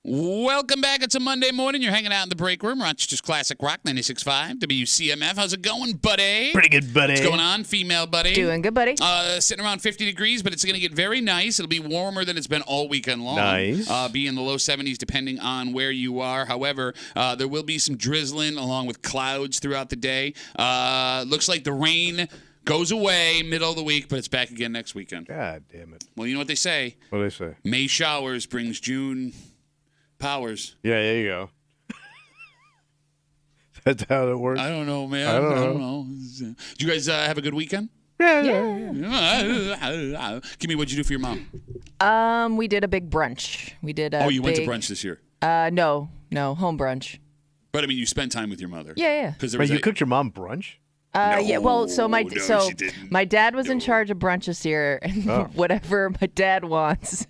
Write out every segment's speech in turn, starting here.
Welcome back. It's a Monday morning. You're hanging out in the break room. Rochester's Classic Rock 96.5 WCMF. How's it going, buddy? Pretty good, buddy. What's going on, female buddy? Doing good, buddy. Sitting around 50 degrees, but it's going to get very nice. It'll be warmer than it's been all weekend long. Nice. Be in the low 70s depending on where you are. However, there will be some drizzling along with clouds throughout the day. Looks like the rain goes away middle of the week, but it's back again next weekend. God damn it. Well, you know what they say. What do they say? May showers brings June powers. Yeah, there you go. That's how it works? I don't know, man. I don't know. Did you guys have a good weekend? Yeah. Kimmy, what'd you do for your mom? We did a big brunch. We did a you went to brunch this year? No, home brunch. But, I mean, you spent time with your mother. Yeah. Because Wait, you cooked your mom brunch? Yeah, well, so she didn't. my dad was in charge of brunch this year, and whatever my dad wants.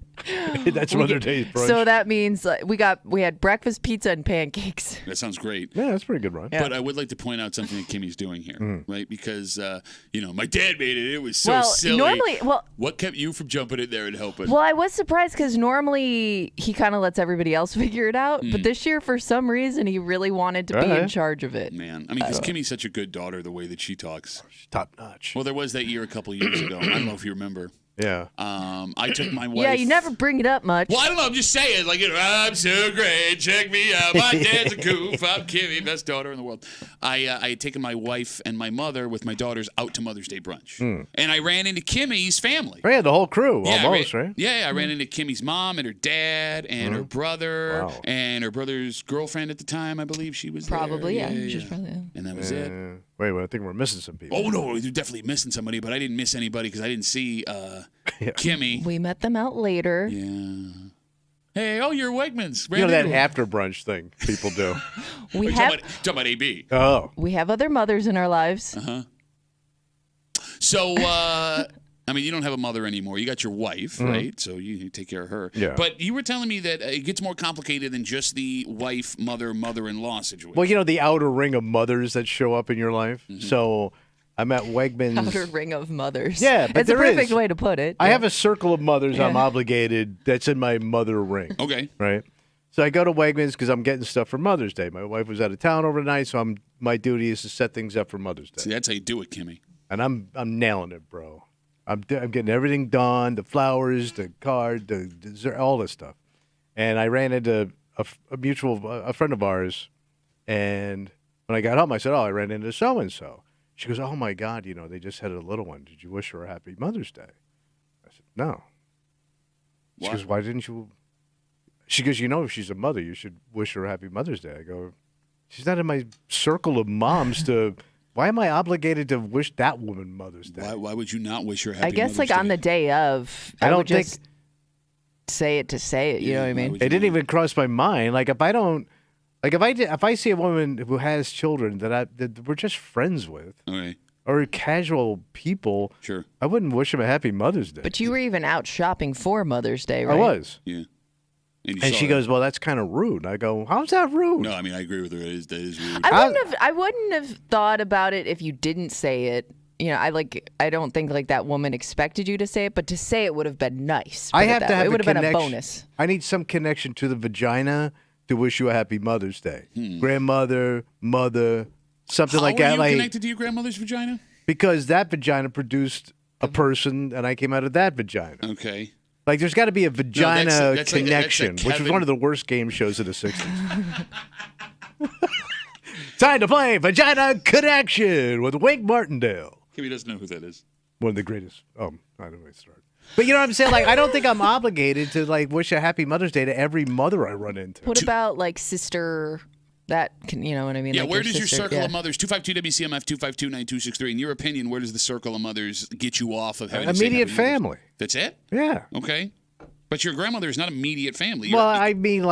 That's Mother's Day brunch. So that means we had breakfast, pizza, and pancakes. That sounds great. Yeah, that's pretty good brunch. But I would like to point out something that Kimmy's doing here, right? Because, my dad made it. It was so silly. Normally, what kept you from jumping in there and helping? Well, I was surprised because normally he kind of lets everybody else figure it out. But this year, for some reason, he really wanted to be in charge of it. Man, I mean, because Kimmy's such a good daughter, the way that she talks. She's top notch. Well, there was that year a couple years ago. I don't know if you remember. Yeah. I took my wife. Yeah, you never bring it up much. Well, I don't know. I'm just saying. Like, I'm so great. Check me out. My dad's a goof. I'm Kimmy, best daughter in the world. I had taken my wife and my mother with my daughters out to Mother's Day brunch. And I ran into Kimmy's family. Oh, yeah, the whole crew, Yeah, almost, right? Yeah, I ran into Kimmy's mom and her dad and her brother and her brother's girlfriend at the time. I believe she was Probably, there. yeah. She was probably there. And that was it. Wait, I think we're missing some people. Oh, no, you're definitely missing somebody, but I didn't miss anybody because I didn't see Kimmy. We met them out later. Yeah. Hey, you're Wegmans. You know that after brunch thing people do. Talking about AB. Oh. We have other mothers in our lives. Uh-huh. So, I mean, you don't have a mother anymore. You got your wife, right? So you take care of her. Yeah. But you were telling me that it gets more complicated than just the wife, mother, mother-in-law situation. Well, the outer ring of mothers that show up in your life. So I'm at Wegmans. Outer ring of mothers. Yeah, but it's a there perfect is. way to put it. I have a circle of mothers I'm obligated that's in my mother ring. Okay. Right? So I go to Wegmans because I'm getting stuff for Mother's Day. My wife was out of town overnight, so my duty is to set things up for Mother's Day. See, that's how you do it, Kimmy. And I'm nailing it, bro. I'm getting everything done, the flowers, the card, the dessert, all this stuff. And I ran into a friend of ours, and when I got home, I said, I ran into so-and-so. She goes, oh, my God, they just had a little one. Did you wish her a happy Mother's Day? I said, no. She goes, why didn't you? She goes, if she's a mother, you should wish her a happy Mother's Day. I go, she's not in my circle of moms to... Why am I obligated to wish that woman Mother's Day? Why would you not wish her happy Mother's Day? I guess, on the day of, I would just say it to say it. You know what I mean? It didn't even cross my mind. Like, if I don't... Like, if I see a woman who has children that we're just friends with, or casual people, sure, I wouldn't wish them a happy Mother's Day. But you were even out shopping for Mother's Day, right? I was. Yeah. And she goes, well, that's kind of rude. I go, how's that rude? No, I mean, I agree with her. That is rude. I wouldn't have thought about it if you didn't say it. I don't think that woman expected you to say it, but to say it would have been nice. I have to have it would have been a bonus. I need some connection to the vagina to wish you a happy Mother's Day. Grandmother, mother, something like that. How are you connected to your grandmother's vagina? Because that vagina produced a person, and I came out of that vagina. Okay. Like, there's got to be a vagina that's connection, like which was one of the worst game shows of the 60s. Time to play Vagina Connection with Wink Martindale. Kimmy doesn't know who that is. One of the greatest. I don't know where to start. But you know what I'm saying? Like, I don't think I'm obligated to, wish a happy Mother's Day to every mother I run into. What about, sister... That can, you know what I mean? Yeah, where does your circle of mothers, 252-WCMF, 252-9263, in your opinion, where does the circle of mothers get you off of having immediate family? That's it? Yeah. Okay. But your grandmother is not immediate family. Well, I mean,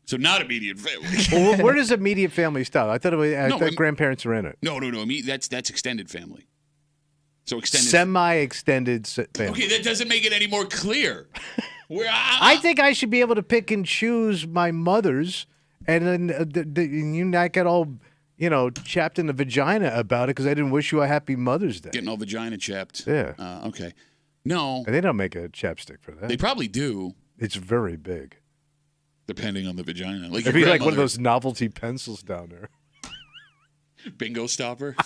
So not immediate family. Well, where does immediate family stop? I thought grandparents are in it. No. That's extended family. So extended. Semi-extended family. Okay, that doesn't make it any more clear. I think I should be able to pick and choose my mothers. And then you not get all, chapped in the vagina about it because I didn't wish you a happy Mother's Day. Getting all vagina chapped. Yeah. Okay. No. And they don't make a chapstick for that. They probably do. It's very big. Depending on the vagina. Like It'd be like one of those novelty pencils down there. bingo stopper.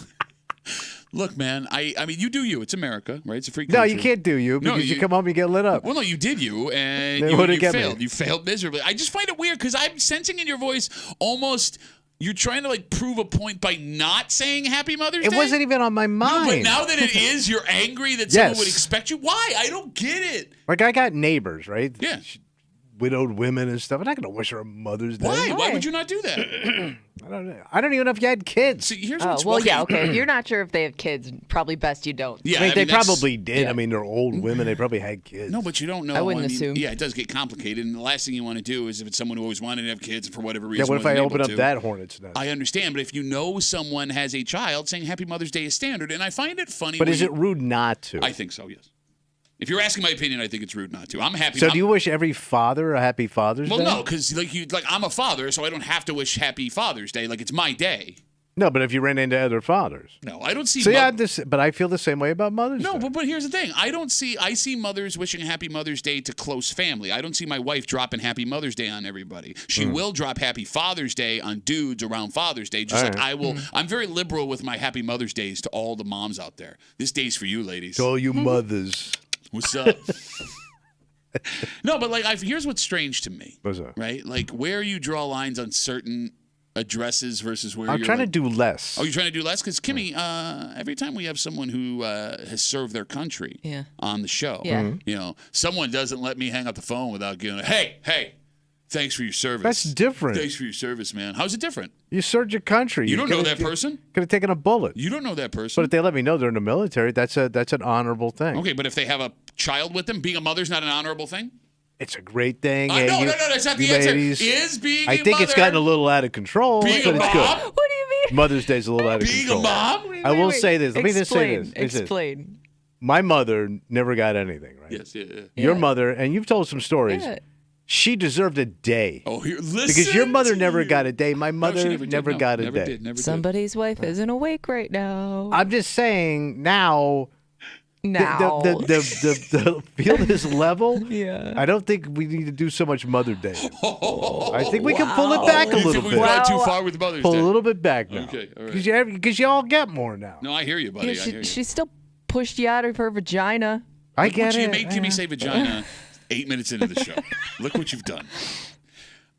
Look, man, I mean, you do you. It's America, right? It's a free country. No, you can't do you because you come home and get lit up. Well, no, you did you, and Then you what'd it get failed. me? You failed miserably. I just find it weird because I'm sensing in your voice almost you're trying to like prove a point by not saying Happy Mother's Day. It wasn't even on my mind. No, but now that it is, you're angry that someone would expect you. Why? I don't get it. Like I got neighbors, right? Yeah. Widowed women and stuff. I'm not going to wish her a Mother's Day. Why? Why would you not do that? I don't know. I don't even know if you had kids. See, here's Oh, what's well, yeah, okay. If you're not sure if they have kids, probably best you don't. Yeah, I mean, they that's- probably did. yeah. I mean, they're old women. They probably had kids. No, but you don't know. I wouldn't assume. Yeah, it does get complicated, and the last thing you want to do is if it's someone who always wanted to have kids and for whatever Yeah, reason. what if I wasn't open able up to. that hornet's nest? I understand, but if you know someone has a child, saying Happy Mother's Day is standard, and I find it funny. But when is it rude not to? I think so. Yes. If you're asking my opinion, I think it's rude not to. I'm happy. So do you wish every father a happy Father's Well, Day? no, because like I'm a father, so I don't have to wish Happy Father's Day. Like it's my day. No, but if you ran into other fathers. No, I don't see. So yeah, but I feel the same way about Mother's No, Day. but here's the thing. I see mothers wishing Happy Mother's Day to close family. I don't see my wife dropping Happy Mother's Day on everybody. She will drop Happy Father's Day on dudes around Father's Day, just All like right. I will. I'm very liberal with my Happy Mother's Days to all the moms out there. This day's for you, ladies. To all you mothers. What's up? No, but like here's what's strange to me. What's that? Right? Like where you draw lines on certain addresses versus where I'm you're trying like, to do less. Oh, you're trying to do less? Because, Kimmy, every time we have someone who has served their country Yeah. on the show, Yeah. you know, someone doesn't let me hang up the phone without going, hey, thanks for your service. That's different. Thanks for your service, man. How's it different? You served your country. You don't know that person? Could have taken a bullet. You don't know that person. But if they let me know they're in the military, that's an honorable thing. Okay, but if they have a child with them, being a mother's not an honorable thing? It's a great thing. No, that's not the answer. Is being I a think mother, it's gotten a little out of control, being but a it's mom? good. What do you mean? Mother's Day's a little out of Being control. a mom? I will say this. Let me just say this. Explain. My mother never got anything, right? Yes, yeah. Your Yeah. mother, and you've told some stories. Yeah. She deserved a day. Oh, here, listen. Because your mother to never you. got a day. My No, mother she never did. got a never day. Did, never did. Somebody's wife isn't awake right now. I'm just saying now. Now. The field is level. Yeah. I don't think we need to do so much Mother Day. I think we can pull it back a You little think we've bit. gone too Wow. far with Mother's Pull Day? a little bit back now. Okay, all right. Because you all get more now. No, I hear you, buddy. Yeah, I hear you. she still pushed you out of her vagina. I Look get what you it. made Kimmy say vagina 8 minutes into the show. Look what you've done.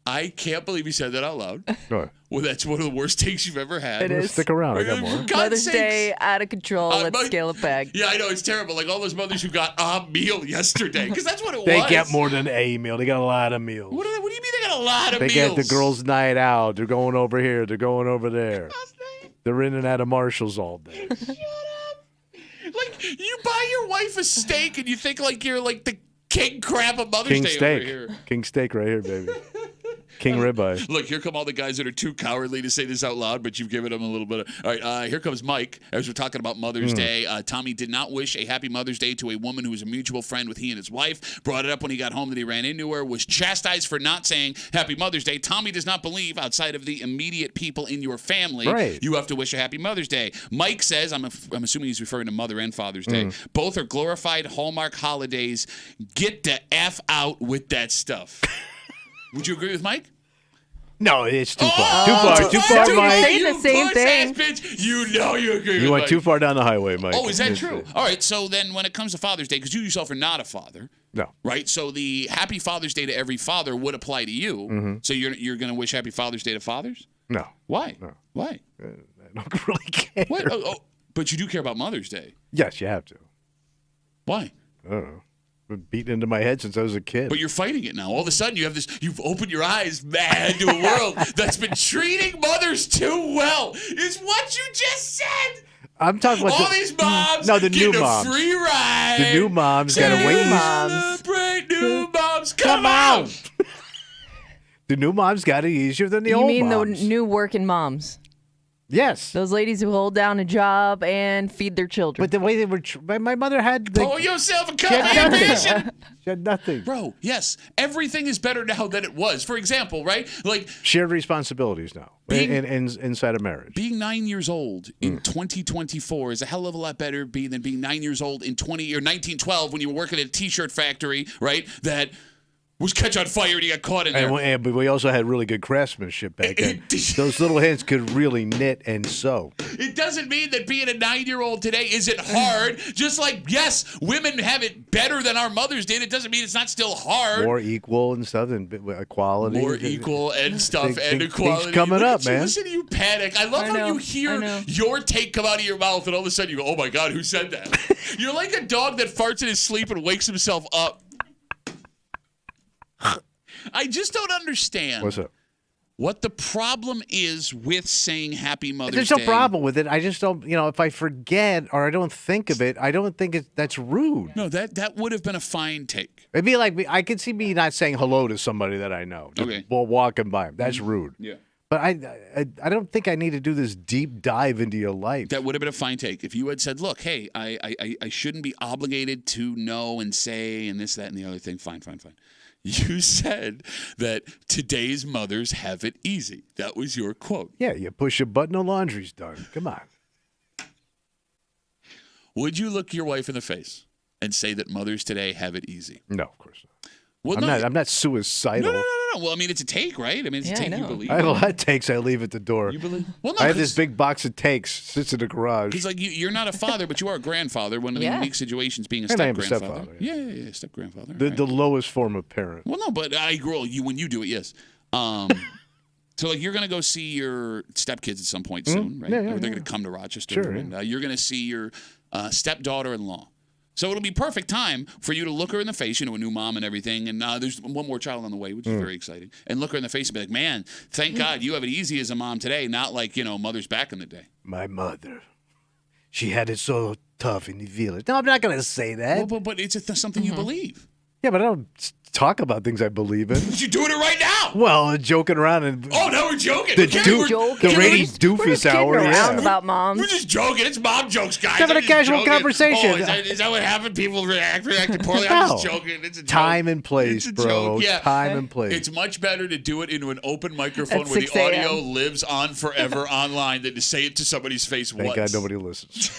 I can't believe you said that out loud. Go ahead. Well, that's one of the worst takes you've ever had. It is. Stick around. I got more. For God's Mother's sakes. Day out of control. Let's Mo- scale it back. Yeah, I know. It's terrible. Like all those mothers who got a meal yesterday. Because that's what it They was. get more than a meal. They got a lot of meals. What do you mean they got a lot of They meals? get the girls' night out. They're going over here. They're going over there. They're in and out of Marshalls all day. Shut up. Like, you buy your wife a steak and you think like you're like the king crab of Mother's King Day steak. over here. King steak right here, baby. King ribeye. Look, here come all the guys that are too cowardly to say this out loud, but you've given them a little bit of. All right, here comes Mike. As we're talking about Mother's Day, Tommy did not wish a happy Mother's Day to a woman who was a mutual friend with he and his wife. Brought it up when he got home that he ran into her. Was chastised for not saying Happy Mother's Day. Tommy does not believe outside of the immediate people in your family, Right. you have to wish a Happy Mother's Day. Mike says, I'm assuming he's referring to Mother and Father's Day. Both are glorified Hallmark holidays. Get the F out with that stuff. Would you agree with Mike? No, it's too far. Oh, Too far, dude, Mike. saying the same thing. Bitch. You know you agree with You went Mike. too far down the highway, Mike. Oh, is that true? All right, so then when it comes to Father's Day, because you yourself are not a father, No. right? So the Happy Father's Day to every father would apply to you. So you're going to wish Happy Father's Day to fathers? No. Why? No. Why? I don't really care. What? But you do care about Mother's Day. Yes, you have to. Why? I don't know. Been beaten into my head since I was a kid. But you're fighting it now. All of a sudden, you have this. You've opened your eyes, man, to a world that's been treating mothers too well. Is what you just said. I'm talking about All these moms. No, the new getting moms. A free ride. The new moms gotta wait. Celebrate new moms. Come on. The new moms got it easier than the You old mean moms. the new working moms? Yes. Those ladies who hold down a job and feed their children. But the way they were, my mother had. Like, Pour yourself a she cup had of nothing. ambition. She had nothing. Bro, yes. Everything is better now than it was. For example, right? Like Shared responsibilities now inside of marriage. being 9 years old in 2024 is a hell of a lot better than being 9 years old in 1912 when you were working at a T-shirt factory, right? That was catch on fire and he got caught in there. But we also had really good craftsmanship back then. Those little hands could really knit and sew. It doesn't mean that being a 9-year-old today isn't hard. Just like, yes, women have it better than our mothers did. It doesn't mean it's not still hard. More equal and stuff, and equality. More equal and stuff, and equality. Things coming up, man. Listen to you panic. I love how you hear your take come out of your mouth, and all of a sudden you go, oh my God, who said that? You're like a dog that farts in his sleep and wakes himself up. I just don't understand. What's up? What the problem is with saying Happy Mother's Day. There's no problem with it. I just don't, if I forget or I don't think of it, I don't think that's rude. No, that would have been a fine take. It'd be like I could see me not saying hello to somebody that I know. Okay. While walking by. That's rude. Yeah. But I don't think I need to do this deep dive into your life. That would have been a fine take. If you had said, look, hey, I shouldn't be obligated to know and say and this, that, and the other thing. Fine. You said that today's mothers have it easy. That was your quote. Yeah, you push a button, the laundry's done. Come on. Would you look your wife in the face and say that mothers today have it easy? No, of course not. Well, I'm not suicidal. No. Well, I mean, it's a take, right? I mean, it's a take you believe. I have a lot of takes I leave at the door. You believe? Well, no, I have this big box of takes sits in the garage. Because like you're not a father, but you are a grandfather. One of the unique situations being a And I am a step-grandfather. stepfather, Yeah, step-grandfather. The lowest form of parent. Well, no, but I agree. When you do it, yes. So like you're gonna go see your stepkids at some point soon, right? Yeah, They're gonna come to Rochester, Sure, and you're gonna see your stepdaughter-in-law. So it'll be perfect time for you to look her in the face, a new mom and everything. And there's one more child on the way, which is very exciting. And look her in the face and be like, man, thank God you have it easy as a mom today, not like, mothers back in the day. My mother, she had it so tough in the village. No, I'm not going to say that. Well, but it's something you believe. Yeah, but I don't talk about things I believe in. You're doing it right now. Well, joking around and now we're joking. the joking. Lady Doofus hour. Around about moms. We're just joking. It's mom jokes, guys. Having a casual conversation. Oh, is that what happened? People reacted poorly. I'm just joking. It's a joke. Time and place, it's a bro. Joke. Yeah. Time and place. It's much better to do it into an open microphone At where the 6 a.m. audio lives on forever online than to say it to somebody's face Thank once. God nobody listens.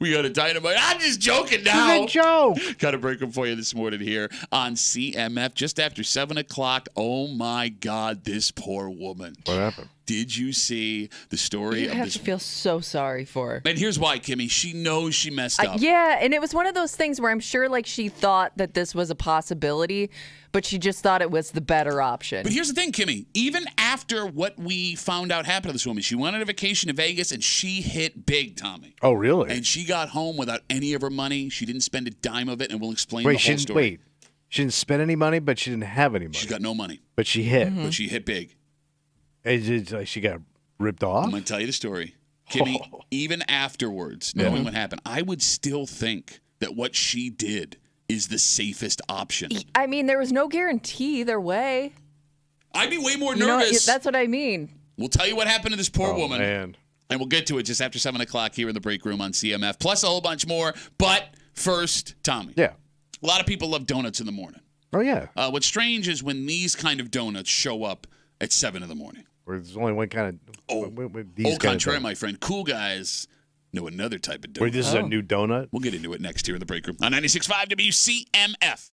We got a dynamite. I'm just joking now. It's a joke. Got a break them for you this morning here on CMF just after 7 o'clock. Oh, my God, this poor woman. What happened? Did you see the story You of have this? to feel so sorry for her. And here's why, Kimmy. She knows she messed up. Yeah, and it was one of those things where I'm sure she thought that this was a possibility, but she just thought it was the better option. But here's the thing, Kimmy. Even after what we found out happened to this woman, she went on a vacation to Vegas and she hit big, Tommy. Oh, really? And she got home without any of her money. She didn't spend a dime of it, and we'll explain Wait, the whole story. She didn't spend any money, but she didn't have any money. She's got no money, But she hit. but she hit big. She got ripped off? I'm going to tell you the story. Kimmy, even afterwards, knowing what happened, I would still think that what she did is the safest option. I mean, there was no guarantee either way. I'd be way more You know, nervous. that's what I mean. We'll tell you what happened to this poor woman. Man. And we'll get to it just after 7 o'clock here in the break room on CMF, plus a whole bunch more. But first, Tommy. Yeah. A lot of people love donuts in the morning. Oh, yeah. What's strange is when these kind of donuts show up at 7 in the morning. Where there's only one kind of. Au contraire, my friend. Cool guys know another type of donut. Where this is a new donut? We'll get into it next here in the break room on 96.5 WCMF.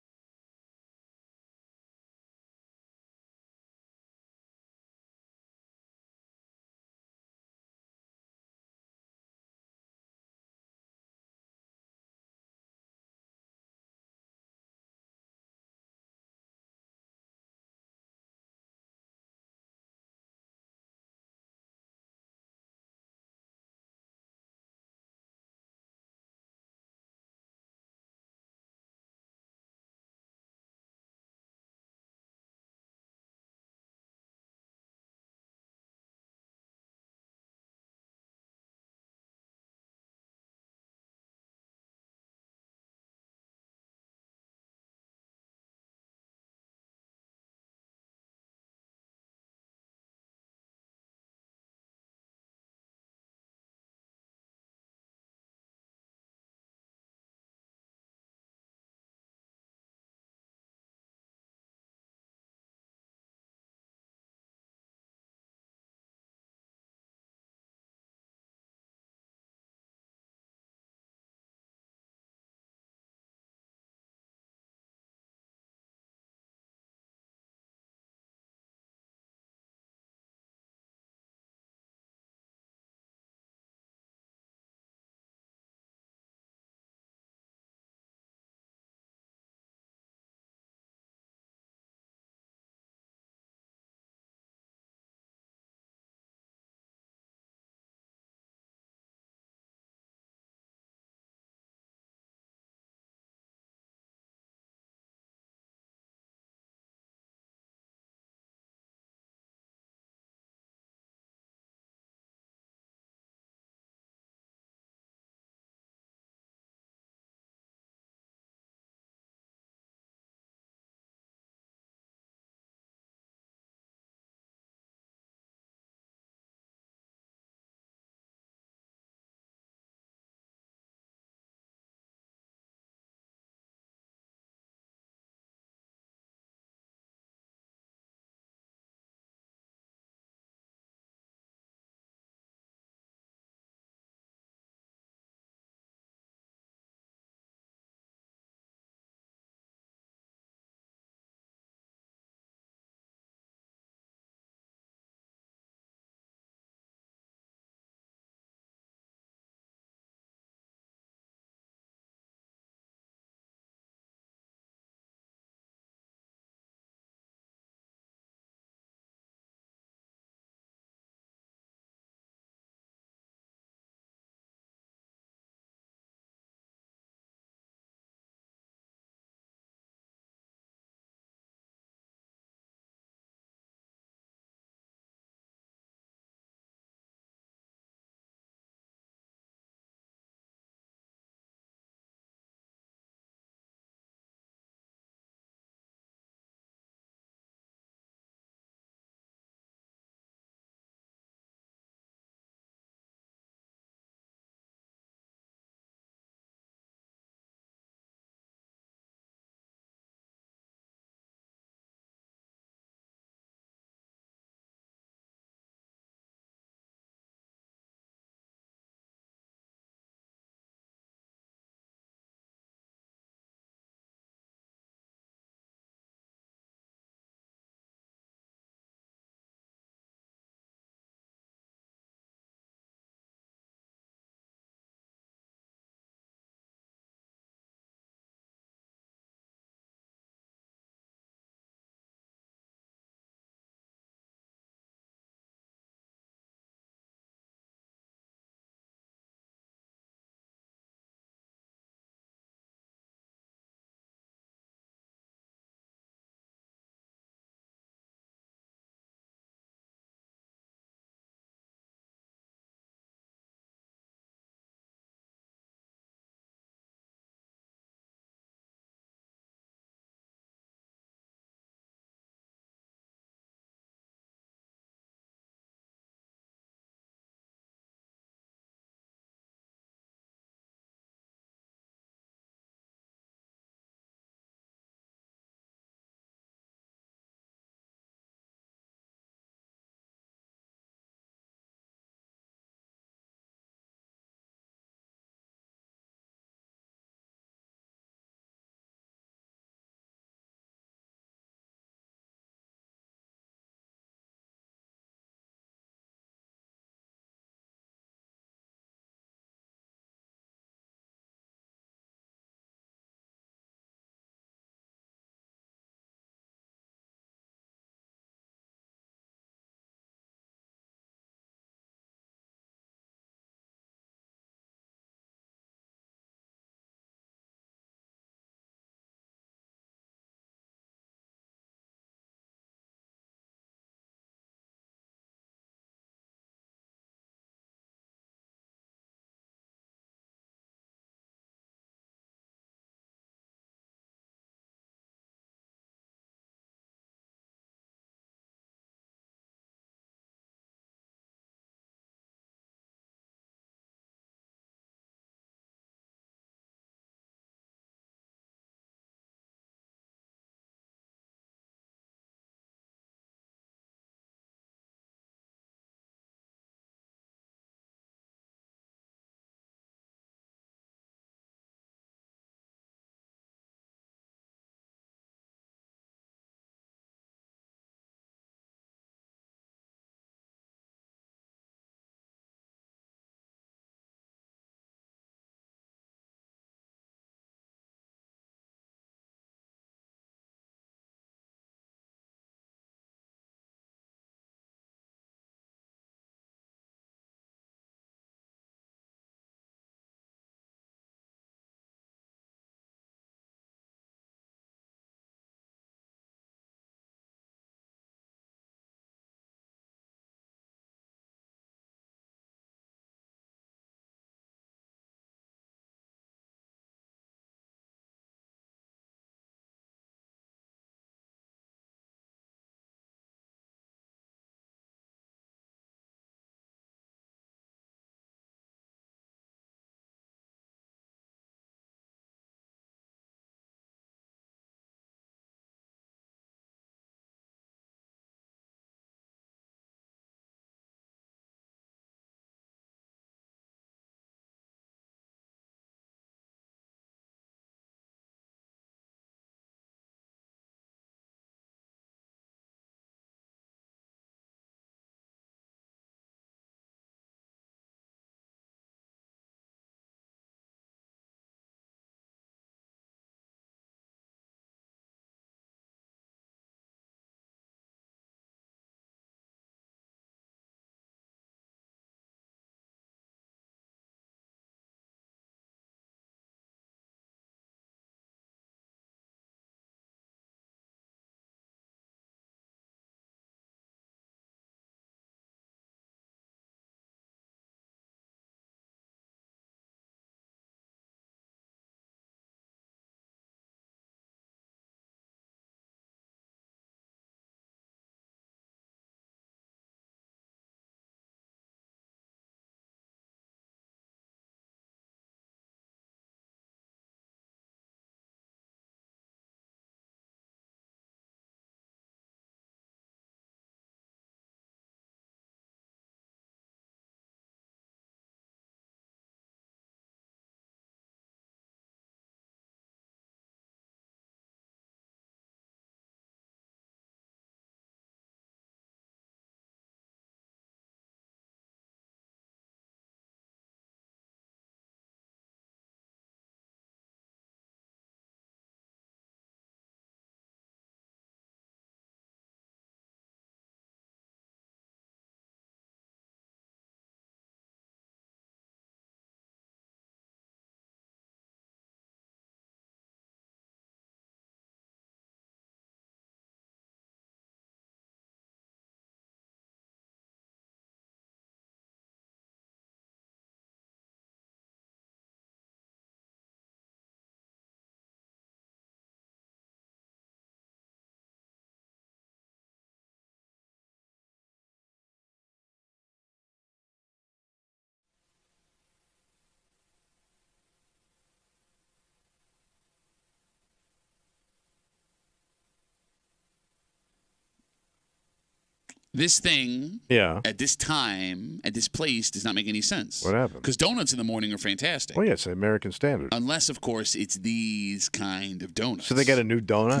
This thing Yeah. at this time, at this place, does not make any sense. What happened? Because donuts in the morning are fantastic. Well, yeah, it's the American standard. Unless, of course, it's these kind of donuts. So they got a new donut?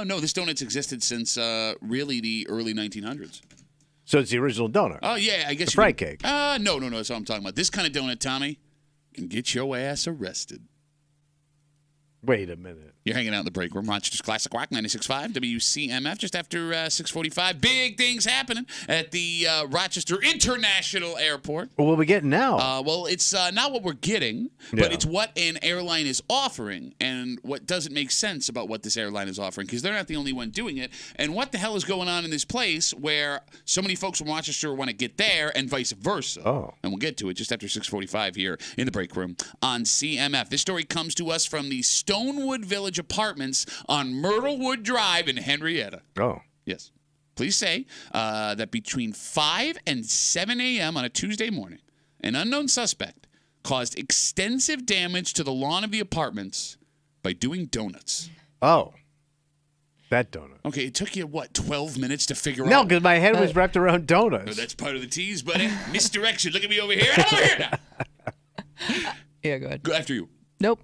No, this donut's existed since really the early 1900s. So it's the original donut. Oh, yeah, I guess. The fried cake. No, that's what I'm talking about. This kind of donut, Tommy, can get your ass arrested. Wait a minute. You're hanging out in the break room. Rochester's Classic Rock 96.5 WCMF just after 6:45. Big things happening at the Rochester International Airport. Well, what are we getting now? Well, it's not what we're getting, but Yeah. it's what an airline is offering and what doesn't make sense about what this airline is offering because they're not the only one doing it. And what the hell is going on in this place where so many folks from Rochester want to get there and vice versa? Oh. And we'll get to it just after 6:45 here in the break room on CMF. This story comes to us from the Stonewood Village Apartments on Myrtlewood Drive in Henrietta. Oh. Yes. Police say that between 5 and 7 a.m. on a Tuesday morning, an unknown suspect caused extensive damage to the lawn of the apartments by doing donuts. Oh. That donut. Okay, it took you, 12 minutes to figure No, out? because my head was wrapped around donuts. No, that's part of the tease, buddy. Misdirection. Look at me over here. I'm over here now. Yeah, go ahead. Go after you. Nope.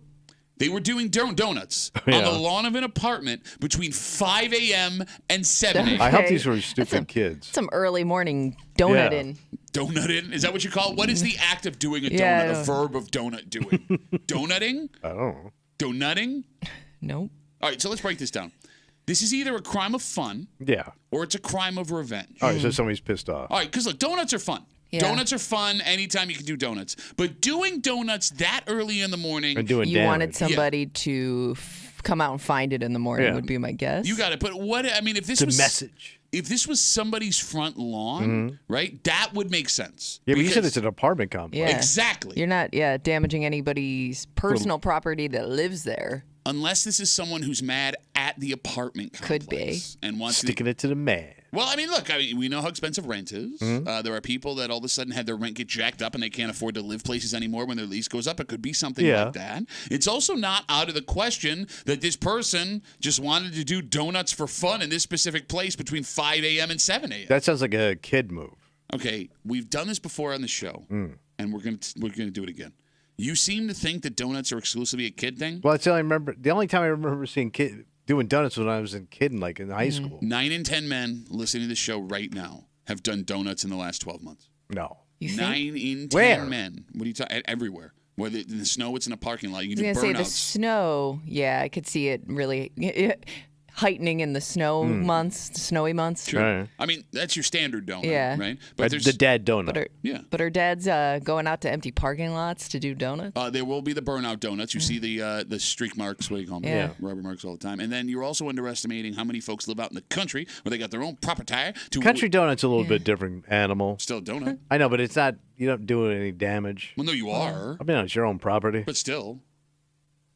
They were doing donuts on Yeah. the lawn of an apartment between 5 a.m. and 7 a.m. I hope Okay. these were stupid kids. Some early morning donut in. Donutting? Is that what you call it? What is the act of doing a donut? Yeah. A verb of donut doing? Donutting? I don't know. Donutting? Nope. All right, so let's break this down. This is either a crime of fun Yeah. or it's a crime of revenge. All right, so somebody's pissed off. All right, because look, donuts are fun. Yeah. Donuts are fun anytime you can do donuts. But doing donuts that early in the morning, And doing You damage. wanted somebody to come out and find it in the morning Yeah. would be my guess. you got it. But what, I mean, if this It's a was message. if this was somebody's front lawn, right, that would make sense. Yeah, but you said Because- it's an apartment complex. Yeah. Exactly. You're not, damaging anybody's personal property that lives there. Unless this is someone who's mad at the apartment complex. Could be. And wants to. Sticking it to the man. Well, I mean, look, we know how expensive rent is. There are people that all of a sudden had their rent get jacked up and they can't afford to live places anymore when their lease goes up. It could be something Yeah. like that. It's also not out of the question that this person just wanted to do donuts for fun in this specific place between 5 a.m. and 7 a.m. That sounds like a kid move. Okay, we've done this before on the show, and we're gonna do it again. You seem to think that donuts are exclusively a kid thing. Well, that's the only remember. The only time I remember seeing kid doing donuts was when I was in like in high school. 9 in 10 men listening to the show right now have done donuts in the last 12 months. No. You think? 9 in 10 Where? men. What are you talking? Everywhere. Whether in the snow, it's in a parking lot. You I can was do going to say the burnouts. snow. Yeah, I could see it really heightening in the snow months, snowy months. Sure. Right. I mean, that's your standard donut, Yeah. right? The dad donut. But are, Yeah. but are dads going out to empty parking lots to do donuts? There will be the burnout donuts. You see the streak marks, what do you call them? Yeah. Rubber marks all the time. And then you're also underestimating how many folks live out in the country where they got their own property to Country donut's a little bit different animal. still a donut. I know, but it's not. You don't do any damage. Well, no, you are, I mean, it's your own property but still,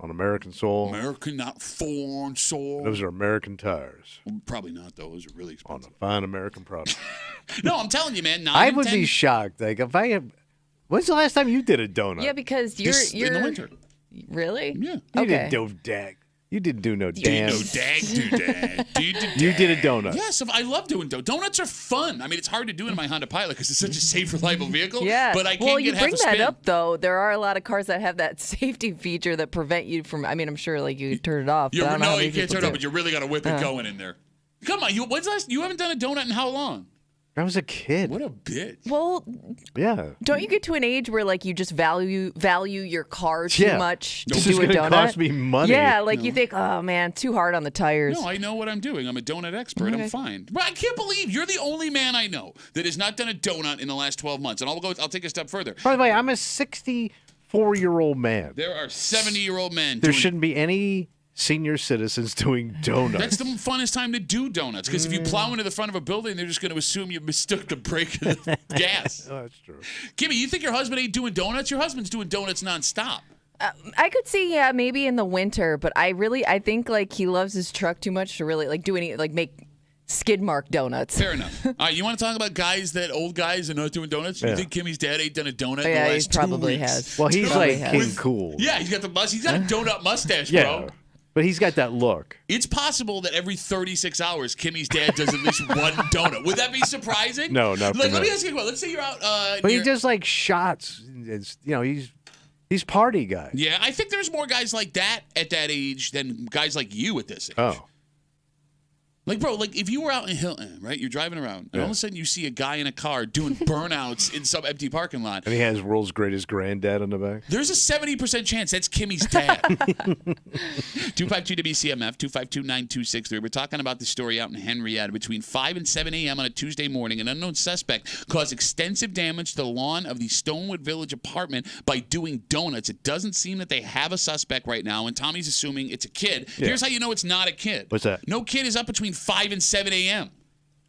on American soil. American, not foreign soil. Those are American tires Probably not, though. Those are really on expensive. a fine American product. No, I'm telling you, man. 9 I in would 10 be shocked. Like if I had. When's the last time you did a donut? Yeah, because this, you're in the winter. Really? Yeah. You Okay. didn't do dag. You didn't do no Do you damn. know dag do dag? Do you do You did a donut. Yes, I love doing donuts. Donuts are fun. I mean, it's hard to do in my Honda Pilot because it's such a safe, reliable vehicle. Yeah. But I can't well, get you half bring a that spin. up though. There are a lot of cars that have that safety feature that prevent you from. I mean, I'm sure like you can turn it off. But I don't know how No, many you can't people turn it up, do. but you really got to whip it going in there. Come on, you haven't done a donut in how long? I was a kid. What a bitch. Well, Yeah. don't you get to an age where like you just value your car too Yeah. much to This do is a gonna donut? cost me money. Yeah, like you think, oh man, too hard on the tires. No, I know what I'm doing. I'm a donut expert. I'm Okay. fine. But I can't believe you're the only man I know that has not done a donut in the last 12 months. And I'll take a step further. By the way, I'm a 64-year-old man. There are 70-year-old men There doing shouldn't be any senior citizens doing donuts. That's the funnest time to do donuts because if you plow into the front of a building, they're just going to assume you mistook the brake of the gas. Oh, that's true. Kimmy, you think your husband ain't doing donuts? Your husband's doing donuts nonstop. I could see, yeah, maybe in the winter, but I think like he loves his truck too much to really like do any like make skid mark donuts. Fair enough. All right, you want to talk about old guys that are not doing donuts? You Yeah. think Kimmy's dad ain't done a donut in the Yeah, he last 2 probably weeks? has. Well, he's Probably like has. King Cool. Yeah, he's got the he's got a donut mustache, Yeah. bro. But he's got that look. It's possible that every 36 hours, Kimmy's dad does at least one donut. Would that be surprising? No, not for Let me. me ask you a question. Let's say you're out. But he does like shots. It's, he's party guy. Yeah, I think there's more guys like that at that age than guys like you at this age. Oh. Like, bro, like if you were out in Hilton, right? You're driving around, and all of a sudden you see a guy in a car doing burnouts in some empty parking lot. And he has world's greatest granddad on the back. There's a 70% chance that's Kimmy's dad. 252 WCMF, 252-9263. We're talking about the story out in Henrietta. Between 5 and 7 a.m. on a Tuesday morning, an unknown suspect caused extensive damage to the lawn of the Stonewood Village apartment by doing donuts. It doesn't seem that they have a suspect right now, and Tommy's assuming it's a kid. Yeah. Here's how you know it's not a kid. What's that? No kid is up between 5 and 7 a.m.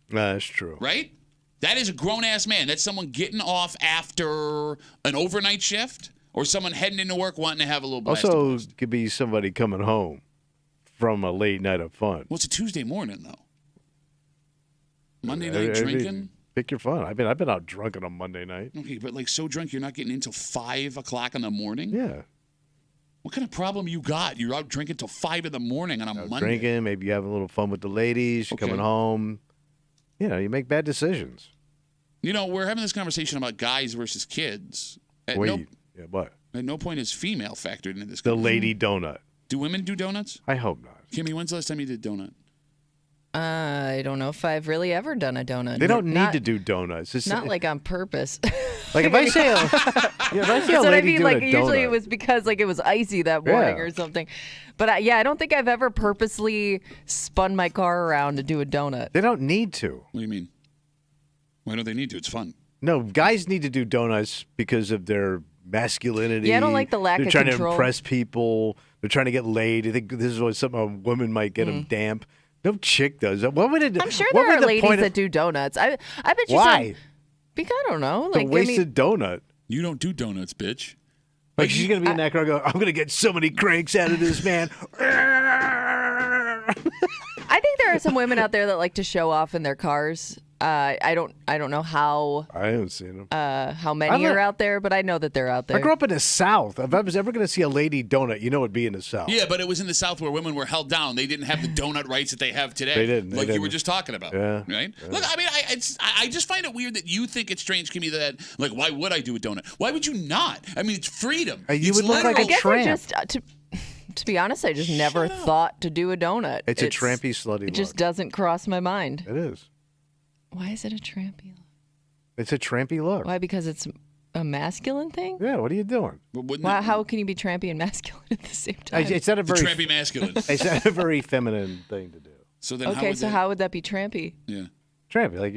That's true. Right? That is a grown-ass man. That's someone getting off after an overnight shift or someone heading into work wanting to have a little blast. Also, could be somebody coming home from a late night of fun. Well, it's a Tuesday morning, though. Monday night drinking? Pick your fun. I've been out drunk on a Monday night. Okay, but like so drunk you're not getting in until 5 o'clock in the morning? Yeah. What kind of problem you got? You're out drinking till 5 in the morning on a Monday. Drinking, maybe you have a little fun with the ladies. You're coming home. You make bad decisions. We're having this conversation about guys versus kids. What? At no point is female factored into this. The lady donut. Do women do donuts? I hope not. Kimmy, when's the last time you did a donut? I don't know if I've really ever done a donut. They don't need to do donuts. It's not like on purpose. Like if I say a lady doing a donut. Usually it was because like it was icy that morning or something. But I don't think I've ever purposely spun my car around to do a donut. They don't need to. What do you mean? Why don't they need to? It's fun. No, guys need to do donuts because of their masculinity. Yeah, I don't like the lack of control. They're trying to impress people. They're trying to get laid. I think this is what something a woman might get them damp. No chick does that. I'm sure there are ladies that do donuts. I bet you. Why? Because I don't know. Like, wasted donut. You don't do donuts, bitch. Like she's gonna be in that car going, I'm gonna get so many cranks out of this man. I think there are some women out there that like to show off in their cars. I don't know how. I haven't seen them. How many are out there, but I know that they're out there. I grew up in the South. If I was ever going to see a lady donut, it'd be in the South. Yeah, but it was in the South where women were held down. They didn't have the donut rights that they have today. They didn't. You were just talking about. Yeah. Right? Yeah. Look, I mean, I just find it weird that you think it's strange, Kimmy, that, like, why would I do a donut? Why would you not? I mean, it's freedom. You would look like a tramp. To be honest, I just never thought to do a donut. It's a trampy, slutty look. It just doesn't cross my mind. It is. Why is it a trampy look? It's a trampy look. Why? Because it's a masculine thing? Yeah, what are you doing? How can you be trampy and masculine at the same time? It's not a very trampy masculine. It's not a very feminine thing to do. So then how would that be trampy? Yeah. Trampy, like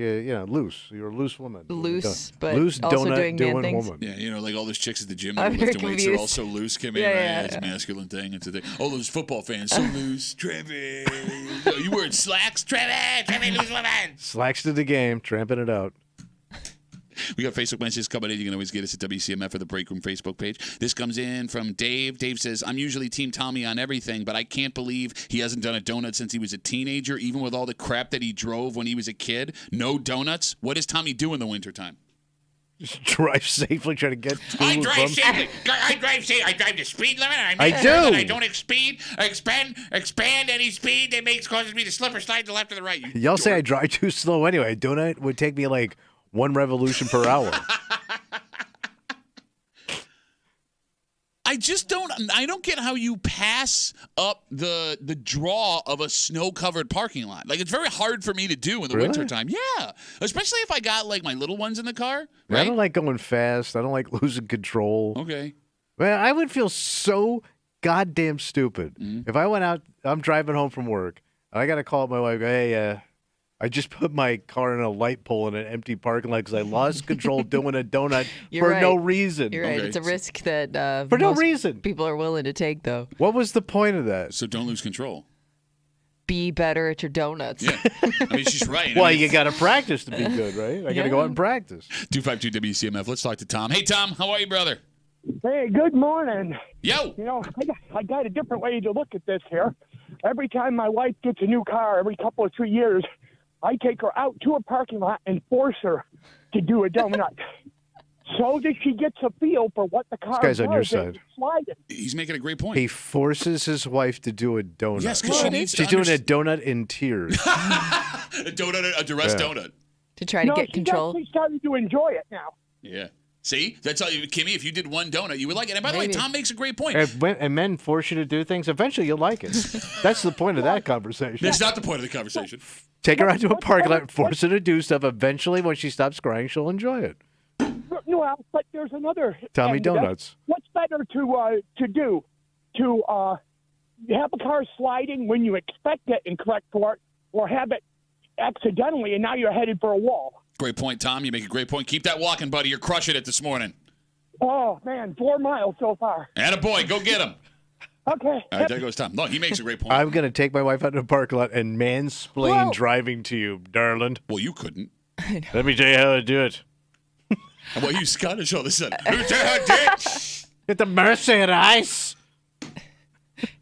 loose. You're a loose woman. Loose, but loose also donut doing man things. woman. Yeah, like all those chicks at the gym that are lifting weights are also loose, Kimmy. Yeah, It's a masculine thing. It's a thing. All those football fans, so loose. Trampy. You wearing slacks? Trampy, loose woman. Slacks to the game, tramping it out. We got Facebook messages coming in. You can always get us at WCMF or the Break Room Facebook page. This comes in from Dave. Dave says, I'm usually Team Tommy on everything, but I can't believe he hasn't done a donut since he was a teenager, even with all the crap that he drove when he was a kid. No donuts? What does Tommy do in the wintertime? Just drive safely, try to get to I drive safely. I drive the speed limit. I do. I don't expand any speed that causes me to slip or slide to the left or the right. Y'all say I drive too slow anyway. A donut would take me like 1 revolution per hour. I don't get how you pass up the draw of a snow-covered parking lot. Like, it's very hard for me to do in the wintertime. Yeah. Especially if I got, like, my little ones in the car. Right? I don't like going fast. I don't like losing control. Okay. Man, I would feel so goddamn stupid if I went out, I'm driving home from work, and I got to call up my wife, hey, I just put my car in a light pole in an empty parking lot because I lost control doing a donut no reason. You're right. Okay. It's a risk that for no reason people are willing to take, though. What was the point of that? So don't lose control. Be better at your donuts. Yeah. I mean, she's right. Well, you got to practice to be good, right? I got to go out and practice. 252 WCMF. Let's talk to Tom. Hey, Tom. How are you, brother? Hey, good morning. Yo. I got a different way to look at this here. Every time my wife gets a new car, every couple of 3 years, I take her out to a parking lot and force her to do a donut. so that she gets a feel for what the car guy's on your does as side. it's sliding. He's making a great point. He forces his wife to do a donut. Yes, because she needs to She's doing a donut in tears. a donut, a duress donut. To try to get control. She's starting to enjoy it now. Yeah. See, that's all you, Kimmy. If you did one donut, you would like it. And by the way, Tom makes a great point. And men force you to do things. Eventually, you'll like it. That's the point of that conversation. That's not the point of the conversation. Take her out to a parking lot, force her to do stuff. Eventually, when she stops crying, she'll enjoy it. Well, but there's another. Tommy end of that. Donuts. What's better to do? To have a car sliding when you expect it and correct for it, or have it accidentally and now you're headed for a wall? Great point, Tom. You make a great point. Keep that walking, buddy. You're crushing it this morning. Oh, man, 4 miles so far. Attaboy. Go get him. Okay. All right, there goes Tom. No, he makes a great point. I'm going to take my wife out to a parking lot and mansplain driving to you, darling. Well, you couldn't. Let me tell you how to do it. Well, you Scottish all of a sudden. Get the Mercedes.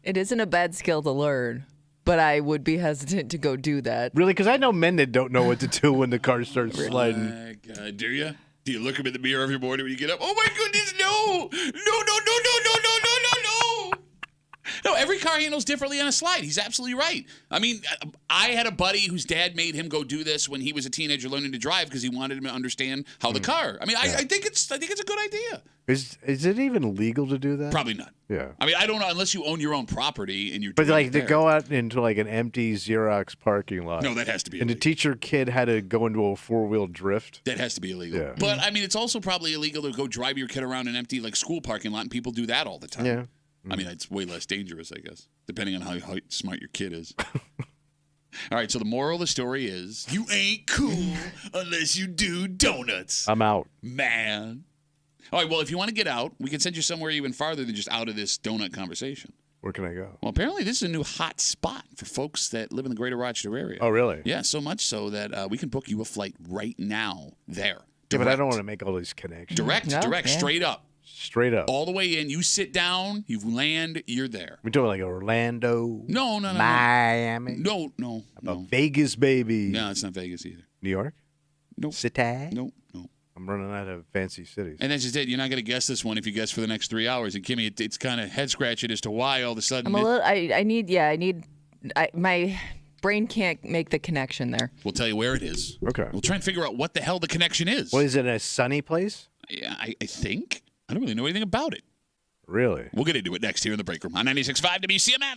It isn't a bad skill to learn, but I would be hesitant to go do that. Really? Because I know men that don't know what to do when the car starts sliding. My God, do you? Do you look up in the mirror every morning when you get up? Oh, my goodness, no. No, every car handles differently on a slide. He's absolutely right. I mean, I had a buddy whose dad made him go do this when he was a teenager learning to drive because he wanted him to understand how the car. I mean, I think it's a good idea. Is it even legal to do that? Probably not. Yeah. I mean, I don't know unless you own your own property and you're. But doing like it to there. go out into like an empty Xerox parking lot. No, that has to be And to illegal. teach your kid how to go into a 4-wheel drift. That has to be illegal. Yeah. But I mean, it's also probably illegal to go drive your kid around an empty like school parking lot, and people do that all the time. Yeah. I mean, it's way less dangerous, I guess, depending on how smart your kid is. All right, so the moral of the story is you ain't cool unless you do donuts. I'm out. Man. All right, well, if you want to get out, we can send you somewhere even farther than just out of this donut conversation. Where can I go? Well, apparently this is a new hot spot for folks that live in the greater Rochester area. Oh, really? Yeah, so much so that we can book you a flight right now there. Yeah, but I don't Direct. want to make all these connections. Direct, No, yeah. straight up. Straight up. All the way in. You sit down, you land, you're there. We're doing like Orlando. No. Miami. No. Vegas, baby. No, it's not Vegas either. New York? Nope. City? No. I'm running out of fancy cities. And that's just it. You're not going to guess this one if you guess for the next 3 hours. And Kimmy, it's kind of head scratching as to why all of a sudden. My brain can't make the connection there. We'll tell you where it is. Okay. We'll try and figure out what the hell the connection is. Well, is it a sunny place? Yeah, I think. I don't really know anything about it. Really? We'll get into it next here in the break room on 96.5 WCMF.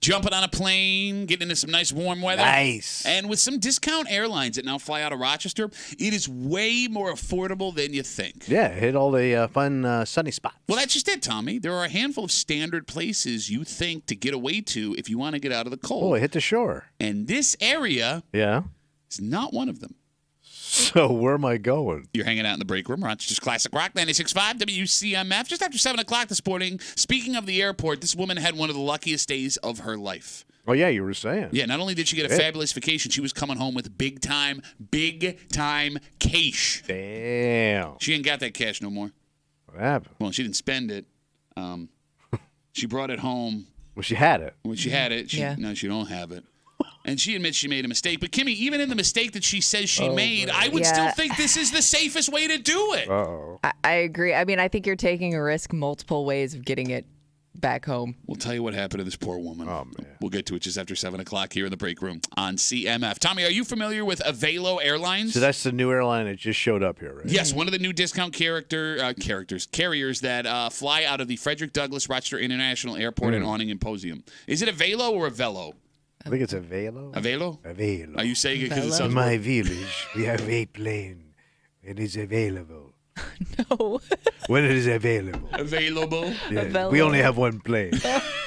jumping on a plane, getting into some nice warm weather. Nice. And with some discount airlines that now fly out of Rochester, it is way more affordable than you think. Yeah, hit all the fun sunny spots. Well, that's just it, Tommy. There are a handful of standard places you think to get away to if you want to get out of the cold. Oh, hit the shore. And this area is not one of them. So where am I going? You're hanging out in the break room. Rochester's Classic Rock 96.5 WCMF. Just after 7 o'clock this morning, speaking of the airport, this woman had one of the luckiest days of her life. Oh, yeah, you were saying. Yeah, not only did she get a fabulous vacation, she was coming home with big time cash. Damn. She ain't got that cash no more. What happened? Well, she didn't spend it. She brought it home. Well, she had it. When she had it, now she don't have it. And she admits she made a mistake. But, Kimmy, even in the mistake that she says she made, I would still think this is the safest way to do it. Uh-oh. I agree. I mean, I think you're taking a risk multiple ways of getting it back home. We'll tell you what happened to this poor woman. Oh, man. We'll get to it just after 7 o'clock here in the break room on CMF. Tommy, are you familiar with Avelo Airlines? So that's the new airline that just showed up here, right? Yes, one of the new discount carriers that fly out of the Frederick Douglass Rochester International Airport and Awning Imposium. Is it Avelo or Avelo? I think it's Avelo. Avelo? Avelo. Are you saying it because it sounds In my village, we have a plane. It is available. No. When it is available. available? Yeah. Avelo. We only have one plane.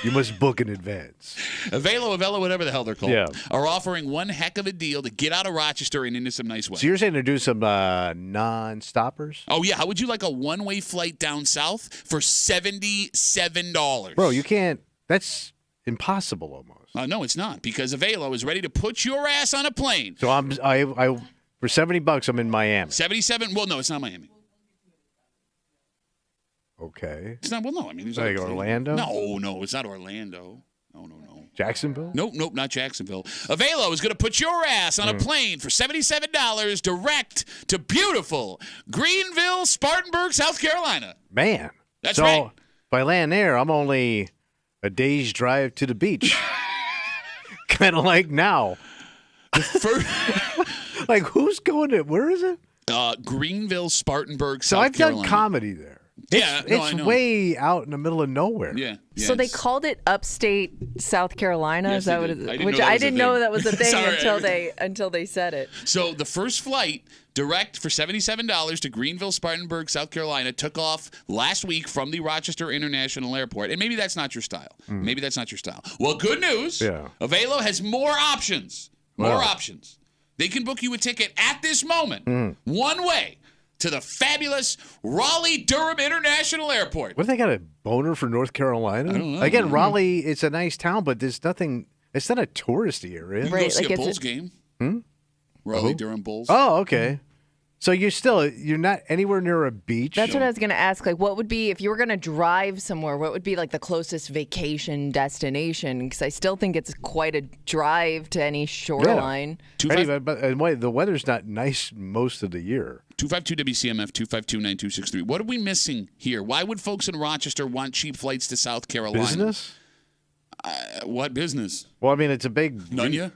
You must book in advance. Avelo, whatever the hell they're called, Yeah. are offering one heck of a deal to get out of Rochester and into some nice weather. So you're saying to do some non-stoppers? Oh, yeah. How would you like a one-way flight down south for $77? Bro, you can't. That's impossible almost. No, it's not, because Avelo is ready to put your ass on a plane. So I for $70, I'm in Miami. 77. Well, no, it's not Miami. Okay. It's not. Well, no. I mean, there's Like other places. Orlando? No, it's not Orlando. No. Jacksonville? Nope, not Jacksonville. Avelo is going to put your ass on a plane for $77 direct to beautiful Greenville, Spartanburg, South Carolina. Man. That's so, right. If I land there, I'm only a day's drive to the beach. Kind of like now. Like, who's going to, where is it? Greenville, Spartanburg, So South I've Carolina. done comedy there. Yeah, no, I It's know. way out in the middle of nowhere. Yeah. So they called it upstate South Carolina. Yes, is that they what did. it is? I didn't Which know that I was a didn't know thing. that was a thing Sorry. until they said it. So the first flight direct for $77 to Greenville, Spartanburg, South Carolina took off last week from the Rochester International Airport. And maybe that's not your style. Maybe that's not your style. Well, good news. Yeah. Avelo has more options. More options. They can book you a ticket at this moment, one way, to the fabulous Raleigh-Durham International Airport. What, they got a boner for North Carolina? I don't know. Again, Raleigh, it's a nice town, but there's nothing, it's not a touristy area. You can go Right, see like a it's Bulls game. Raleigh-Durham Bulls. Oh, okay. So you're not anywhere near a beach? That's what I was going to ask. Like, what would be, if you were going to drive somewhere, what would be like the closest vacation destination? Because I still think it's quite a drive to any shoreline. Anyway, but the weather's not nice most of the year. 252 WCMF 252-9263. What are we missing here? Why would folks in Rochester want cheap flights to South Carolina? Business? What business? Well, I mean, it's a big... Nunya?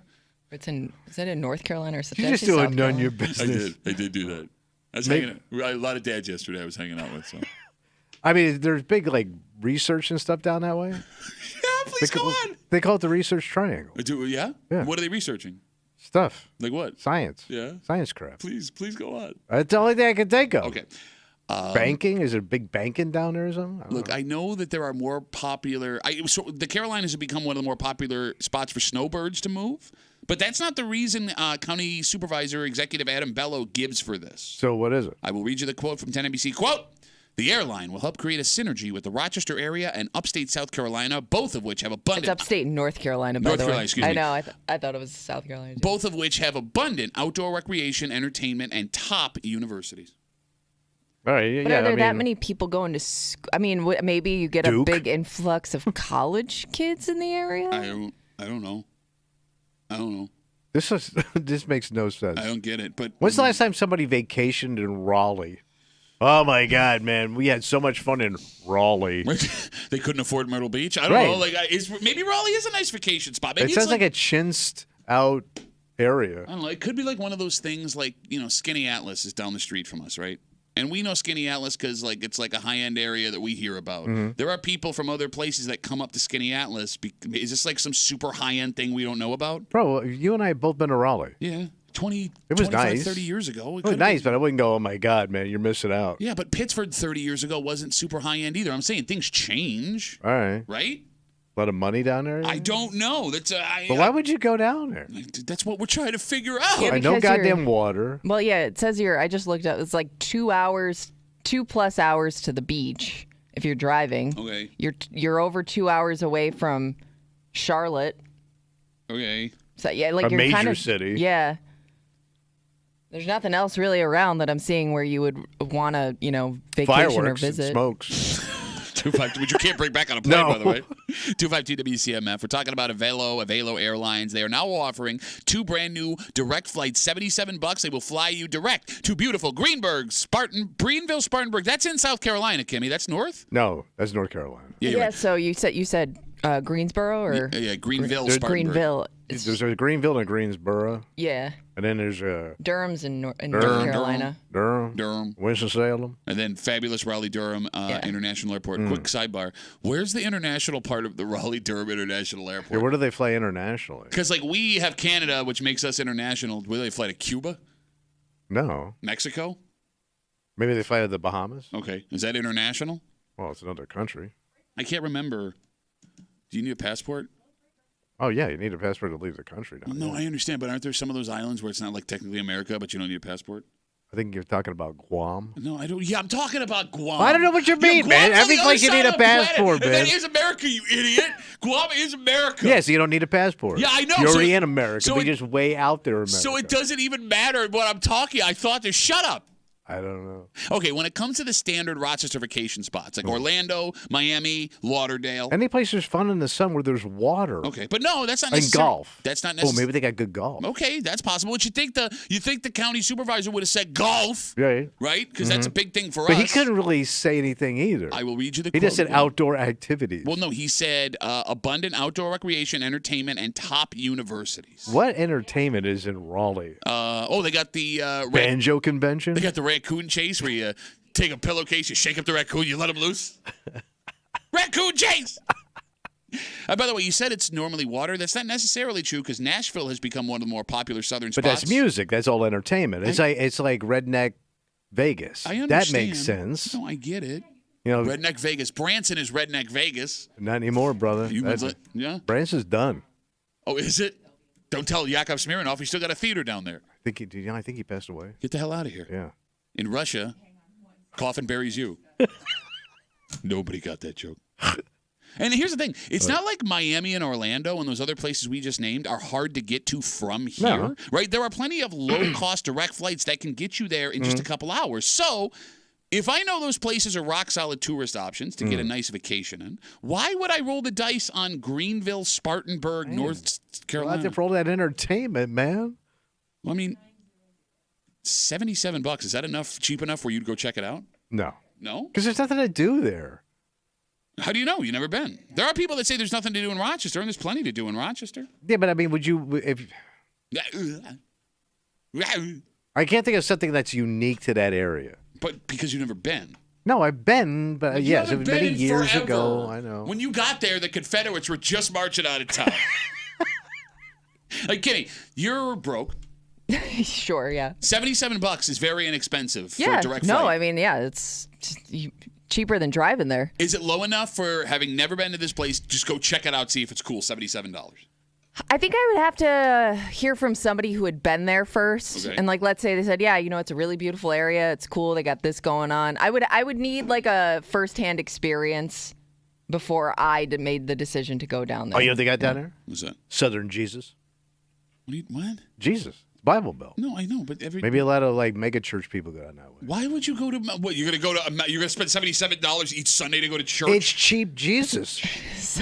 Is it in North Carolina or something? You just do a Nunya business. I did do that. I was hanging out. A lot of dads yesterday I was hanging out with. So. I mean, there's big, like, research and stuff down that way. Yeah, please go on. They call it the Research Triangle. Yeah? Yeah. What are they researching? Stuff. Like what? Science. Yeah. Science crap. Please go on. That's the only thing I can think of. Okay. Banking? Is there big banking down there or something? I don't Look, know. I know that there are more popular. So the Carolinas have become one of the more popular spots for snowbirds to move, but that's not the reason County Supervisor Executive Adam Bello gives for this. So what is it? I will read you the quote from 10NBC. Quote, "The airline will help create a synergy with the Rochester area and upstate South Carolina, both of which have It's abundant upstate North Carolina, by North the way. Carolina, excuse me. I know. I thought it was South Carolina. Too. both of which have abundant outdoor recreation, entertainment, and top universities." All right. But yeah, are there I that mean, many people going to school? I mean, maybe you get Duke? a big influx of college kids in the area? I don't know. This makes no sense. I don't get it. But When's the last time somebody vacationed in Raleigh? Oh my God, man, we had so much fun in Raleigh. they couldn't afford Myrtle Beach? I don't Right. know. Like, maybe Raleigh is a nice vacation spot. Maybe It it's sounds like a chinsed out area. I don't know. It could be like one of those things like, Skinny Atlas is down the street from us, right? And we know Skinny Atlas because it's like a high-end area that we hear about. There are people from other places that come up to Skinny Atlas. Is this like some super high-end thing we don't know about? Bro, you and I have both been to Raleigh. Yeah. It was 25, nice. 30 years ago. It was nice, but I wouldn't go, oh, my God, man, you're missing out. Yeah, but Pittsford 30 years ago wasn't super high-end either. I'm saying things change. All right. Right? A lot of money down there? I don't know. But why would you go down there? That's what we're trying to figure out. Yeah, I know because goddamn water. Well, yeah, it says here, I just looked up, it's like 2 hours, 2+ hours to the beach if you're driving. Okay. You're over 2 hours away from Charlotte. Okay. So, yeah, like A you're major kind of, city. Yeah. There's nothing else really around that I'm seeing where you would want to, vacation Fireworks or and visit. smokes. 252, which you can't bring back on a plane, No. by the way. 252 WCMF. We're talking about Avelo Airlines. They are now offering 2 brand new direct flights, $77. They will fly you direct to beautiful Greenville, Spartanburg. That's in South Carolina, Kimmy. That's north? No, that's North Carolina. Yeah, you're Yeah, right. so you said Greensboro or Yeah, Greenville, Spartanburg. Greenville. There's a Greenville and a Greensboro, Yeah, and then there's Durham's in North Durham. Carolina. Durham, Winston-Salem. And then fabulous Raleigh-Durham International Airport. Quick sidebar. Where's the international part of the Raleigh-Durham International Yeah, Airport? where do they fly internationally? Because, we have Canada, which makes us international. Will they fly to Cuba? No. Mexico? Maybe they fly to the Bahamas? Okay. Is that international? Well, it's another country. I can't remember. Do you need a passport? Oh, yeah, you need a passport to leave the country now. No, I understand, but aren't there some of those islands where it's not technically America, but you don't need a passport? I think you're talking about Guam. No, I don't. Yeah, I'm talking about Guam. I don't know what you mean, man. Guam's on Every the place other you need side a of the planet, passport, and man. that is America, you idiot. Guam is America. Yeah, so you don't need a passport. Yeah, I know. You're So already it- in America. so You're it- just way out there, America. So it doesn't even matter what I'm talking. I thought this. Shut up. I don't know. Okay, when it comes to the standard Rochester vacation spots, like Orlando, Miami, Lauderdale. Any place there's fun in the sun where there's water. Okay, but no, that's not And necessary. golf. That's not Oh, necessary. maybe they got good golf. Okay, that's possible. But you think the county supervisor would have said golf, Right. right? Because that's a big thing for But us. he couldn't really say anything either. I will read you the He quote. just said outdoor activities. Well, no, he said abundant outdoor recreation, entertainment, and top universities. What entertainment is in Raleigh? They got the Banjo convention? they got the raccoon chase where you take a pillowcase, you shake up the raccoon, you let him loose. Raccoon chase. By the way, you said it's normally water. That's not necessarily true because Nashville has become one of the more popular southern But spots. that's music. That's all entertainment. It's like redneck Vegas. I understand. That makes sense. No, I get it. You know, Redneck Vegas. Branson is Redneck Vegas. not anymore, brother. Yeah. Branson's done. Oh, is it? Don't tell Yakov Smirnoff. He's still got a theater down there. I think he passed away. Get the hell out of here. Yeah. In Russia, coffin buries you. Nobody got that joke. And here's the thing. It's not like Miami and Orlando and those other places we just named are hard to get to from here, No. right? There are plenty of low-cost direct flights that can get you there in just a couple hours. So if I know those places are rock-solid tourist options to get a nice vacation in, why would I roll the dice on Greenville, Spartanburg, North Carolina? Well, for all that entertainment, man. Well, I mean, $77. Is that enough? Cheap enough for you to go check it out? No. No? Because there's nothing to do there. How do you know? You've never been. There are people that say there's nothing to do in Rochester, and there's plenty to do in Rochester. Yeah, but I mean, would you, if, I can't think of something that's unique to that area. But because you've never been. No, I've been, but You yes, haven't many been years forever. ago. I know. When you got there, the Confederates were just marching out of town. Like, Kenny, you're broke. Sure, yeah. $77 is very inexpensive for Yeah. a direct No, flight. I mean, yeah, it's cheaper than driving there. Is it low enough for having never been to this place, just go check it out, see if it's cool, $77? I think I would have to hear from somebody who had been there first. Okay. And like, let's say they said, yeah, it's a really beautiful area. It's cool. They got this going on. I would need like a firsthand experience before I made the decision to go down there. Oh, you know what they got down there? What's that? Southern Jesus. What? Jesus. It's Bible Belt. No, I know, but Maybe a lot of like mega church people go down that way. Why would you go to what? You're gonna spend $77 each Sunday to go to church? It's cheap Jesus. It's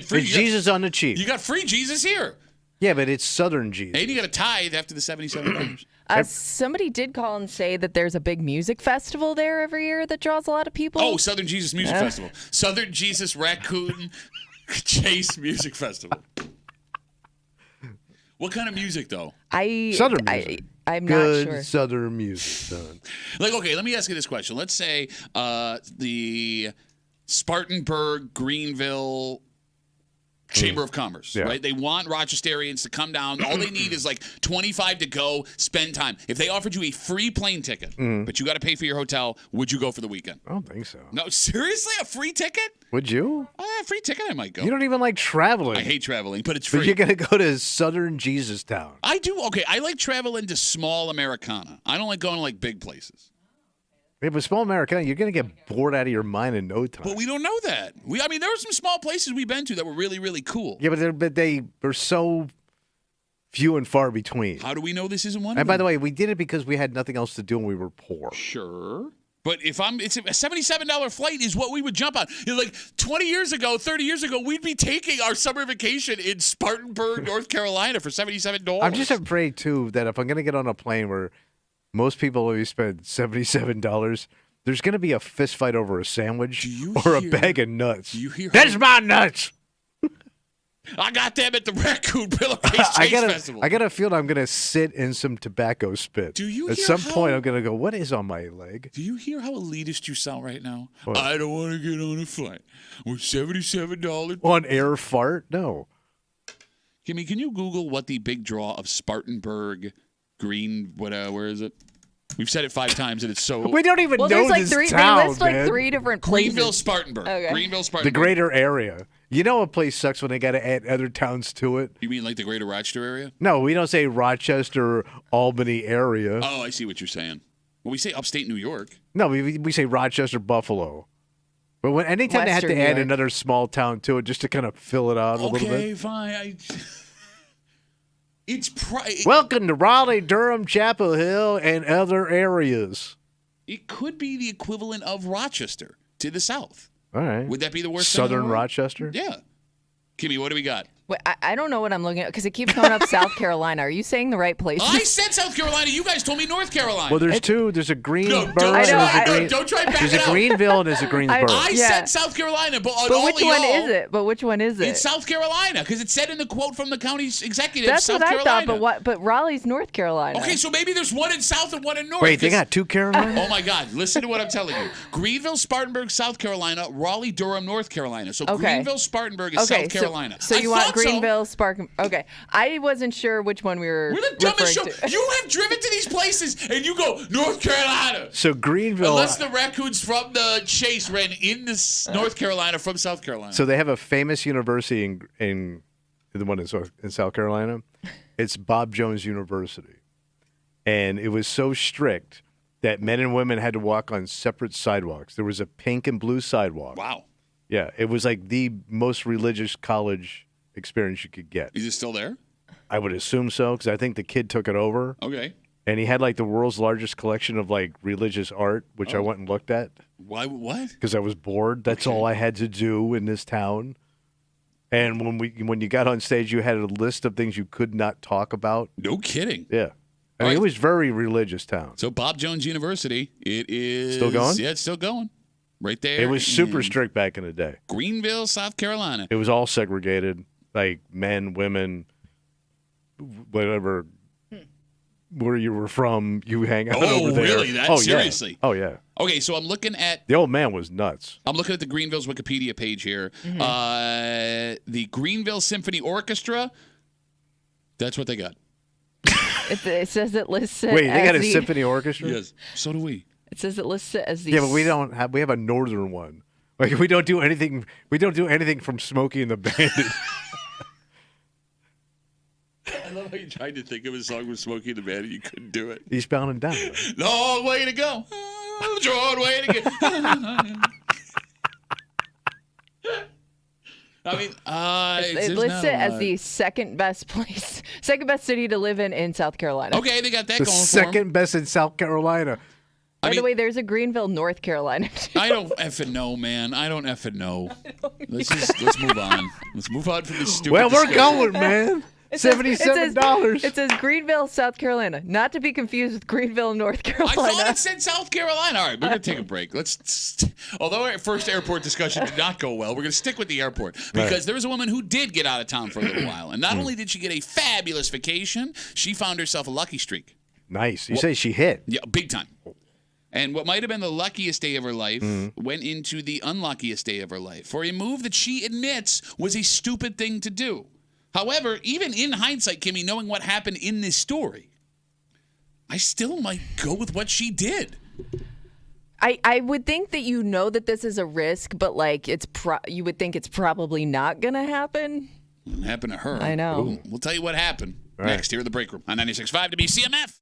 free. It's Jesus on the cheap. You got free Jesus here, Yeah, but it's Southern Jesus. and you got a tithe after the $77. Somebody did call and say that there's a big music festival there every year that draws a lot of people. Oh, Southern Jesus Music Festival, Southern Jesus Raccoon Chase Music Festival. What kind of music though? Southern music. I'm Good not sure. Southern music, son. Like, okay, let me ask you this question. Let's say the Spartanburg, Greenville Chamber of Commerce, Yeah. right? They want Rochesterians to come down. All they need is like 25 to go, spend time. If they offered you a free plane ticket, but you got to pay for your hotel, would you go for the weekend? I don't think so. No, seriously? A free ticket? Would you? A free ticket, I might go. You don't even like traveling. I hate traveling, but it's But free. you're going to go to Southern Jesus Town. I do. Okay, I like traveling to small Americana. I don't like going to like big places. Yeah, but small Americana, you're going to get bored out of your mind in no time. But we don't know that. I mean, there were some small places we've been to that were really, really cool. Yeah, but they were so few and far between. How do we know this isn't one? And by the way, we did it because we had nothing else to do and we were poor. Sure. But it's a $77 flight is what we would jump on. You know, like 20 years ago, 30 years ago, we'd be taking our summer vacation in Spartanburg, North Carolina for $77. I'm just afraid, too, that if I'm going to get on a plane where most people only spend $77, there's going to be a fist fight over a sandwich or a bag of nuts. Do you hear? That's my nuts! I got them at the Raccoon Pillowcase Chase Festival. I got a feel I'm going to sit in some tobacco spit. Do you At hear some how- point, I'm going to go, what is on my leg? Do you hear how elitist you sound right now? What? I don't want to get on a flight with $77. On air fart? No. Kimmy, can you Google what the big draw of Spartanburg, where is it? We've said it 5 times, and it's so... We don't even Well, know there's like this three. town, They list like man. 3 different places. Greenville, Spartanburg. Okay. Greenville, Spartanburg. The greater area. You know a place sucks when they got to add other towns to it? You mean like the greater Rochester area? No, we don't say Rochester, Albany area. Oh, I see what you're saying. Well, we say upstate New York. No, we say Rochester, Buffalo. But anytime they have to Western New add York. another small town to it just to kind of fill it out a little Okay, bit. fine. Welcome to Raleigh, Durham, Chapel Hill, and other areas. It could be the equivalent of Rochester to the south. All right. Would that be the worst thing in the Southern world? Rochester? Yeah. Kimmy, what do we got? Wait, I don't know what I'm looking at because it keeps coming up South Carolina. Are you saying the right place? I said South Carolina. You guys told me North Carolina. Well, there's two. There's a Greenville. No, don't and try- there's a don't try back There's it a up. Greenville and there's a Greensboro. I Yeah. said South Carolina, but But all which of one y'all, is it? But which one is it? It's South Carolina because it said in the quote from the county's executive. That's South what I Carolina. thought. But Raleigh's North Carolina. Okay, so maybe there's one in South and one in North. Wait, they 'cause- got two Carolinas? Oh my God! Listen to what I'm telling you. Greenville, Spartanburg, South Carolina. Raleigh, Durham, North Carolina. So Okay. Greenville, Spartanburg is Okay, South Carolina. So I you want thought so. Greenville, Spark? Okay, I wasn't sure which one we were. We're the dumbest show. referring to. You have driven to these places and you go North Carolina. So Greenville. Unless the raccoons from the chase ran into North Carolina from South Carolina. So they have a famous university in the one in South Carolina. It's Bob Jones University, and it was so strict that men and women had to walk on separate sidewalks. There was a pink and blue sidewalk. Wow. Yeah, it was like the most religious college experience you could get. Is it still there? I would assume so because I think the kid took it over, Okay. and he had like the world's largest collection of like religious art, which I went and looked at Why? What? because I was bored. That's all I had to do in this town. And when you got on stage, you had a list of things you could not talk about. No kidding. Yeah, I All mean, right. it was very religious town. So Bob Jones University, it is Still going? Yeah, it's still going. Right there. It was super in strict back in the day. Greenville, South Carolina. It was all segregated, like men, women, whatever. Where you were from, you hang out Oh, over there. really? That- oh, seriously? Yeah. Oh yeah. Okay, so I'm looking at The old man was nuts. the Greenville's Wikipedia page here. Mm-hmm. The Greenville Symphony Orchestra. That's what they got. It says it lists it Wait, they as got a the, symphony orchestra? Yes. So do we. It says it lists it as the. Yeah, but we don't have. We have a northern one. Like we don't do anything. We don't do anything from Smokey and the Bandit. I love how you tried to think of a song with Smokey the Man and you couldn't do it. Eastbound and down. Long way to go. Short way to get. I mean, It lists it as the second best city to live in South Carolina. Okay, they got that The going for 'em. second best in South Carolina. By the way, there's a Greenville, North Carolina. I don't effing know, man. I don't effing know. Let's move on. Let's move on from this stupid. Well, we're discussion. going, man. $77. It says Greenville, South Carolina, not to be confused with Greenville, North I Carolina. thought it said South Carolina. All right, we're gonna take a break. Although our first airport discussion did not go well, we're gonna stick with the airport because there was a woman who did get out of town for a little while, and not only did she get a fabulous vacation, she found herself a lucky streak. Nice. You say she hit. Yeah, big time. And what might have been the luckiest day of her life went into the unluckiest day of her life for a move that she admits was a stupid thing to do. However, even in hindsight, Kimmy, knowing what happened in this story, I still might go with what she did. I would think that you know that this is a risk, but like you would think it's probably not going to happen. It happened to her. I know. Ooh, we'll tell you what happened Right. next here at the break room on 96.5 WCMF.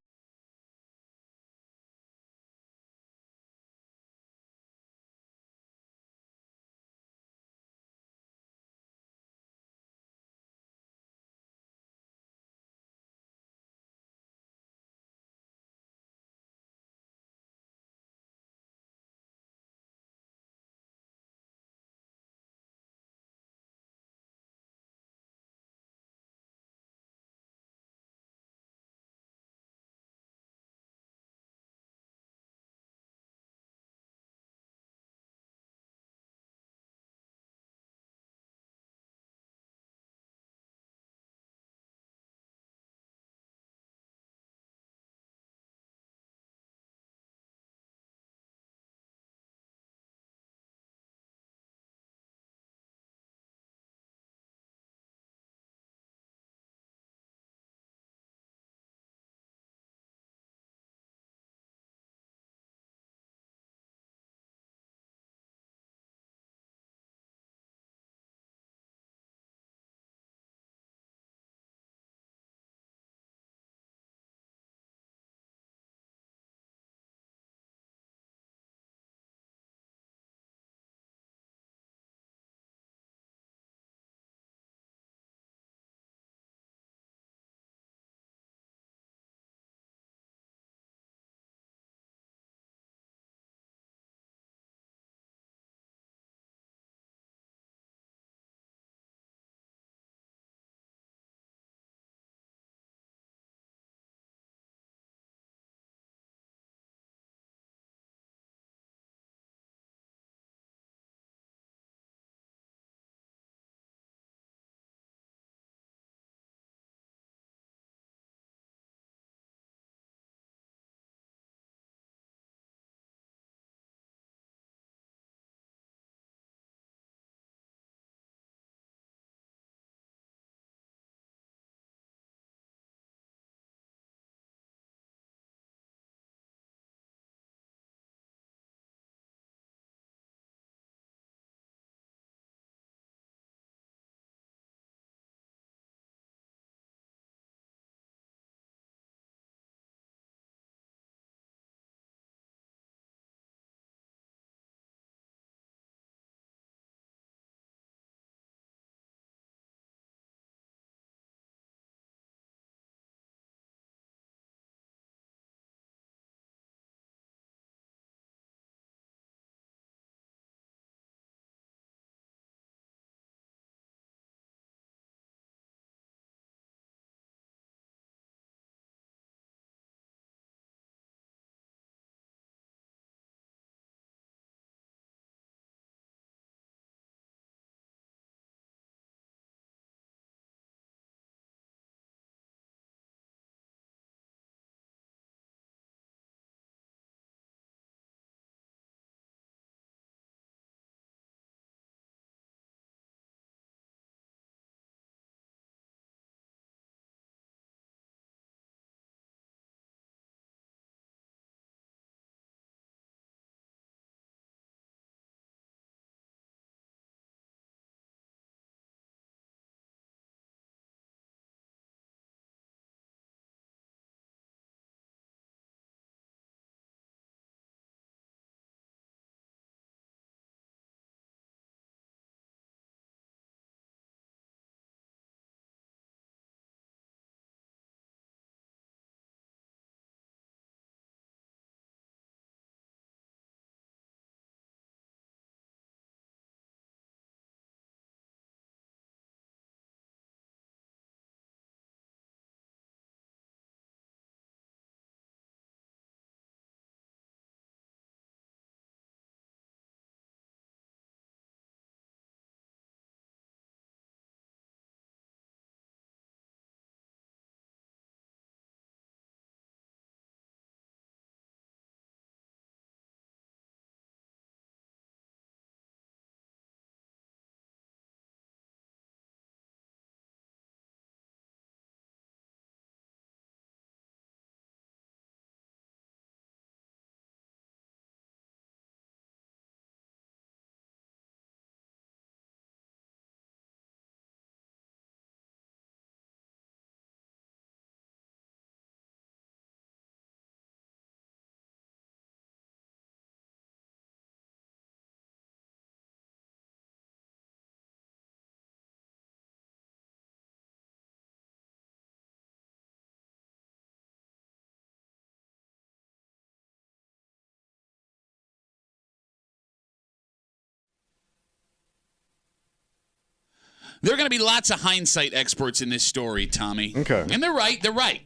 There are going to be lots of hindsight experts in this story, Tommy. Okay. And they're right. They're right.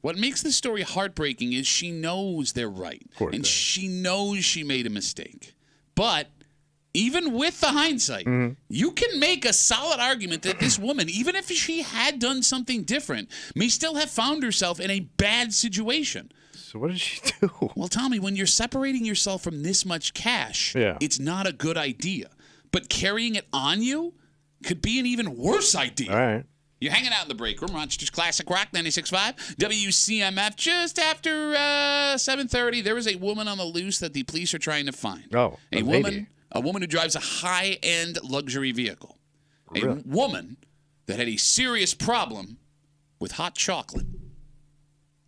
What makes this story heartbreaking is she knows they're right. And she knows she made a mistake. But even with the hindsight, you can make a solid argument that this woman, even if she had done something different, may still have found herself in a bad situation. So what did she do? Well, Tommy, when you're separating yourself from this much cash, it's not a good idea. But carrying it on you could be an even worse idea. All right. You're hanging out in the break room, Rochester's Classic Rock 96.5, WCMF. Just after 7:30, there is a woman on the loose that the police are trying to find. Oh, a lady. woman who drives a high-end luxury vehicle. A woman that had a serious problem with hot chocolate.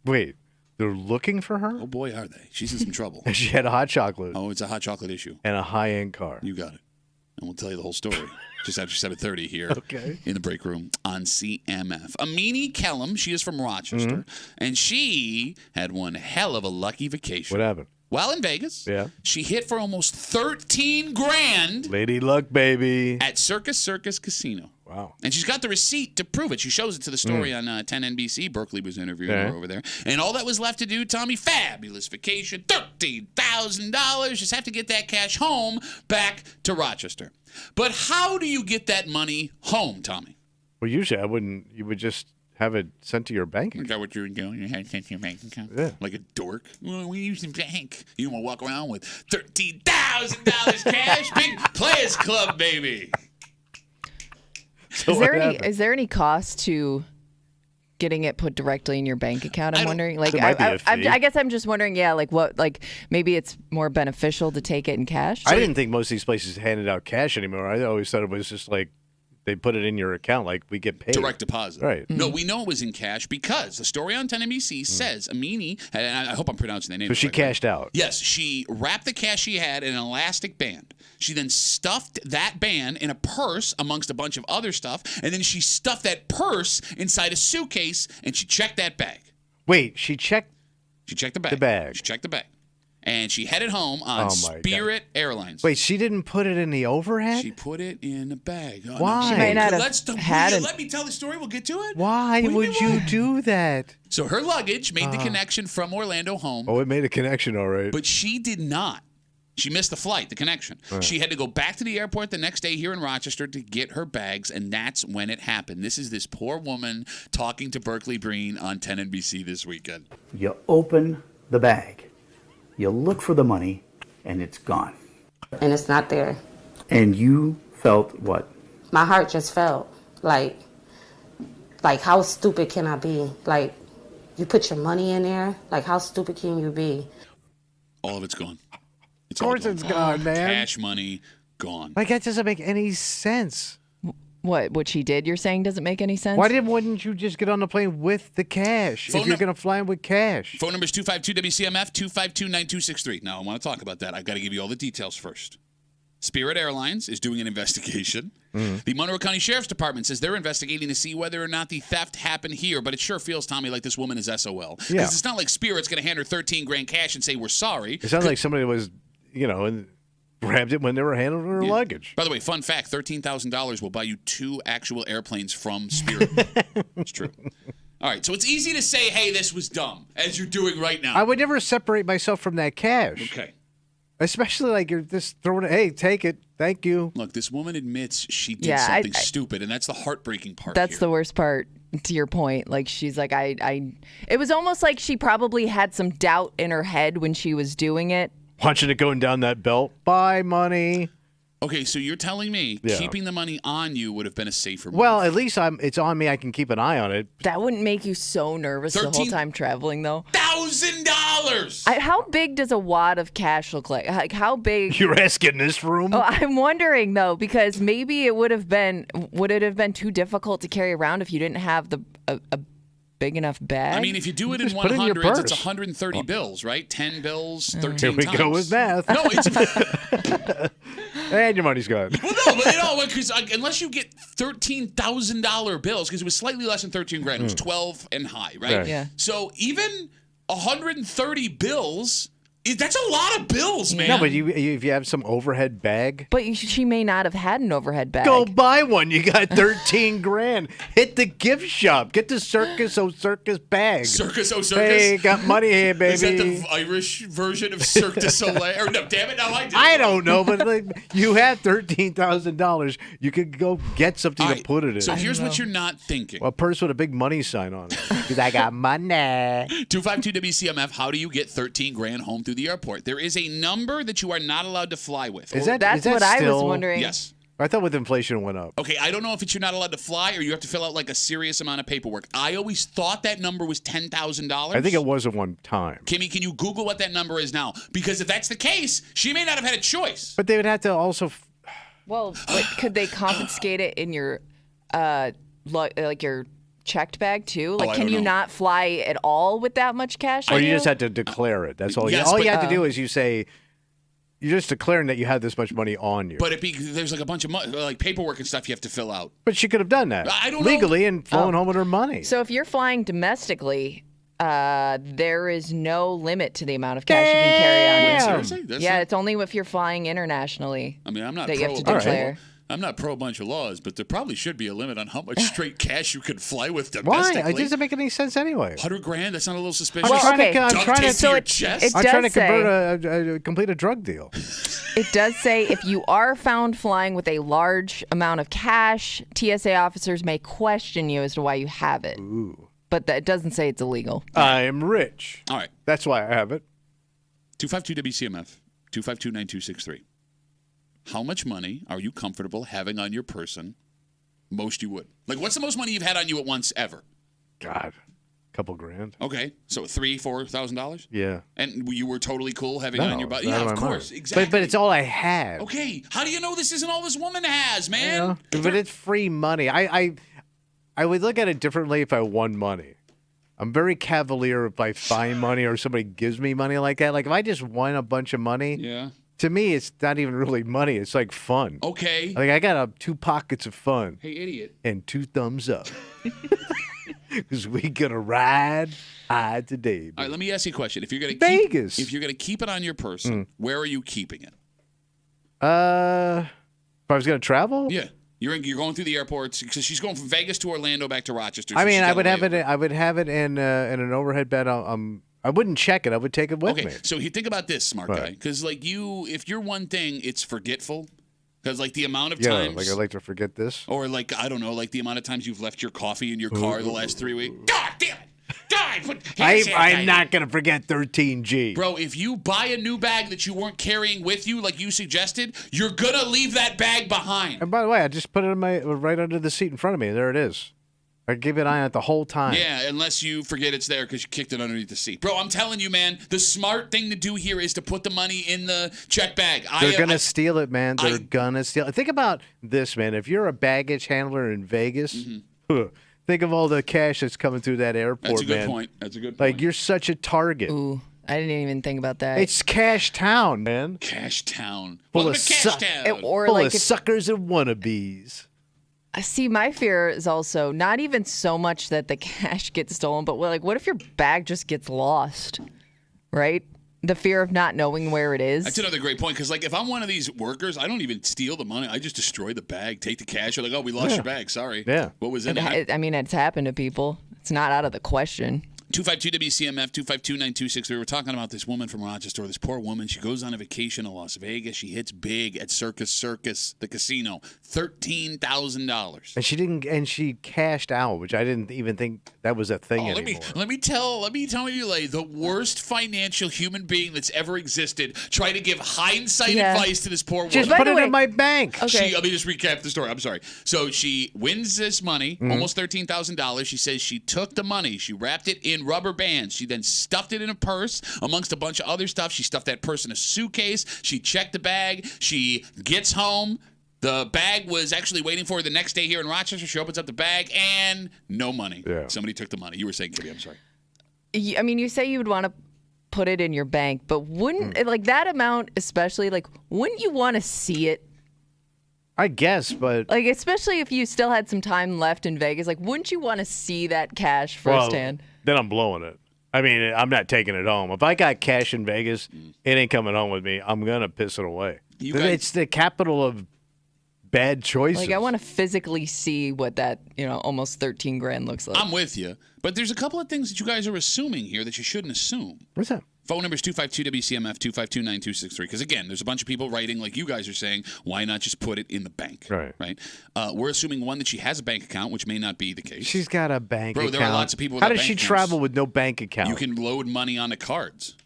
Wait, they're looking for her? Oh, boy, are they. She's in some trouble. She had a hot chocolate. Oh, it's a hot chocolate issue. And a high-end car. You got it. And we'll tell you the whole story just after 7:30 here in the break room on CMF. Amini Kellum, she is from Rochester, and she had one hell of a lucky vacation. What happened? While in Vegas, she hit for almost 13 grand. Lady luck, baby. At Circus Casino. Wow. And she's got the receipt to prove it. She shows it to the story on 10 NBC. Berkeley was interviewing her over there. And all that was left to do, Tommy, fabulous vacation, $13,000. Just have to get that cash home back to Rochester. But how do you get that money home, Tommy? Well, usually you would just have it sent to your bank account. Is that what you were doing? You had it sent to your bank account? Yeah. Like a dork? Well, we use the bank. You don't want to walk around with $13,000 cash? Big Players Club, baby. So is there any cost to getting it put directly in your bank account? I'm wondering. Like, I guess I'm just wondering. Yeah, like what? Like maybe it's more beneficial to take it in cash. I didn't think most of these places handed out cash anymore. I always thought it was just like they put it in your account, like we get paid. Direct deposit. Right. No, we know it was in cash because the story on 10 NBC says Amini, and I hope I'm pronouncing that name. So she cashed out. Yes, she wrapped the cash she had in an elastic band. She then stuffed that band in a purse amongst a bunch of other stuff, and then she stuffed that purse inside a suitcase, and she checked that bag. Wait, she checked the bag. She checked the bag. And she headed home on Spirit Airlines. Wait, she didn't put it in the overhead? She put it in a bag. Oh, Why? She might not have had it. Let me tell the story. We'll get to it. Why would you do that? So her luggage made the connection from Orlando home. Oh, it made a connection, all right. But she did not. She missed the flight, the connection. Right. She had to go back to the airport the next day here in Rochester to get her bags, and that's when it happened. This is this poor woman talking to Berkeley Breen on 10 NBC this weekend. You open the bag. You look for the money, and it's gone. And it's not there. And you felt what? My heart just felt like how stupid can I be? Like, you put your money in there? Like, how stupid can you be? All of it's gone. Of course it's gone, man. Cash money, gone. Like, that doesn't make any sense. What she did, you're saying, doesn't make any sense? Wouldn't you just get on the plane with the cash if you're going to fly in with cash? Phone number is 252-WCMF, 252-9263. Now, I want to talk about that. I've got to give you all the details first. Spirit Airlines is doing an investigation. The Monroe County Sheriff's Department says they're investigating to see whether or not the theft happened here, but it sure feels, Tommy, like this woman is SOL. Because it's not like Spirit's going to hand her 13 grand cash and say, we're sorry. It sounds like somebody was, and grabbed it when they were handling her luggage. By the way, fun fact, $13,000 will buy you 2 actual airplanes from Spirit. It's true. All right, so it's easy to say, hey, this was dumb, as you're doing right now. I would never separate myself from that cash. Okay. Especially like you're just throwing it, hey, take it, thank you. Look, this woman admits she did something stupid, and that's the heartbreaking part. That's the worst part, to your point. Like, she's like, it was almost like she probably had some doubt in her head when she was doing it. Watching it going down that belt. Buy money. Okay, so you're telling me keeping the money on you would have been a safer move. Well, at least it's on me. I can keep an eye on it. That wouldn't make you so nervous the whole time traveling, though. $1,000! How big does a wad of cash look like? Like, how big? You're asking this room? Oh, I'm wondering, though, because maybe would it have been too difficult to carry around if you didn't have a big enough bag? I mean, if you do it in 100s, it's 130 bills, right? 10 bills, 13 times. Here we go with math. No, it's... And your money's gone. Well, no, because unless you get $13,000 bills, because it was slightly less than 13 grand, it was 12 and high, right? Yeah. So even 130 bills That's a lot of bills, man. No, but if you have some overhead bag. But she may not have had an overhead bag. Go buy one. You got 13 grand. Hit the gift shop. Get the Circus bag. Circus. Hey, got money here, baby. Is that the Irish version of Cirque du Soleil? Or no, damn it, no, I don't know, but you have $13,000. You could go get something to put it in. So here's what you're not thinking. A purse with a big money sign on it. Because I got money. 252 WCMF. How do you get 13 grand home through the airport? There is a number that you are not allowed to fly with. That's what I was wondering. Yes. I thought with inflation it went up. Okay, I don't know if you're not allowed to fly or you have to fill out like a serious amount of paperwork. I always thought that number was $10,000. I think it was at one time. Kimmy, can you Google what that number is now? Because if that's the case, she may not have had a choice. But they would have to also. Well, could they confiscate it in your, like your checked bag too? Like, can you not fly at all with that much cash? Or you just had to declare it. That's all. Yes, all you have to do is you say. You're just declaring that you have this much money on you. But there's like a bunch of like paperwork and stuff you have to fill out. But she could have done that. I don't legally know. And flown home with her money. So if you're flying domestically, there is no limit to the amount of cash you can carry on you. Seriously? It's only if you're flying internationally. I mean, I'm not that pro. you have to declare. I'm not pro a bunch of laws, but there probably should be a limit on how much straight cash you can fly with domestically. Why? It doesn't make any sense anyway. 100 grand? That's not a little suspicious. Well, I'm trying to complete a drug deal. It does say if you are found flying with a large amount of cash, TSA officers may question you as to why you have it. Ooh. But that doesn't say it's illegal. I am rich. All right. That's why I have it. 252 WCMF, 252-9263. How much money are you comfortable having on your person? Most you would. Like, what's the most money you've had on you at once ever? God, a couple grand. Okay, so $3,000-$4,000. Yeah. And you were totally cool having it on your body. Yeah, of course, mind. exactly. But it's all I had. Okay, how do you know this isn't all this woman has, man? But it's free money. I would look at it differently if I won money. I'm very cavalier if I find money or somebody gives me money like that. Like if I just won a bunch of money. Yeah. To me, it's not even really money. It's like fun. Okay. Like I got 2 pockets of fun. Hey, idiot. And 2 thumbs up. Because we gonna ride high today. Baby. All right, let me ask you a question. If you're gonna Vegas. If you're gonna keep it on your person, where are you keeping it? If I was gonna travel? Yeah. You're going through the airports because she's going from Vegas to Orlando back to Rochester. I mean, I would have it in an overhead bed. I wouldn't check it. I would take it with me. Okay, so think about this, smart guy. Because like if you're one thing, it's forgetful. Because like the amount of times, like I like to forget this, or like I don't know, like the amount of times you've left your coffee in your car the last 3 weeks. God damn it! I'm not gonna forget 13G, bro. If you buy a new bag that you weren't carrying with you, like you suggested, you're gonna leave that bag behind. And by the way, I just put it right under the seat in front of me. There it is. I keep an eye on it the whole time. Yeah, unless you forget it's there because you kicked it underneath the seat. Bro, I'm telling you, man, the smart thing to do here is to put the money in the check bag. They're going to steal it, man. They're going to steal it. Think about this, man. If you're a baggage handler in Vegas, think of all the cash that's coming through that airport, man. That's a good point. That's a good point. Like, you're such a target. Ooh, I didn't even think about that. It's Cash Town, man. Cash Town. Full of suckers and wannabes. See, my fear is also not even so much that the cash gets stolen, but like, what if your bag just gets lost, right? The fear of not knowing where it is. That's another great point, because like if I'm one of these workers, I don't even steal the money. I just destroy the bag, take the cash. You're like, oh, we lost your bag. Sorry. Yeah. What was in it? I mean, it's happened to people. It's not out of the question. 252 WCMF, 252-9263. We were talking about this woman from Rochester, this poor woman. She goes on a vacation to Las Vegas. She hits big at Circus, the casino. $13,000. And she cashed out, which I didn't even think that was a thing anymore. Let me tell you, like, the worst financial human being that's ever existed tried to give hindsight advice to this poor woman. Just put it in my bank. Okay. Let me just recap the story. I'm sorry. So she wins this money, almost $13,000. She says she took the money. She wrapped it in rubber bands. She then stuffed it in a purse amongst a bunch of other stuff. She stuffed that purse in a suitcase. She checked the bag. She gets home. The bag was actually waiting for her the next day here in Rochester. She opens up the bag and no money. Yeah. Somebody took the money. You were saying, Kitty, I'm sorry. I mean, you say you would want to put it in your bank, but wouldn't like that amount, especially like, wouldn't you want to see it? I guess, but like, especially if you still had some time left in Vegas, like, wouldn't you want to see that cash firsthand? Then I'm blowing it. I mean, I'm not taking it home. If I got cash in Vegas, it ain't coming home with me. I'm going to piss it away. It's the capital of bad choices. Like, I want to physically see what that, almost 13 grand looks like. I'm with you. But there's a couple of things that you guys are assuming here that you shouldn't assume. What's that? Phone number is 252-WCMF, 252-9263. Because, again, there's a bunch of people writing like you guys are saying, why not just put it in the bank? Right. We're assuming, one, that she has a bank account, which may not be the case. She's got a bank account. Bro, there are lots of people with How bank does she accounts. travel with no bank account? You can load money onto cards.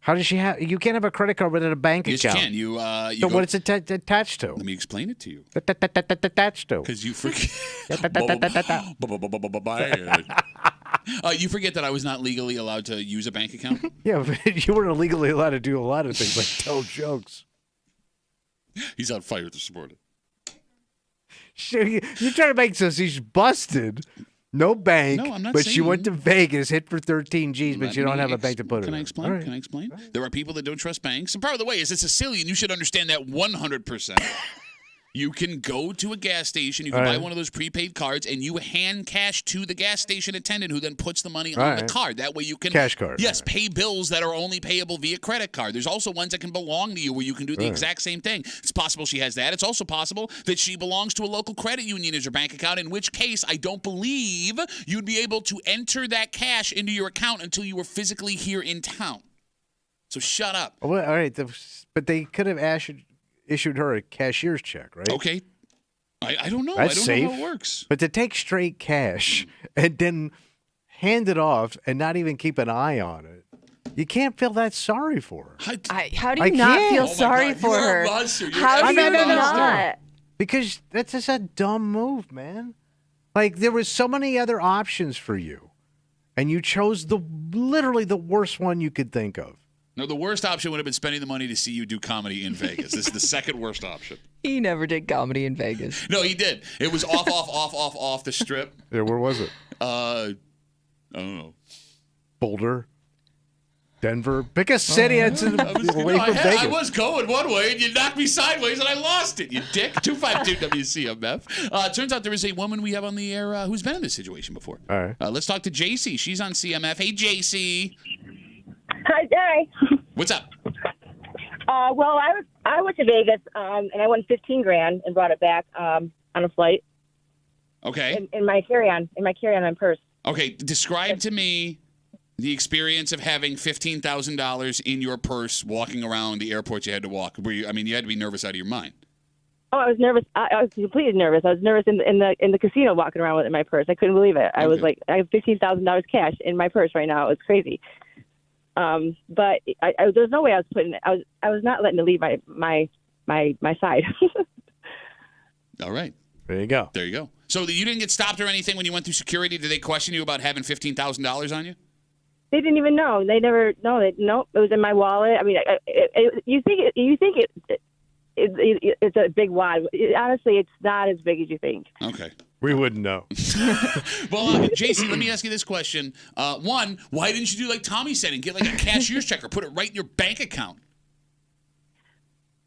How does she have? You can't have a credit card without a bank account. Yes, you can. So what is it attached to? Let me explain it to you. Attached to. Because you forget. You forget that I was not legally allowed to use a bank account? Yeah, but you weren't illegally allowed to do a lot of things like tell jokes. He's on fire this morning. You're trying to make so she's busted. No bank, no, I'm not but saying. She went to Vegas, hit for 13 G's, but you don't have a bank to put it in. Can I explain? Right. Can I explain? Right. There are people that don't trust banks. And part of the way is it's Sicilian. You should understand that 100%. You can go to a gas station, you can buy one of those prepaid cards, and you hand cash to the gas station attendant who then puts the money on the card. That way you can... Cash card. Yes, pay bills that are only payable via credit card. There's also ones that can belong to you where you can do the exact same thing. It's possible she has that. It's also possible that she belongs to a local credit union as her bank account, in which case I don't believe you'd be able to enter that cash into your account until you were physically here in town. So shut up. Well, all right, but they could have issued her a cashier's check, right? Okay. I don't know. That's I don't safe. know how it works. But to take straight cash and then hand it off and not even keep an eye on it, you can't feel that sorry for her. How do you not feel sorry for her? How do you not? Because that's just a dumb move, man. Like, there was so many other options for you, and you chose literally the worst one you could think of. No, the worst option would have been spending the money to see you do comedy in Vegas. This is the second worst option. He never did comedy in Vegas. No, he did. It was off the strip. Yeah, where was it? I don't know. Boulder, Denver. Pick a city away from Vegas. I was going one way, and you knocked me sideways, and I lost it, you dick. 252-WCMF. Turns out there is a woman we have on the air who's been in this situation before. All right. Let's talk to JC. She's on CMF. Hey, JC. Hi. What's up? Well, I went to Vegas and I won 15 grand and brought it back on a flight. Okay. In my carry-on on purse. Okay. Describe to me the experience of having $15,000 in your purse walking around the airport you had to walk. You had to be nervous out of your mind. Oh, I was nervous. I was completely nervous. I was nervous in the casino walking around with it in my purse. I couldn't believe it. I was like, I have $15,000 cash in my purse right now. It was crazy. But there's no way I was putting it. I was not letting it leave my side. All right. There you go. There you go. So you didn't get stopped or anything when you went through security? Did they question you about having $15,000 on you? They didn't even know. They never. No. It was in my wallet. I mean, you think it's a big wad. Honestly, it's not as big as you think. Okay. We wouldn't know. Well, Jason, let me ask you this question. One, why didn't you do like Tommy said and get like a cashier's check or put it right in your bank account?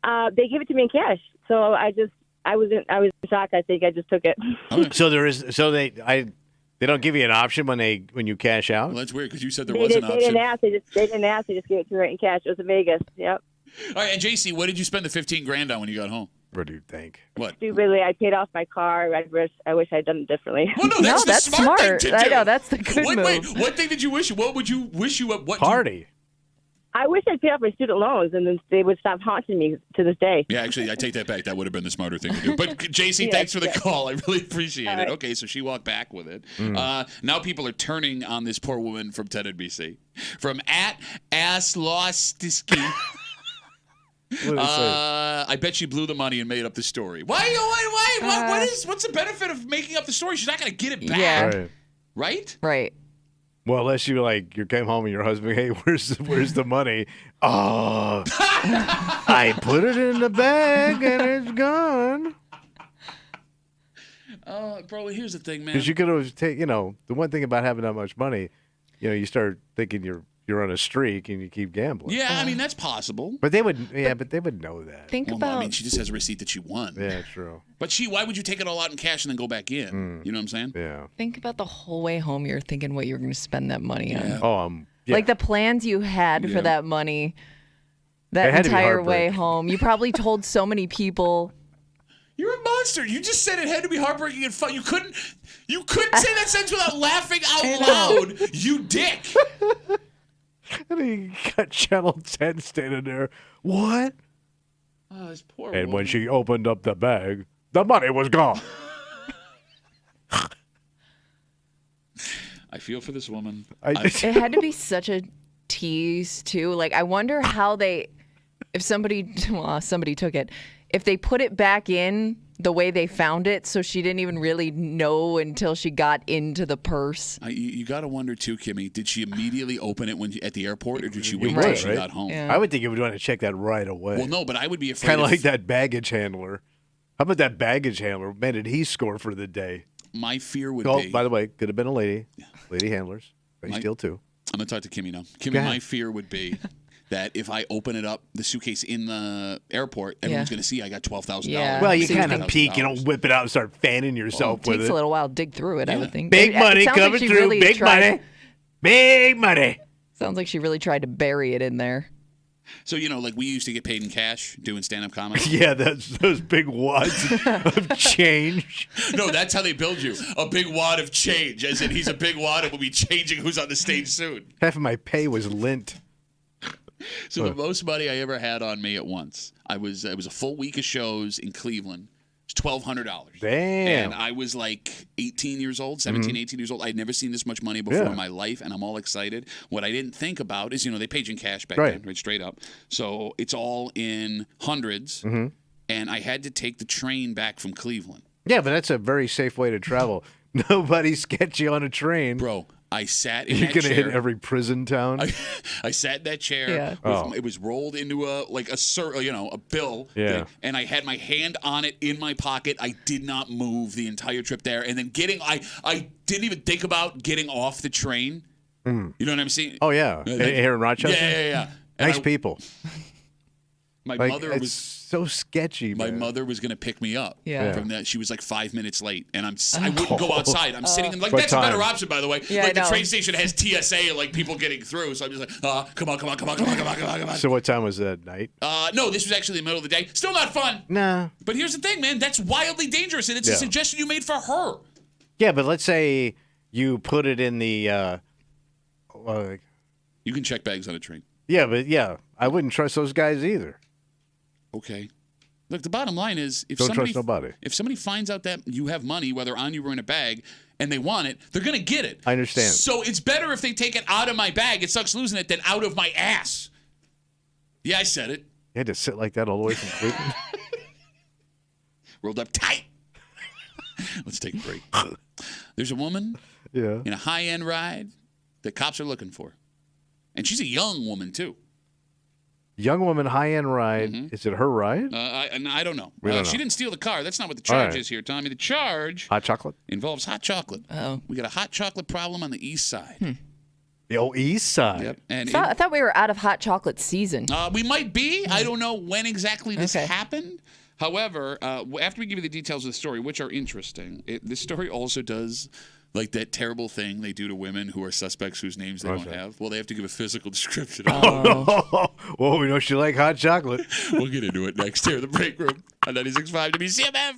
They gave it to me in cash, so I was in shock. I think I just took it. Okay. So they don't give you an option when you cash out? Well, that's weird because you said there was an option. They didn't ask. They just gave it to me right in cash. It was in Vegas. Yep. All right, and JC, what did you spend the 15 grand on when you got home? What do you think? What? Stupidly, I paid off my car. I wish I'd done it differently. Well, no, that's the smart thing to do. I know, that's the good move. Wait, what thing did you wish? What would you wish you? What party? I wish I'd paid off my student loans, and then they would stop haunting me to this day. Yeah, actually, I take that back. That would have been the smarter thing to do. But JC, thanks for the call. I really appreciate it. Okay, so she walked back with it. Now people are turning on this poor woman from 10 NBC. From @AssLostSki. I bet she blew the money and made up the story. Why? What's the benefit of making up the story? She's not going to get it back. Yeah. Right? Right. Well, unless you came home and your husband, hey, where's the money? Oh, I put it in the bag and it's gone. Bro, here's the thing, man. Because you could always take, the one thing about having that much money, you start thinking you're you're on a streak and you keep gambling. Yeah, I mean, that's possible. But they would know that. Think Well, about. no, I mean, she just has a receipt that she won. Yeah, true. But why would you take it all out in cash and then go back in? You know what I'm saying? Yeah. Think about the whole way home. You're thinking what you were going to spend that money on. Oh, yeah. Like the plans you had for that money, that had to be entire way heartbreaking. home. You probably told so many people. You're a monster. You just said it had to be heartbreaking and fun. You couldn't say that sentence without laughing out loud. You dick. And he got Channel 10 standing there. What? Oh, this poor And woman. when she opened up the bag, the money was gone. I feel for this woman. It had to be such a tease too. Like I wonder how if somebody took it, if they put it back in the way they found it, so she didn't even really know until she got into the purse. You got to wonder too, Kimmy. Did she immediately open it at the airport, or did she wait would, till she right? got home? Yeah. I would think you would want to check that right away. Well, no, but I would be afraid. Kind of like that baggage handler. How about that baggage handler? Man, did he score for the day? My fear would Oh, be. by the way, could have been a lady. Lady handlers. They steal too. I'm gonna talk to Kimmy now. Go Kimmy, ahead. my fear would be that if I open it up, the suitcase in the airport, everyone's gonna see I got $12,000. Yeah. Well, you So you kind of think- peek. You don't whip it out and start fanning yourself It with takes it. a little while to dig through it, I would think. Big It money sounds like coming she through. really Big tried- money. Big money. Sounds like she really tried to bury it in there. So like we used to get paid in cash doing stand-up comedy. Yeah, those big wads of change. No, that's how they build you. A big wad of change, as in he's a big wad and will be changing who's on the stage soon. Half of my pay was lint. So the most money I ever had on me at once, it was a full week of shows in Cleveland. It was $1,200. Damn. And I was like 18 years old, 17, 18 years old. I'd never seen this much money before in my life, and I'm all excited. What I didn't think about is, they paid you in cash back then, right, straight up. So it's all in hundreds, and I had to take the train back from Cleveland. Yeah, but that's a very safe way to travel. Nobody's sketchy on a train. Bro, I sat in You're that going to chair. hit every prison town. I sat in that chair. Yeah. It was rolled into a bill. Yeah. And I had my hand on it in my pocket. I did not move the entire trip there. And then I didn't even think about getting off the train. You know what I'm saying? Oh, yeah. Here in Rochester? Yeah. And Nice people. My Like, mother it's was. so sketchy, My man. mother was gonna pick me up. Yeah. From that, she was like 5 minutes late, and I wouldn't go outside. I'm sitting in What that's a better time? option, by the way. Yeah, like I the know. train station has TSA, like people getting through. So I'm just like, come on. So what time was that night? No, this was actually the middle of the day. Still not fun. Nah. But here's the thing, man. That's wildly dangerous, and it's a Yeah. suggestion you made for her. Yeah, but let's say you put it in the You can check bags on a train. yeah, I wouldn't trust those guys either. Okay. Look, the bottom line is, if Don't somebody trust nobody. if somebody finds out that you have money, whether on you or in a bag, and they want it, they're gonna get it. I understand. So it's better if they take it out of my bag. It sucks losing it than out of my ass. Yeah, I said it. You had to sit like that all the way from Cleveland? Rolled up tight. Let's take a break. There's a woman Yeah. in a high-end ride that cops are looking for, and she's a young woman too. Young woman, high-end ride. Mm-hmm. Is it her ride? I don't know. We don't know. She didn't steal the car. That's not what the All charge right. is here, Tommy. The charge Hot chocolate? involves hot chocolate. Oh. We got a hot chocolate problem on the east side. The old east side. Yep. And I thought we were out of hot chocolate season. we might be. I don't know when exactly this Okay. happened. However, after we give you the details of the story, which are interesting, this story also does like that terrible thing they do to women who are suspects whose names they don't have. Well, they have to give a physical description. Well, we know she like hot chocolate. We'll get into it next here in the break room on 96.5 WCMF.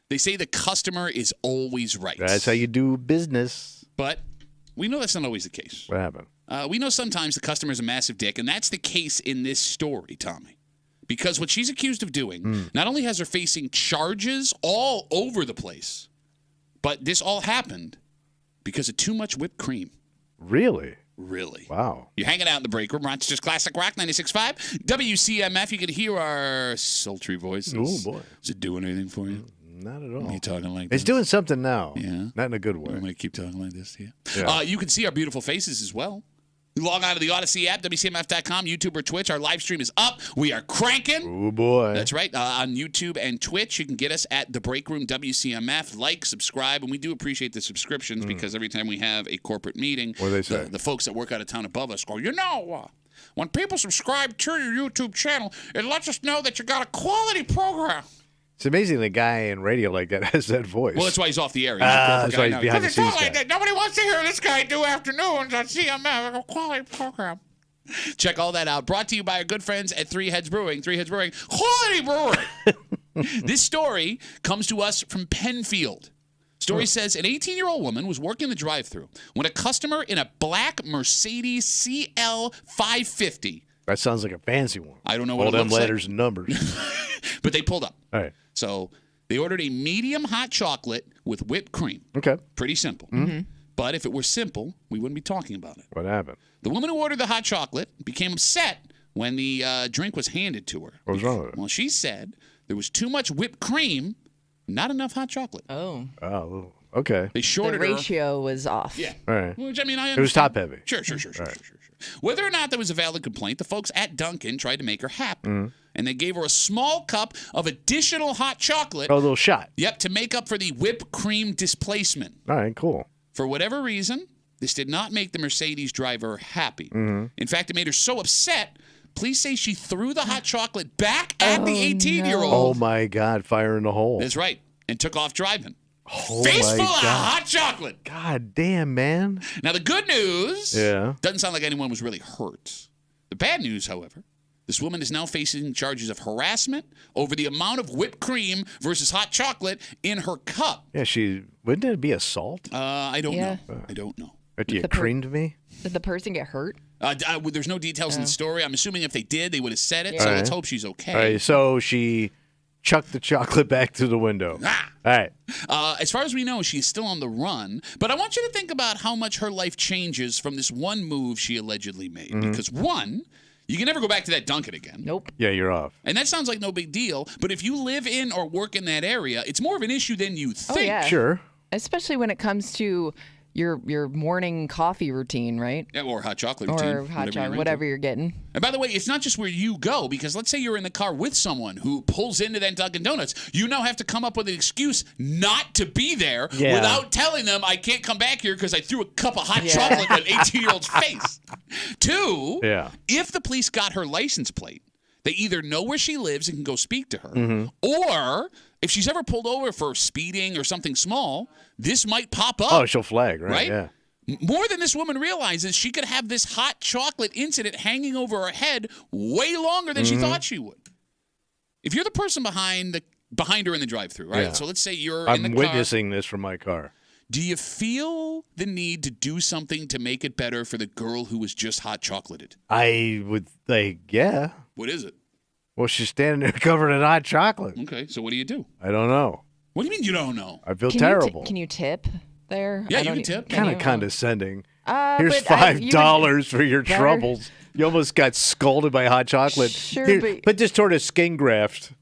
They say the customer is always right. That's how you do business. But we know that's not always the case. What happened? We know sometimes the customer is a massive dick, and that's the case in this story, Tommy. Because what she's accused of doing, not only has her facing charges all over the place, but this all happened because of too much whipped cream. Really? Really. Wow. You're hanging out in the break room. Rochester's Classic Rock 96.5. WCMF. You can hear our sultry voices. Oh, boy. Is it doing anything for you? Not at all. Are you talking like this? It's doing something now. Yeah. Not in a good way. I'm going to keep talking like this to you. Yeah. You can see our beautiful faces as well. Log on to the Odyssey app, WCMF.com, YouTube or Twitch. Our live stream is up. We are cranking. Oh, boy. That's right. On YouTube and Twitch, you can get us at The Break Room WCMF. Like, subscribe, and we do appreciate the subscriptions because every time we have a corporate meeting, What do they say? The folks that work out of town above us go, when people subscribe to your YouTube channel, it lets us know that you got a quality program. It's amazing the guy in radio like that has that voice. Well, that's why he's off the air. He's a corporate that's guy why he's now. behind the scenes Like guy. that. Nobody wants to hear this guy do afternoons on CMF. A quality program. Check all that out. Brought to you by our good friends at Three Heads Brewing. Three Heads Brewing. Quality brewing. This story comes to us from Penfield. Story says an 18-year-old woman was working the drive-thru when a customer in a black Mercedes CL 550. That sounds like a fancy one. I don't know what all it them looks letters like. and numbers. But they pulled up. All right. So they ordered a medium hot chocolate with whipped cream. Okay. Pretty simple. But if it were simple, we wouldn't be talking about it. What happened? The woman who ordered the hot chocolate became upset when the drink was handed to her. What was wrong with it? Well, she said there was too much whipped cream, not enough hot chocolate. Oh. Oh, okay. They The shorted her. ratio was off. Yeah. All right. Which, I mean, I understand. It was top heavy. Sure. Whether or not there was a valid complaint, the folks at Dunkin' tried to make her happy. And they gave her a small cup of additional hot chocolate. Oh, a little shot. Yep, to make up for the whipped cream displacement. All right, cool. For whatever reason, this did not make the Mercedes driver happy. In fact, it made her so upset, police say she threw the hot chocolate back at the 18-year-old. Oh, my God. Fire in the hole. That's right. And took off driving. Oh, Face my full of God. hot chocolate. God damn, man. Now, the good news doesn't sound like anyone was really hurt. The bad news, however, this woman is now facing charges of harassment over the amount of whipped cream versus hot chocolate in her cup. Yeah, wouldn't it be assault? I don't Yeah. know. I don't know. After you creamed me? Did the person get hurt? There's no details in the story. I'm assuming if they did, they would have said it. Yeah. So All let's right. hope she's okay. All right, so she chucked the chocolate back through the window. All right. As far as we know, she's still on the run. But I want you to think about how much her life changes from this one move she allegedly made. Because one, you can never go back to that Dunkin' again. Nope. Yeah, you're off. And that sounds like no big deal. But if you live in or work in that area, it's more of an issue than you think. Oh, yeah. Sure. Especially when it comes to your morning coffee routine, right? Yeah, or hot chocolate routine. Or hot chocolate, whatever you're getting. And by the way, it's not just where you go, because let's say you're in the car with someone who pulls into that Dunkin' Donuts. You now have to come up with an excuse not to be there without telling them, I can't come back here because I threw a cup of hot chocolate in an 18-year-old's face. Two, if the police got her license plate, they either know where she lives and can go speak to her, or if she's ever pulled over for speeding or something small, this might pop up. Oh, she'll flag, right? Right? Yeah. More than this woman realizes, she could have this hot chocolate incident hanging over her head way longer than she thought she would. If you're the person behind her in the drive-thru, right? Yeah. So let's say you're I'm in the car. witnessing this from my car. Do you feel the need to do something to make it better for the girl who was just hot chocolated? I would think, yeah. What is it? Well, she's standing there covered in hot chocolate. Okay, so what do you do? I don't know. What do you mean you don't know? I feel Can terrible. can you tip there? Yeah, I you don't can e- tip. can Kind you? of condescending. Here's but I- you would- $5 for your better- troubles. You almost got scalded by hot chocolate. Sure, Here, but- put this toward a skin graft.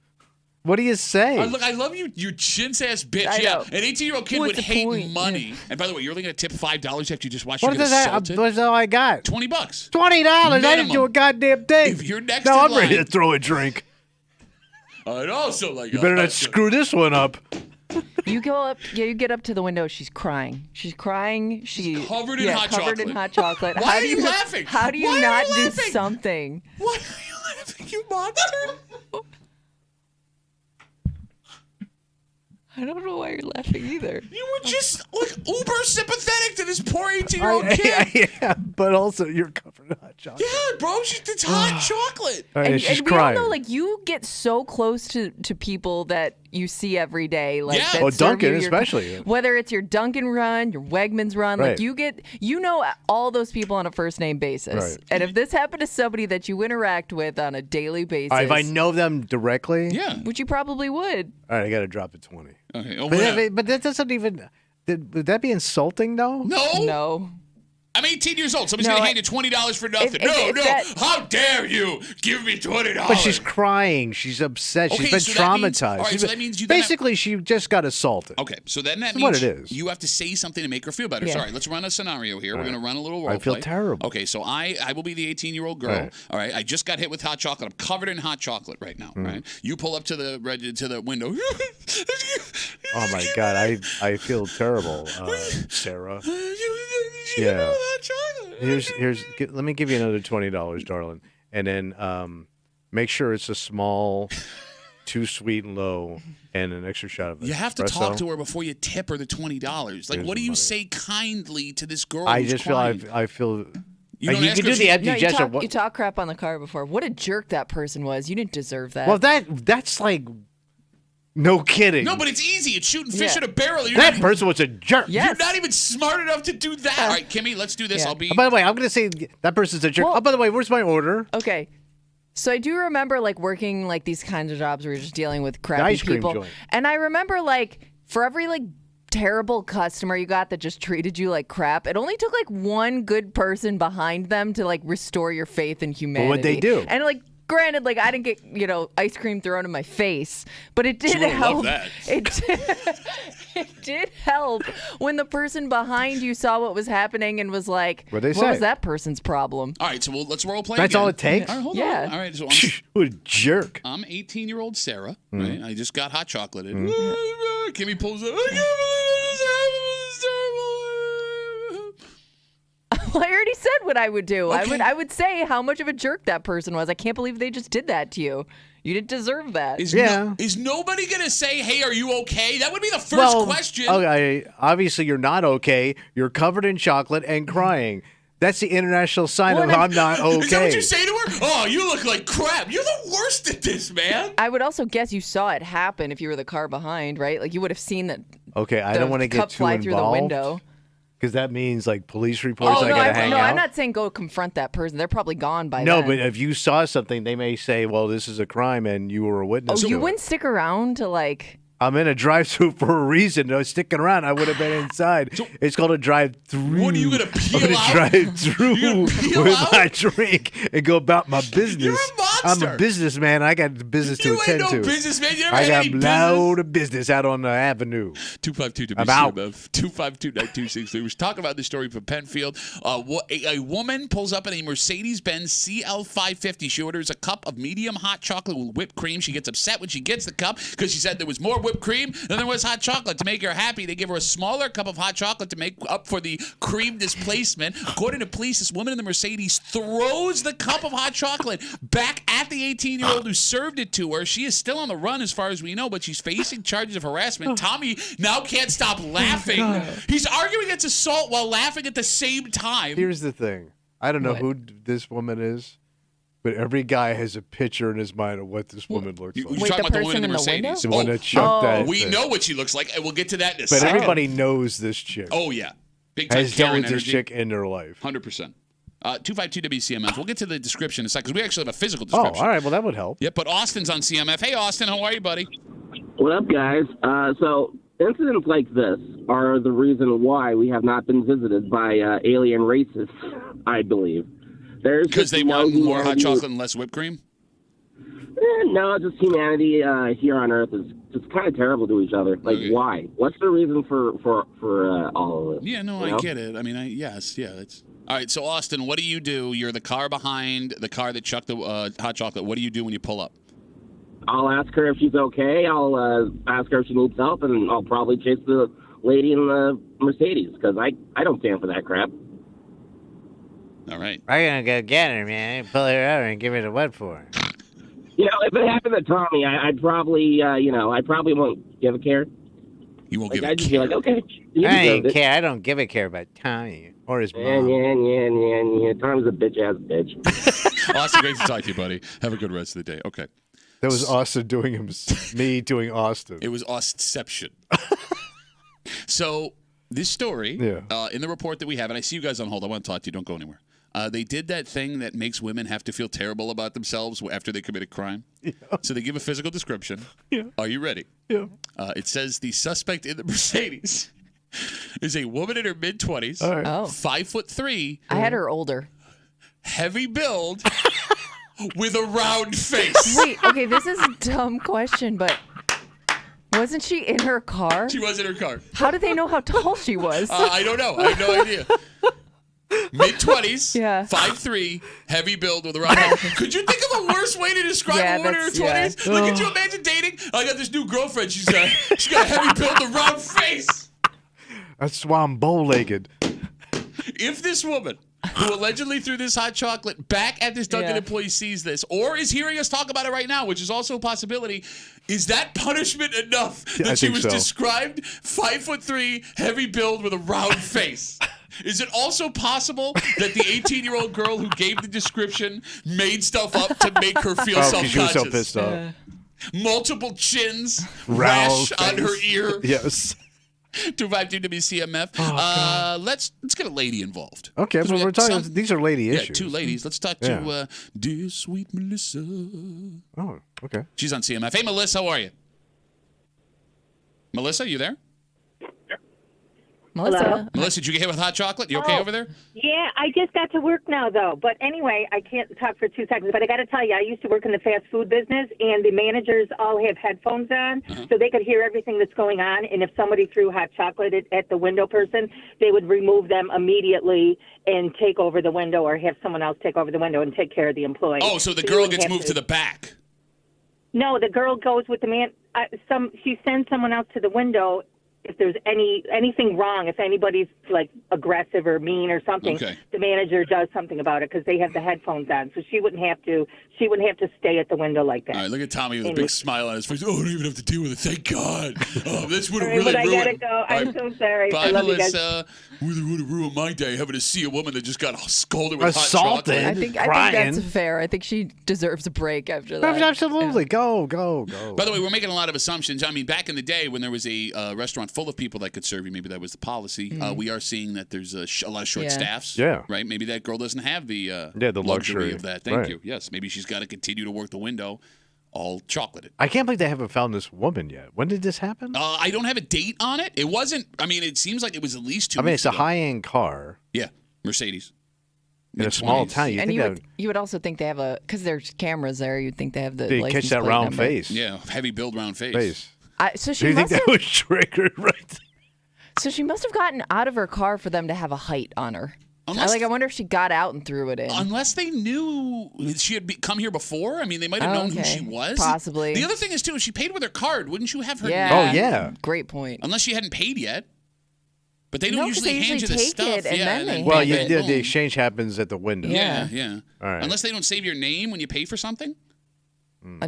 What do you say? Look, I love you chintz ass bitch. I Yeah, know. an 18-year-old kid What's would the hate point? money. Yeah. And by the way, you're only going to tip $5 after you just watched what her get is that? assaulted? That's all I got. $20. $20. I didn't do a goddamn thing. If you're next now in I'm ready to line- throw a drink. I'd also like. You better not screw this one up. You go up. Yeah, you get up to the window. She's crying. She's crying. She's covered in hot covered chocolate. in hot chocolate. Why How are do you laughing? How do you Why are not you do laughing? something? Why are you laughing, you monster? I don't know why you're laughing either. You were just like uber sympathetic to to this poor 18-year-old kid. Yeah, but also you're covered in hot chocolate. Yeah, bro, it's hot chocolate. Right, and she's we crying. all know, like, you get so close to people that you see every day. Like, Yeah. that Oh, serve Dunkin' you your- especially. Whether it's your Dunkin' run, your Wegmans run, Right. like, you know all those people on a first name basis. Right. And if this happened to somebody that you interact with on a daily basis, If I know them directly, Yeah. which you probably would. all right, I got to drop to 20. Okay. Oh, But that doesn't even. Would that be insulting though? No. I'm 18 years old. Somebody's No, going to hand you $20 for nothing. if How dare you give me $20? But she's crying. She's upset. Okay, She's been so that means- traumatized. all right, She's so been- that means you then have- basically she just got assaulted. Okay, so then that That's what means it is. you have to say something to make her feel better. Yeah. Sorry, let's run a scenario here. We're going to run a little role I feel play. terrible. Okay, so I will be the 18-year-old girl. Right. All right, I just got hit with hot chocolate. I'm covered in hot chocolate right now. Right, you pull up to the window. Oh my God, I feel terrible, Sarah. Yeah. Hot chocolate. Let me give you another $20, darling, and then make sure it's a small, too sweet and low, and an extra shot of espresso. You have to talk to her before you tip her the $20. Like, Here's what do the you money. say kindly to this girl? I who's just feel crying? I feel. You don't you ask can her do if the she- empty No, gesture. you talk crap on the car before. What a jerk that person was. You didn't deserve that. Well, that's like, no kidding. No, but it's easy. It's shooting fish Yeah. in a barrel. You're that not, person was a jerk. Yeah. You're not even smart enough to do that. All right, Kimmy, let's do this. Yeah. I'll be. Oh, by the way, I'm going to say that person's a jerk. Well- Oh, by the way, where's my order? Okay. So I do remember like working like these kinds of jobs where you're just dealing with crappy ice cream people. joint. And I remember like for every like terrible customer you got that just treated you like crap, it only took like one good person behind them to like restore your faith in humanity. what'd they do? And like granted, like I didn't get, ice cream thrown in my face, but it did She would've help. loved that. It did help when the person behind you saw what was happening and was like, What'd they what say? was that person's problem? All right, so let's role play. That's again. all it takes? All right, hold Yeah. on. All right, so What a jerk. I'm 18-year-old Sarah. Mm. Right, I just got hot chocolated. Kimmy pulls up. Well, I already said what I would do. Okay. I would say how much of a jerk that person was. I can't believe they just did that to you. You didn't deserve that. Is nobody gonna say, "Hey, are you okay?" That would be the first question. Okay, obviously you're not okay. You're covered in chocolate and crying. That's the international sign of I'm not okay. Is that what you say to her? Oh, you look like crap. You're the worst at this, man. I would also guess you saw it happen if you were the car behind, right? Like you would have seen that. Okay, I the don't want to get cup too fly involved. through the window. Because that means like police reports. Oh I no, gotta hang out. I'm not saying go confront that person. They're probably gone by No, then. but if you saw something, they may say, "Well, this is a crime, and you were a witness." Oh, to you it. wouldn't stick around to like. I'm in a drive-thru for a reason. I was sticking around. I would have been inside. It's called a drive-thru. What are you gonna peel I'm gonna out? drive-through You gonna peel with out? my drink and go about my business. You're a monster. I'm a businessman. I got business to You ain't attend no to. businessman. You never I had got any a load of business out on the avenue. 252 I'm out. WCMF 252-9263. We're talking about this story from Penfield. A woman pulls up in a Mercedes-Benz CL550. She orders a cup of medium hot chocolate with whipped cream. She gets upset when she gets the cup because she said there was more whipped cream than there was hot chocolate. To make her happy, they give her a smaller cup of hot chocolate to make up for the cream displacement. According to police, this woman in the Mercedes throws the cup of hot chocolate back at the 18-year-old who served it to her. She is still on the run as far as we know, but she's facing charges of harassment. Tommy now can't stop laughing. He's arguing against assault while laughing at the same time. Here's the thing. I don't know who this woman is, but every guy has a picture in his mind of what this woman looks You're like. Wait, talking the about the woman in the person in the Mercedes. The one that chucked that. We thing. know what she looks like, and we'll get to that in a But second. everybody knows this chick. Oh, yeah. Big time has dealt Karen with this energy. chick in their life. 100%. 252 WCMF. We'll get to the description in a second because we actually have a physical Oh, description. all right. Well, that would help. Yep, but Austin's on CMF. Hey, Austin, how are you, buddy? What up, guys? So incidents like this are the reason why we have not been visited by alien races, I believe. There's Because just they no want more hot humanity- chocolate and less whipped cream? No, just humanity here on Earth is just kind of terrible to each other. Like, Okay. why? What's the reason for all of this? Yeah, no, you I know? get it. I mean, it's all right. So, Austin, what do you do? You're the car behind the car that chucked the hot chocolate. What do you do when you pull up? I'll ask her if she's okay. I'll ask her if she needs help, and I'll probably chase the lady in the Mercedes because I don't stand for that crap. All right. I'm gonna go get her, man. Pull her over and give her the what for. You know, if it happened to Tommy, I'd probably, I probably won't give a care. You won't give I a just be like, okay. I don't give a care about Tommy or his mom. Yeah. Tommy's a bitch-ass bitch. Austin, great to talk to you, buddy. Have a good rest of the day. Okay. That was Austin doing me doing Austin. It was Austception. So this story, in the report that we have, and I see you guys on hold. I want to talk to you. Don't go anywhere. They did that thing that makes women have to feel terrible about themselves after they commit a crime. Yeah. So they give a physical description. Yeah. Are you ready? Yeah. It says the suspect in the Mercedes is a woman in her mid-20s, right. 5'3". I had her older. Heavy build with a round face. Wait, okay, this is a dumb question, but wasn't she in her car? She was in her car. How did they know how tall she was? I don't know. I have no idea. Mid-20s, yeah. 5'3", heavy build with a round face. Could you think of a worse way to describe a woman in her 20s? Like, could you imagine dating? I got this new girlfriend. She's got a heavy build, a round face. That's why I'm bow-legged. If this woman who allegedly threw this hot chocolate back at this Dunkin' employee sees this, or is hearing us talk about it right now, which is also a possibility, is that punishment enough that she was described 5'3", heavy build with a round face? Is it also possible that the 18-year-old girl who gave the description made stuff up to make her feel self-conscious? She was so pissed off. Multiple chins, rash on her ear. Yes. 252 WCMF. Let's get a lady involved. Okay, that's what we're talking about. These are lady issues. Yeah, two ladies. Let's talk to dear sweet Melissa. Oh, okay. She's on CMF. Hey, Melissa, how are you? Melissa, you there? Melissa. Hello? Melissa, did you get hit with hot chocolate? You okay over there? Yeah, I just got to work now, though. But anyway, I can't talk for 2 seconds. But I got to tell you, I used to work in the fast food business, and the managers all have headphones on, so they could hear everything that's going on. And if somebody threw hot chocolate at the window person, they would remove them immediately and take over the window, or have someone else take over the window and take care of the employee. Oh, so the girl gets moved to the back. No, the girl goes with the man. She sends someone else to the window. If there's anything wrong, if anybody's like aggressive or mean or something, the manager does something about it because they have the headphones on. So she wouldn't have to stay at the window like that. All right, look at Tommy with a big smile on his face. Oh, I don't even have to deal with it. Thank God. Oh, this would have really ruined. But I gotta go. I'm so sorry. Bye, I love Melissa. You guys. Would have ruined my day having to see a woman that just got scolded with Assaulted. hot chocolate. I think that's fair. I think she deserves a break after that. Absolutely. Yeah. Go. By the way, we're making a lot of assumptions. I mean, back in the day when there was a restaurant full of people that could serve you, maybe that was the policy. We are seeing that there's a lot of short staffs. Yeah. Right? Maybe that girl doesn't have the luxury of that. Thank you. Yes. Maybe she's got to continue to work the window all chocolated. I can't believe they haven't found this woman yet. When did this happen? I don't have a date on it. It wasn't, it seems like it was at least 2 weeks it's a ago. high-end car. Yeah. Mercedes. In a small town. You would also think they have because there's cameras there, you'd think they have the license catch that plate round number. face. Yeah. Heavy build round face. So she Do you think must that was triggered right? So she must have gotten out of her car for them to have a height on her. I wonder if she got out and threw it in. Unless they knew she had come here before. I mean, they might have known who she was. Possibly. The other thing is, too, if she paid with her card, wouldn't you have her name? Oh, yeah. Great point. Unless she hadn't paid yet. But they don't usually hand you the stuff. The exchange happens at the window. Yeah. All right. Unless they don't save your name when you pay for something.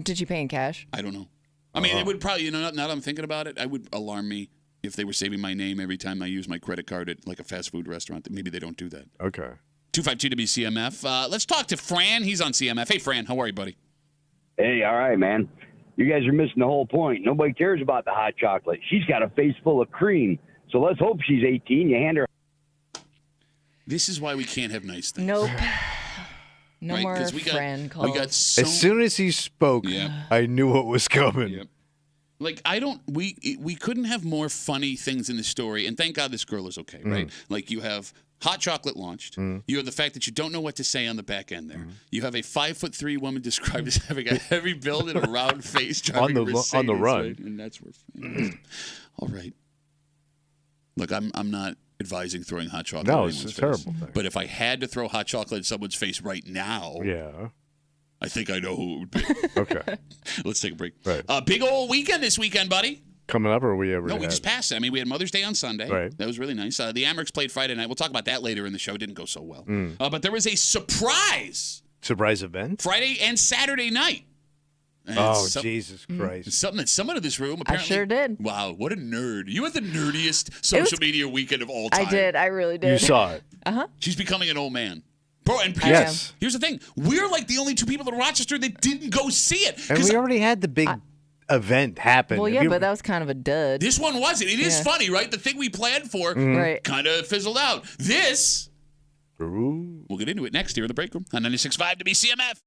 Did you pay in cash? I don't know. I mean, it would probably, now that I'm thinking about it, it would alarm me if they were saving my name every time I use my credit card at like a fast food restaurant. Maybe they don't do that. Okay. 252 WCMF. Let's talk to Fran. He's on CMF. Hey, Fran. How are you, buddy? Hey, all right, man. You guys are missing the whole point. Nobody cares about the hot chocolate. She's got a face full of cream. So let's hope she's 18. You hand her. This is why we can't have nice things. Nope. No more Fran calls. We got as soon as he spoke, I knew what was coming. Yep. Like, we couldn't have more funny things in the story. And thank God this girl is okay, right? Like, you have hot chocolate launched. You have the fact that you don't know what to say on the back end there. You have a 5'3" woman described as having a heavy build and a round face driving on the run. Right? And that's where. All right. Look, I'm not advising throwing hot chocolate. No, at it's a face. terrible thing. But if I had to throw hot chocolate at someone's face right now, I think I know who it would be. Okay. Let's take a break. Right. Big old weekend this weekend, buddy. Coming up, or we ever? No, we just passed it. I mean, we had Mother's Day on Sunday. Right. That was really nice. The Amerks played Friday night. We'll talk about that later in the show. It didn't go so well. But there was a surprise event? Friday and Saturday night. And Oh, Jesus Christ. Something that someone in this room I apparently. sure did. Wow, what a nerd. You had the nerdiest social media weekend of all time. I did. I really did. You saw it. She's becoming an old man. Bro, and Yes. here's the thing. We're like the only two people in Rochester that didn't go see it. And we already had the big event happen. Well, yeah, but that was kind of a dud. This one wasn't. It is funny, right? The thing we planned for Right. kind of fizzled out. This, we'll get into it next here in the break room on 96.5 WCMF.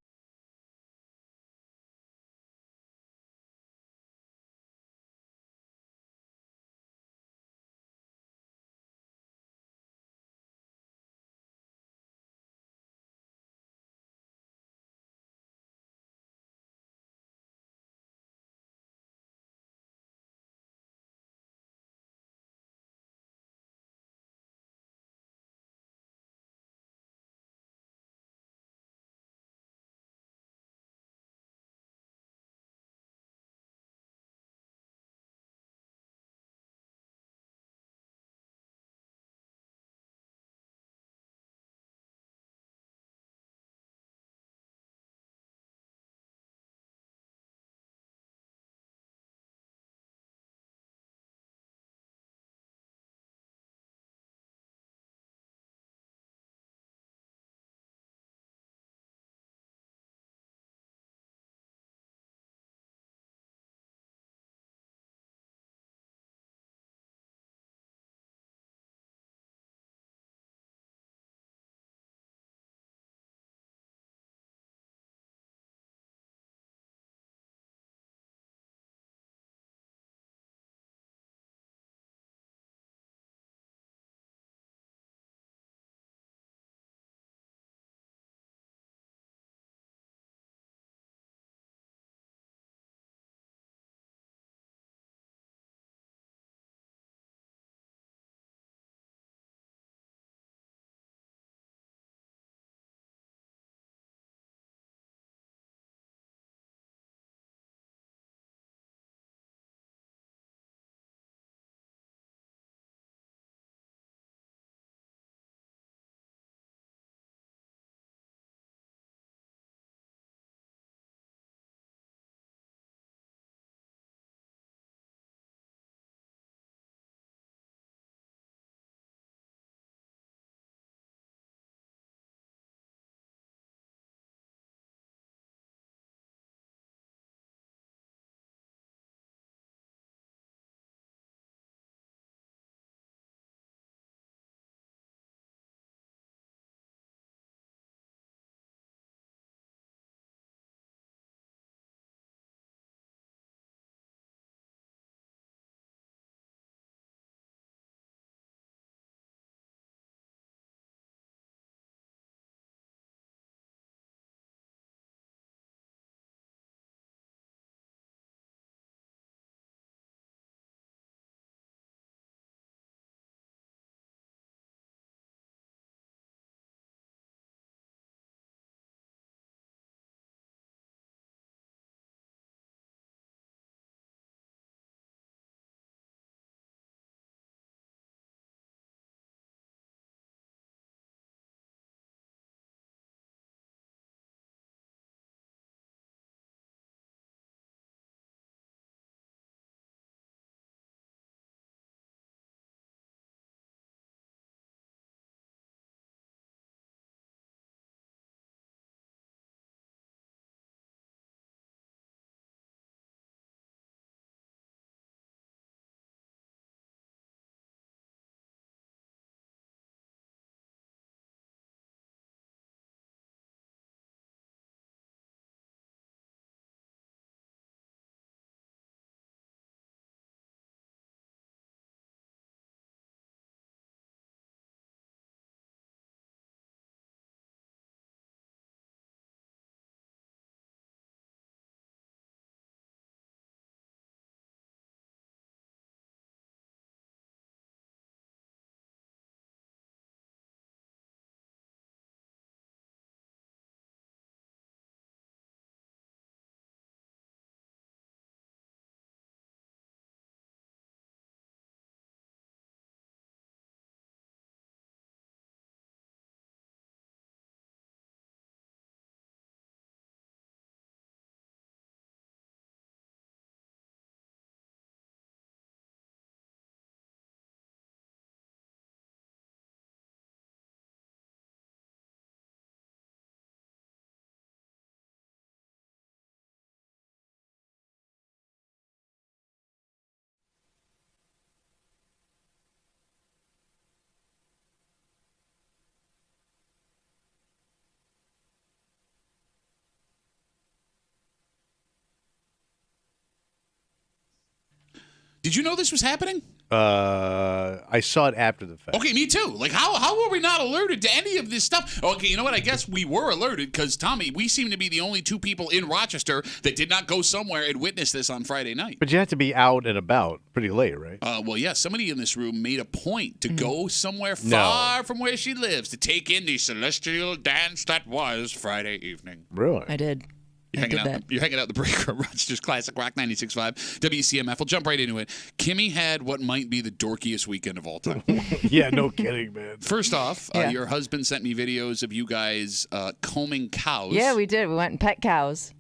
Did you know this was happening? I saw it after the fact. Okay, me too. Like, how were we not alerted to any of this stuff? Okay, you know what? I guess we were alerted because, Tommy, we seem to be the only two people in Rochester that did not go somewhere and witness this on Friday night. But you have to be out and about pretty late, right? Well, yeah, somebody in this room made a point to go somewhere far from where she lives to take in the celestial dance that was Friday evening. Really? I did. You're hanging out the break room, Rochester's Classic Rock 96.5, WCMF. We'll jump right into it. Kimmy had what might be the dorkiest weekend of all time. Yeah, no kidding, man. First off, your husband sent me videos of you guys combing cows. Yeah, we did. We went and pet cows. It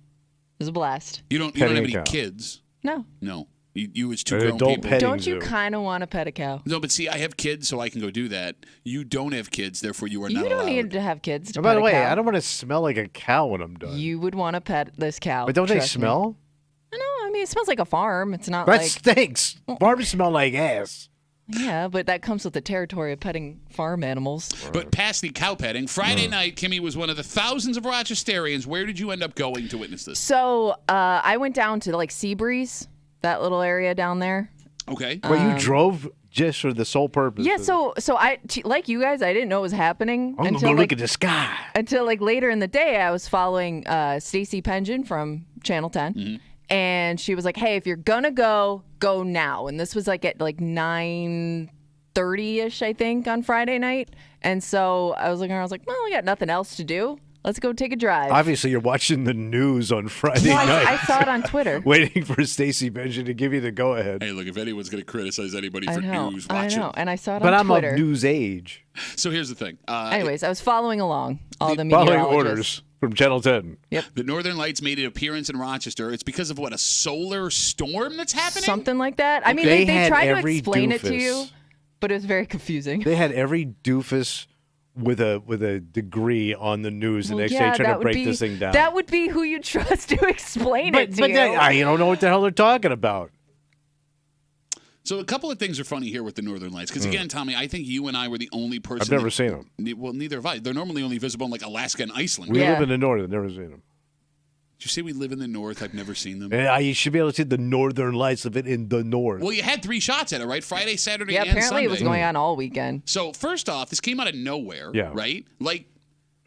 was a blast. You don't have any kids? No. No. You as two grown people. Don't you kind of want to pet a cow? No, but see, I have kids, so I can go do that. You don't have kids, therefore you are not allowed. You don't need to have kids to By pet the way, a cow. I don't want to smell like a cow when I'm done. You would want to pet this cow. But don't they smell? No, I mean, it smells like a farm. It's not that like... stinks. Farms smell like ass. Yeah, but that comes with the territory of petting farm animals. But past the cow petting, Friday night, Kimmy was one of the thousands of Rochesterians. Where did you end up going to witness this? So I went down to like Seabreeze, that little area down there. Okay. Well, you drove just for the sole purpose. Yeah, so I like you guys, I didn't know it was happening I'm until gonna go look at the sky. Until like later in the day, I was following Stacey Pension from Channel 10, and she was like, "Hey, if you're gonna go now." And this was like at like 9:30ish, I think, on Friday night. And so I was looking around, I was like, "Well, we got nothing else to do. Let's go take a drive." Obviously, you're watching the news on Friday night. I saw it on Twitter. Waiting for Stacey Benjamin to give you the go-ahead. Hey, look, if anyone's going to criticize anybody for news, watch I know, it. and I saw it but on I'm Twitter. of news age. So here's the thing. Anyways, I was following along all the Following meteorologists. orders from Channel 10. Yep. The Northern Lights made an appearance in Rochester. It's because of what, a solar storm that's happening? Something like that. I mean, they tried to explain it to you, but it was very confusing. They had every doofus with a degree on the news the next day trying to break this thing down. That would be who you trust to explain it to you. I don't know what the hell they're talking about. So a couple of things are funny here with the Northern Lights. Because again, Tommy, I think you and I were the only person. I've never seen them. Well, neither have I. They're normally only visible in like Alaska and Iceland. We live in the north. I've never seen them. Did you say we live in the north? I've never seen them. Yeah, you should be able to see the Northern Lights of it in the north. Well, you had 3 shots at it, right? Friday, Saturday, and Sunday. Yeah, apparently it was going on all weekend. So first off, this came out of nowhere, right? Like,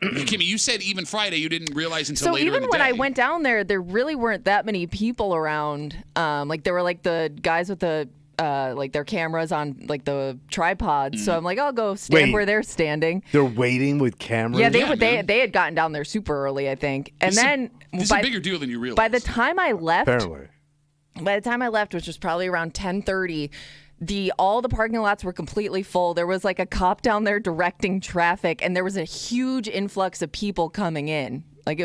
Kimmy, you said even Friday you didn't realize until later in the day. So even when I went down there really weren't that many people around. Like there were like the guys with the like their cameras on like the tripods. So I'm like, I'll go stand where they're standing. They're waiting with cameras? Yeah, they had gotten down there super early, I think. And this is a bigger deal than you realize. By the time I left, apparently. Which was probably around 10:30, all the parking lots were completely full. There was like a cop down there directing traffic, and there was a huge influx of people coming in. Like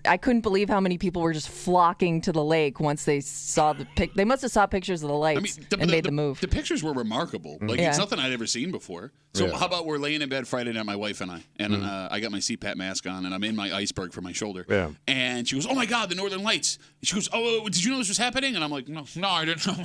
I couldn't believe how many people were just flocking to the lake once they saw they must have saw pictures of the lights and made the move. The pictures were remarkable. Like it's nothing I'd ever seen before. So how about we're laying in bed Friday night, my wife and I, and I got my CPAP mask on, and I'm in my iceberg for my shoulder. Yeah. And she goes, "Oh my God, the Northern Lights." And she goes, "Oh, did you know this was happening?" And I'm like, "No, I didn't know."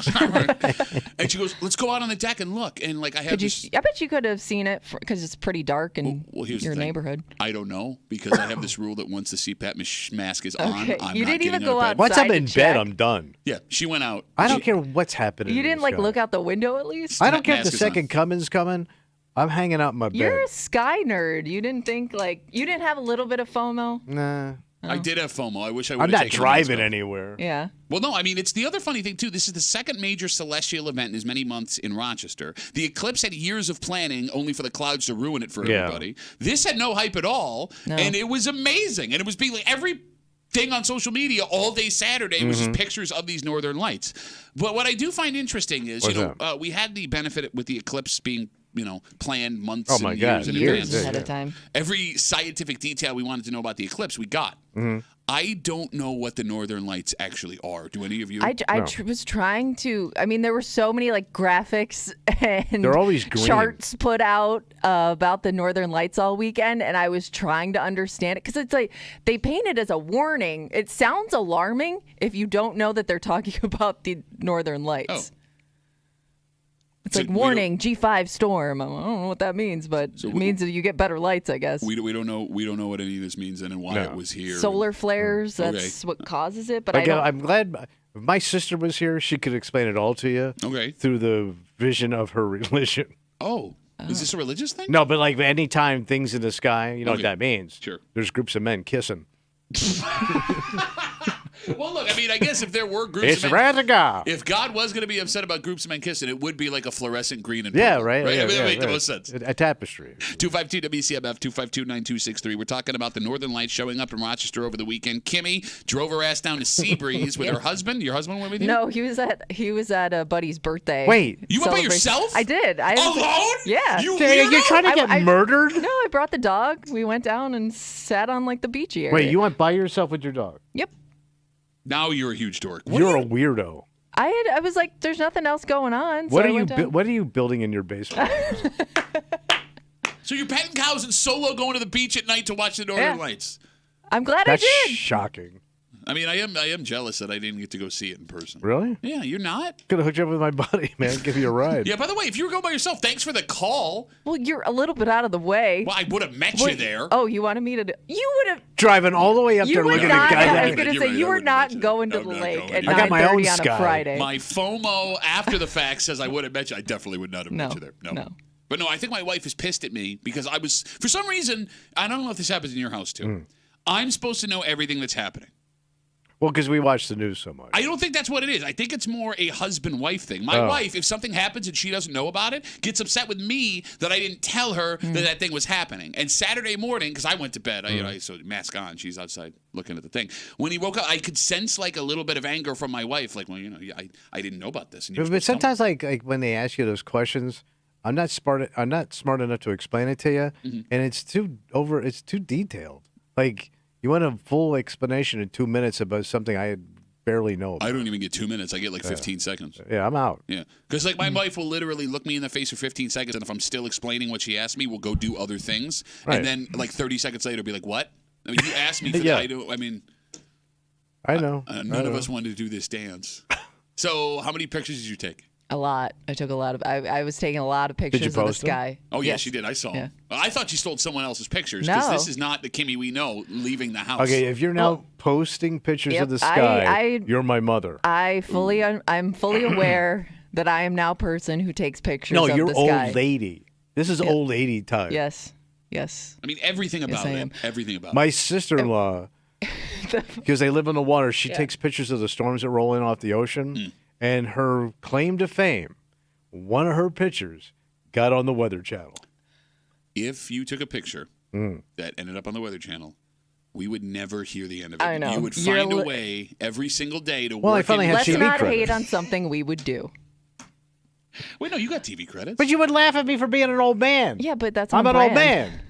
And she goes, "Let's go out on the deck and look." And like I bet you could have seen it because it's pretty dark in your neighborhood. I don't know because I have this rule that once the CPAP mask is on, I'm you not didn't even getting go out of bed. outside. Once I'm in bed, I'm done. Yeah, she went out. I don't care what's happening. You didn't like look out the window at least? I don't care if the second coming's coming. I'm hanging out in my bed. You're a sky nerd. You didn't think you didn't have a little bit of FOMO? Nah. I did have FOMO. I wish I would. I'm not driving anywhere. Yeah. Well, no, I mean, it's the other funny thing, too. This is the second major celestial event in as many months in Rochester. The eclipse had years of planning only for the clouds to ruin it for everybody. This had no hype at all, and it was amazing. And it was being like every thing on social media all day Saturday was just pictures of these Northern Lights. But what I do find interesting is, we had the benefit with the eclipse being planned months and years in advance. Ahead of time. Every scientific detail we wanted to know about the eclipse, we got. I don't know what the Northern Lights actually are. Do any of you? I was trying to. I mean, there were so many like graphics and they're always green. Charts put out about the Northern Lights all weekend, and I was trying to understand it because it's like they paint it as a warning. It sounds alarming if you don't know that they're talking about the Northern Lights. It's like, warning, G5 storm. I don't know what that means, but it means that you get better lights, I guess. We don't know what any of this means and why it was here. Solar flares, that's what causes it. But I'm glad if my sister was here, she could explain it all to you through the vision of her religion. Oh. Is this a religious thing? No, but like anytime things in the sky, you know what that means. Sure. There's groups of men kissing. Well, look, I mean, I guess if there were groups it's of men. God. If God was going to be upset about groups of men kissing, it would be like a fluorescent green and purple. Right? Yeah, I mean, that makes the most sense. A tapestry. 252 WCMF 252-9263. We're talking about the Northern Lights showing up in Rochester over the weekend. Kimmy drove her ass down to Seabreeze with her husband. Your husband went with you? No, he was at a buddy's birthday. Wait, you went by yourself? I did. Alone? Yeah. You're trying to get murdered? No, I brought the dog. We went down and sat on like the beachy area. Wait, you went by yourself with your dog? Yep. Now you're a huge dork. You're a weirdo. I was like, there's nothing else going on. What are you building in your basement? So you're petting cows and solo going to the beach at night to watch the Northern Lights. I'm glad That's I did. Shocking. I mean, I am jealous that I didn't get to go see it in person. Really? Yeah, you're not? Could have hooked you up with my buddy, man. Give you a ride. Yeah, by the way, if you were going by yourself, thanks for the call. Well, you're a little bit out of the way. Well, I would have met you there. Oh, you wanted me to You would have... Driving all the way up there looking at the guy. I was going to say, you were not going to the lake at 9:30 on a Friday. My FOMO after the fact says I would have met you. I definitely would not have met you there. No. But no, I think my wife is pissed at me because I was, for some reason, I don't know if this happens in your house too. I'm supposed to know everything that's happening. Well, because we watch the news so much. I don't think that's what it is. I think it's more a husband-wife thing. My wife, if something happens and she doesn't know about it, gets upset with me that I didn't tell her that thing was happening. And Saturday morning, because I went to bed, so mask on, she's outside looking at the thing. When he woke up, I could sense like a little bit of anger from my wife. Like, well, I didn't know about this. And but sometimes, like when they ask you those questions, I'm not smart enough to explain it to you, and it's too detailed. Like. You want a full explanation in 2 minutes about something I barely know about. I don't even get 2 minutes. I get like 15 seconds. Yeah, I'm out. Yeah. Because like my wife will literally look me in the face for 15 seconds, and if I'm still explaining what she asked me, we'll go do other things. Right. And then like 30 seconds later, be like, what? I mean, you asked me for that. I know. None of us wanted to do this dance. So how many pictures did you take? A lot. I took a lot of. I was taking a lot of pictures of the sky. Oh yes, you did. I saw. Yeah. I thought you stole someone else's pictures because this is not the Kimmy we know leaving the house. Okay, if you're now posting pictures of the sky, you're my mother. I'm fully aware that I am now a person who takes pictures of the sky. No, you're old lady. This is old lady time. Yes. I mean everything about it. Everything about my sister-in-law, because they live on the water. She takes pictures of the storms that roll in off the ocean. And her claim to fame, one of her pictures got on the Weather Channel. If you took a picture that ended up on the Weather Channel, we would never hear the end of it. I know. You would find a way every single day to work. Well, I finally had TV Let's not credits. hate on something we would do. Wait, no, you got TV credits. But you would laugh at me for being an old man. Yeah, but that's I'm an old man.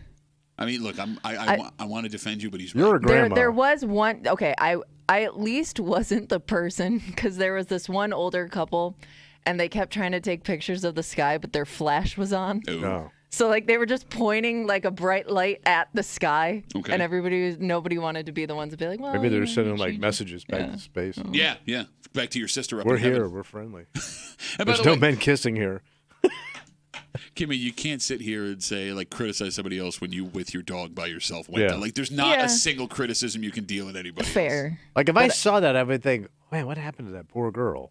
I mean, look, I want to defend you, but he's right. You're a grandma. There was one. Okay, I at least wasn't the person because there was this one older couple, and they kept trying to take pictures of the sky, but their flash was on. Oh. So like they were just pointing like a bright light at the sky, okay. and nobody wanted to be the ones to be like, well, maybe they're sending like messages back to space. Yeah, back to your sister. We're here. We're friendly. There's no men kissing here. Kimmy, you can't sit here and say criticize somebody else when you with your dog by yourself went down. Like there's not a single criticism you can deal with anybody. Fair. else. Like if I saw that, I would think, man, what happened to that poor girl?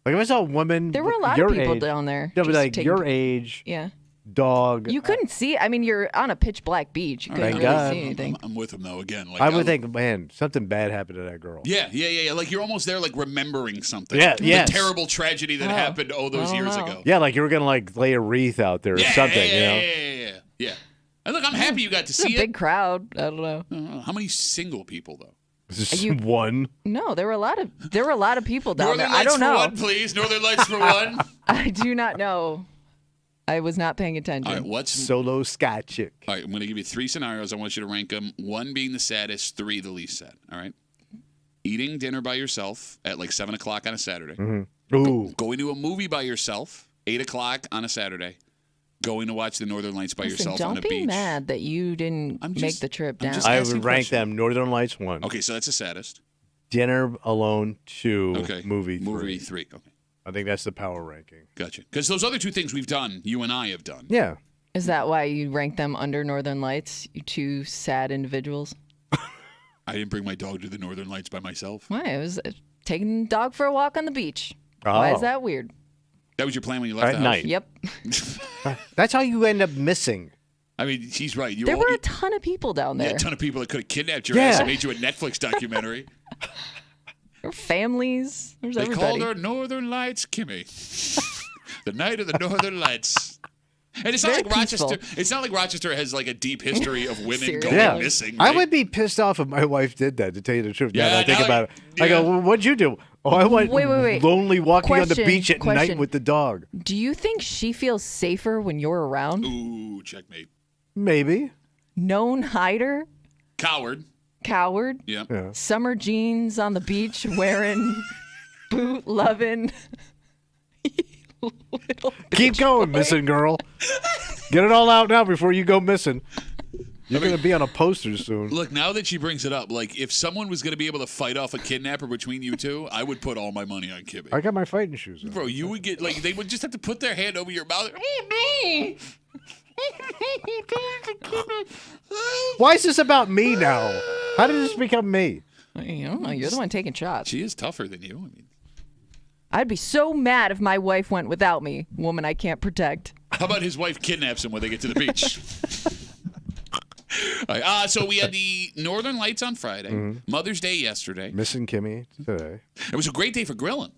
Like if I saw a woman, there were a lot of people down there. No, but like your age, dog. You couldn't see. I mean, you're on a pitch black beach. You couldn't really see anything. I'm with him though. Again, I would think, man, something bad happened to that girl. Yeah. Like you're almost there, like remembering something. Yeah, the terrible tragedy that happened all those years ago. Yeah, like you were gonna lay a wreath out there or something. Yeah. And look, I'm happy you got to see it. A big crowd. I don't know. How many single people though? One? No, there were a lot of people down Northern there. Lights I don't know. For one, please. Northern Lights for one. I do not know. I was not paying attention. All right, what's solo sky chick? All right, I'm going to give you 3 scenarios. I want you to rank them. 1 being the saddest, 3 the least sad. All right. Eating dinner by yourself at like 7 o'clock on a Saturday. Mm-hmm. Ooh. Going to a movie by yourself 8 o'clock on a Saturday. Going to watch the Northern Lights by yourself on a beach. Don't be mad that you didn't make the trip down. I would rank them Northern Lights 1. Okay, so that's the saddest. Dinner alone 2. Okay. Movie 3. Movie 3. Okay. I think that's the power ranking. Gotcha. Because those other two things we've done, you and I have done. Yeah. Is that why you rank them under Northern Lights? You two sad individuals. I didn't bring my dog to the Northern Lights by myself. Why? I was taking the dog for a walk on the beach. Why is that weird? That was your plan when you left the house? Night. Yep. That's how you end up missing. I mean, she's right. There were a ton of people down there. Yeah, a ton of people that could have kidnapped your ass and made you a Netflix documentary. There were families. There's They everybody. called her Northern Lights Kimmy. The night of the Northern Lights. And it's not Very like Rochester. peaceful. It's not like Rochester has like a deep history of women Seriously? going missing. I Right? would be pissed off if my wife did that, to tell you the truth. Now Yeah, that I think now about it. yeah. I go, well, what'd you do? Oh, I went Wait. lonely walking on the Question, beach at night question. with the dog. Do you think she feels safer when you're around? Ooh, checkmate. Maybe. Known hider? Coward. Coward? Yeah. Summer jeans on the beach wearing boot loving. Keep going, missing girl. Get it all out now before you go missing. You're going to be on a poster soon. Look, now that she brings it up, like if someone was going to be able to fight off a kidnapper between you two, I would put all my money on Kimmy. I got my fighting shoes on. Bro, you would get like they would just have to put their hand over your mouth. Oh no! Why is this about me now? How did this become me? I don't know. You're the one taking shots. She is tougher than you. I mean, I'd be so mad if my wife went without me, woman I can't protect. how about his wife kidnaps him when they get to the beach? All right, so we had the Northern Lights on Friday, Mother's Day yesterday. Missing Kimmy today. It was a great day for grilling.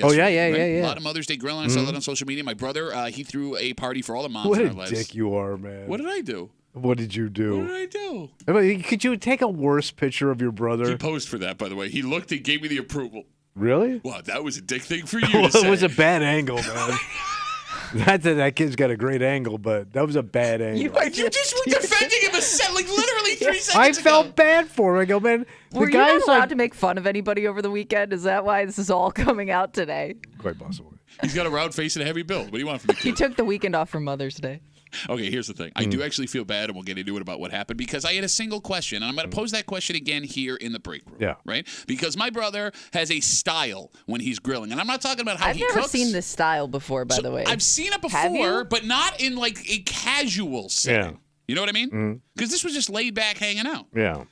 Oh, yeah, yesterday, yeah. A lot of Mother's Day grilling. I saw that on social media. My brother, he threw a party for all the moms What in a our lives. dick you are, man. What did I do? What did you What do? did I do? I mean, could you take a worse picture of your He brother? posed for that, by the way. He looked and gave me the approval. Really? Wow, that was a dick thing for you to Well, say. it was a bad angle, man. Not that that kid's got a great angle, but that was a bad angle. You just were defending him like literally 3 seconds I ago. felt bad for him. I go, man, the Were you guy's not allowed like... to make fun of anybody over the weekend? Is that why this is all coming out today? Quite possibly. He's got a round face and a heavy build. What do you want from the He kid? took the weekend off for Mother's Day. Okay, here's the thing. I do actually feel bad, and we'll get into it about what happened, because I had a single question, and I'm going to pose that question again here in the break room. Yeah. Right? Because my brother has a style when he's grilling, and I'm not talking about how I've he never cooks. seen this style before, by So the way. I've seen it Have before, you? but not in like a casual setting. Yeah. You know what I mean? Because this was just laid back hanging out. Yeah.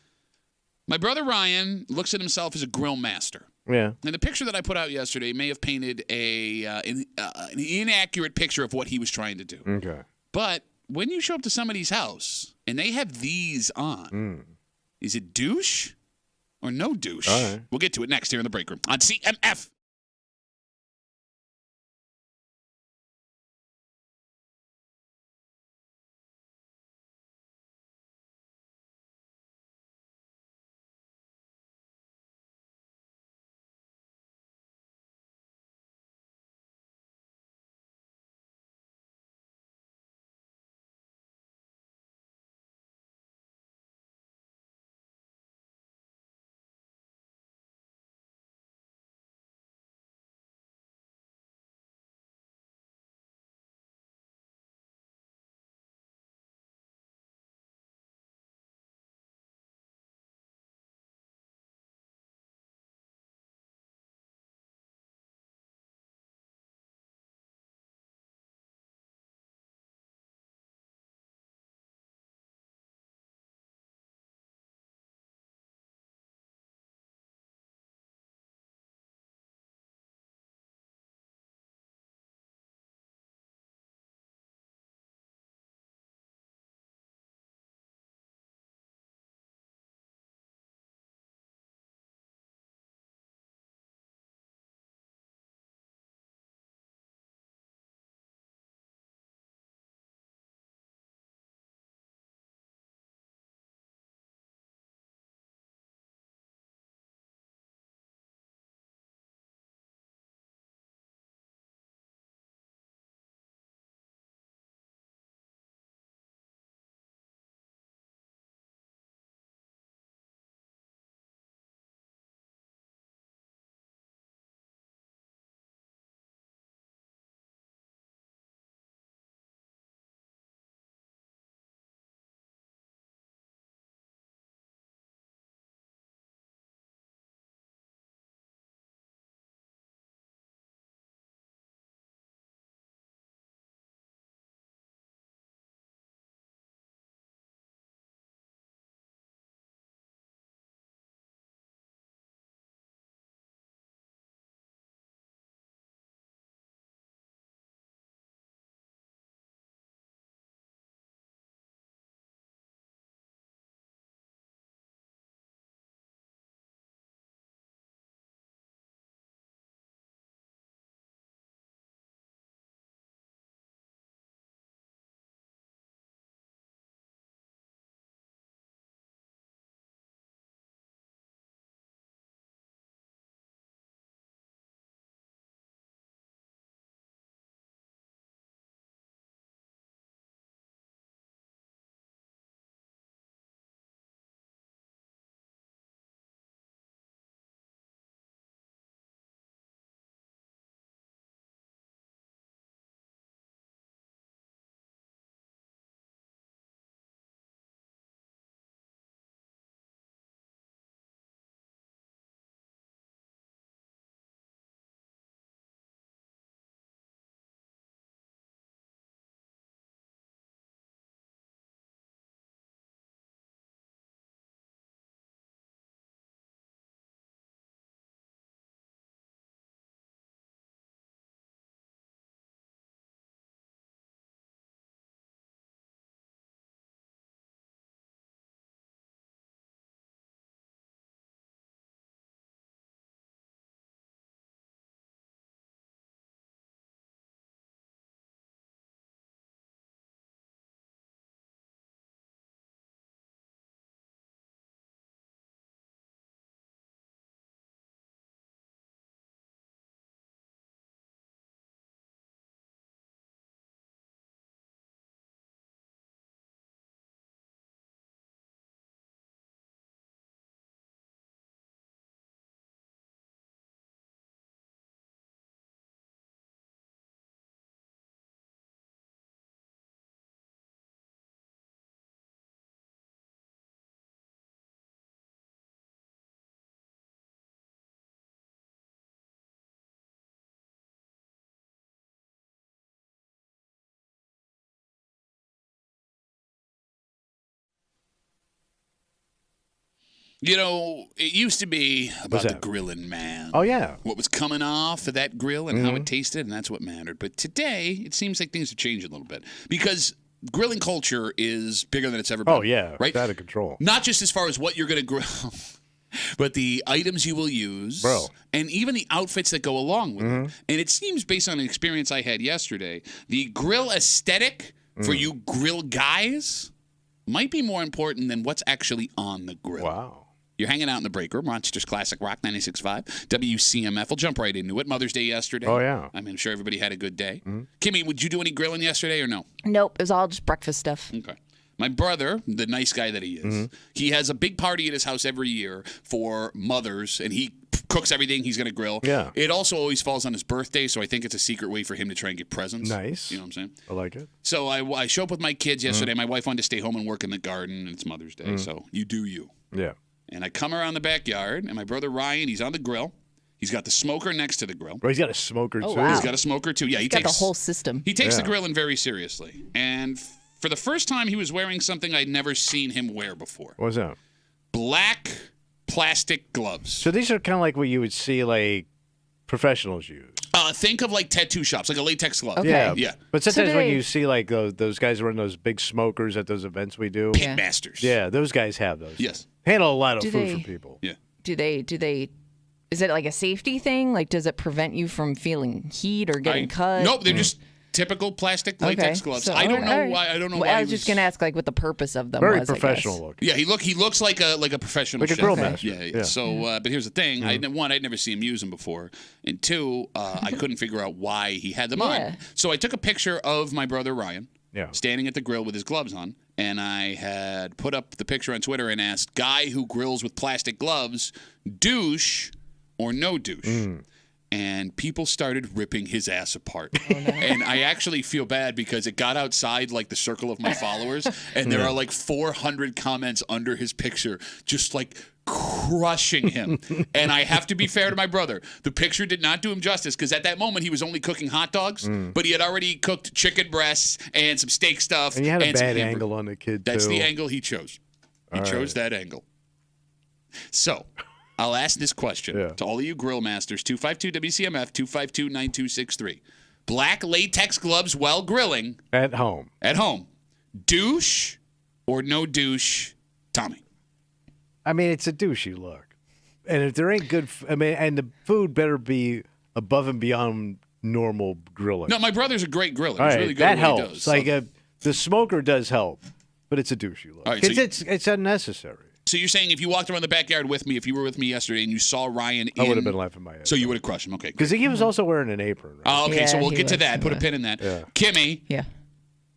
My brother Ryan looks at himself as a grill master. Yeah. And the picture that I put out yesterday may have painted an inaccurate picture of what he was trying to do. Okay. But when you show up to somebody's house and they have these on, is it douche or no douche? All right. We'll get to it next here in the break room on CMF. You know, it used to be about the grilling, man. Oh, yeah. What was coming off of that grill and how it tasted, and that's what mattered. But today, it seems like things have changed a little bit because grilling culture is bigger than it's ever been. Oh, yeah. Right? It's out of control. Not just as far as what you're going to grill, but the items you will use, and even the outfits that go along with it. And it seems, based on an experience I had yesterday, the grill aesthetic for you grill guys might be more important than what's actually on the grill. Wow. You're hanging out in the break room, Rochester's Classic Rock 96.5, WCMF. We'll jump right into it. Mother's Day yesterday. Oh, yeah. I mean, I'm sure everybody had a good day. Kimmy, would you do any grilling yesterday or no? Nope. It was all just breakfast stuff. Okay. My brother, the nice guy that he is, he has a big party at his house every year for mothers, and he cooks everything he's going to grill. Yeah. It also always falls on his birthday, so I think it's a secret way for him to try and get presents. Nice. You know what I'm saying? I like it. So I show up with my kids yesterday. My wife wanted to stay home and work in the garden, and it's Mother's Day, so you do you. Yeah. And I come around the backyard, and my brother Ryan, he's on the grill. He's got the smoker next to the grill. Bro, he's got a smoker, too. Wow. He's got a smoker, too. Yeah, He's got the whole system. He takes the grilling very seriously. And for the first time, he was wearing something I'd never seen him wear before. What was that? Black plastic gloves. So these are kind of like what you would see, like, professionals use. Think of, like, tattoo shops, like a latex glove. Okay. Yeah. But sometimes when you see, like, those guys run those big smokers at those events we do. Pitmasters. Yeah, those guys have those. Yes. Handle a lot of food for people. Yeah. Do they? Is it like a safety thing? Like, does it prevent you from feeling heat or getting cut? Nope, they're just typical plastic latex gloves. So, I don't know why. I don't know why. I was just gonna ask, like, what the purpose of them Very was. professional looking. Yeah, he looks like a professional Like a chef. grill master. Yeah. So, but here's the thing: I'd never seen him use them before, and two, I couldn't figure out why he had them on. So I took a picture of my brother Ryan, standing at the grill with his gloves on, and I had put up the picture on Twitter and asked, "Guy who grills with plastic gloves, douche or no douche?" And people started ripping his ass apart. And I actually feel bad because it got outside like the circle of my followers, and there are like 400 comments under his picture just like crushing him. And I have to be fair to my brother. The picture did not do him justice because at that moment he was only cooking hot dogs, but he had already cooked chicken breasts and some steak stuff. And you had a bad angle on the kid, too. That's the angle he chose. He chose that angle. So I'll ask this question to all of you grill masters, 252-WCMF, 252-9263. Black latex gloves while grilling. At home. Douche or no douche, Tommy? I mean, it's a douchey look. And if there ain't good, and the food better be above and beyond normal grilling. No, my brother's a great griller. All He's right, really good that at what helps. he does. Like, the smoker does help, but it's a douchey look. All right, so it's unnecessary. So you're saying if you walked around the backyard with me, if you were with me yesterday and you saw Ryan I would have been laughing my head. So you would have crushed him. Okay. Because he was also wearing an apron. Right? Oh, okay, so we'll get to was. that. Put a pin in that. Yeah. Kimmy. Yeah.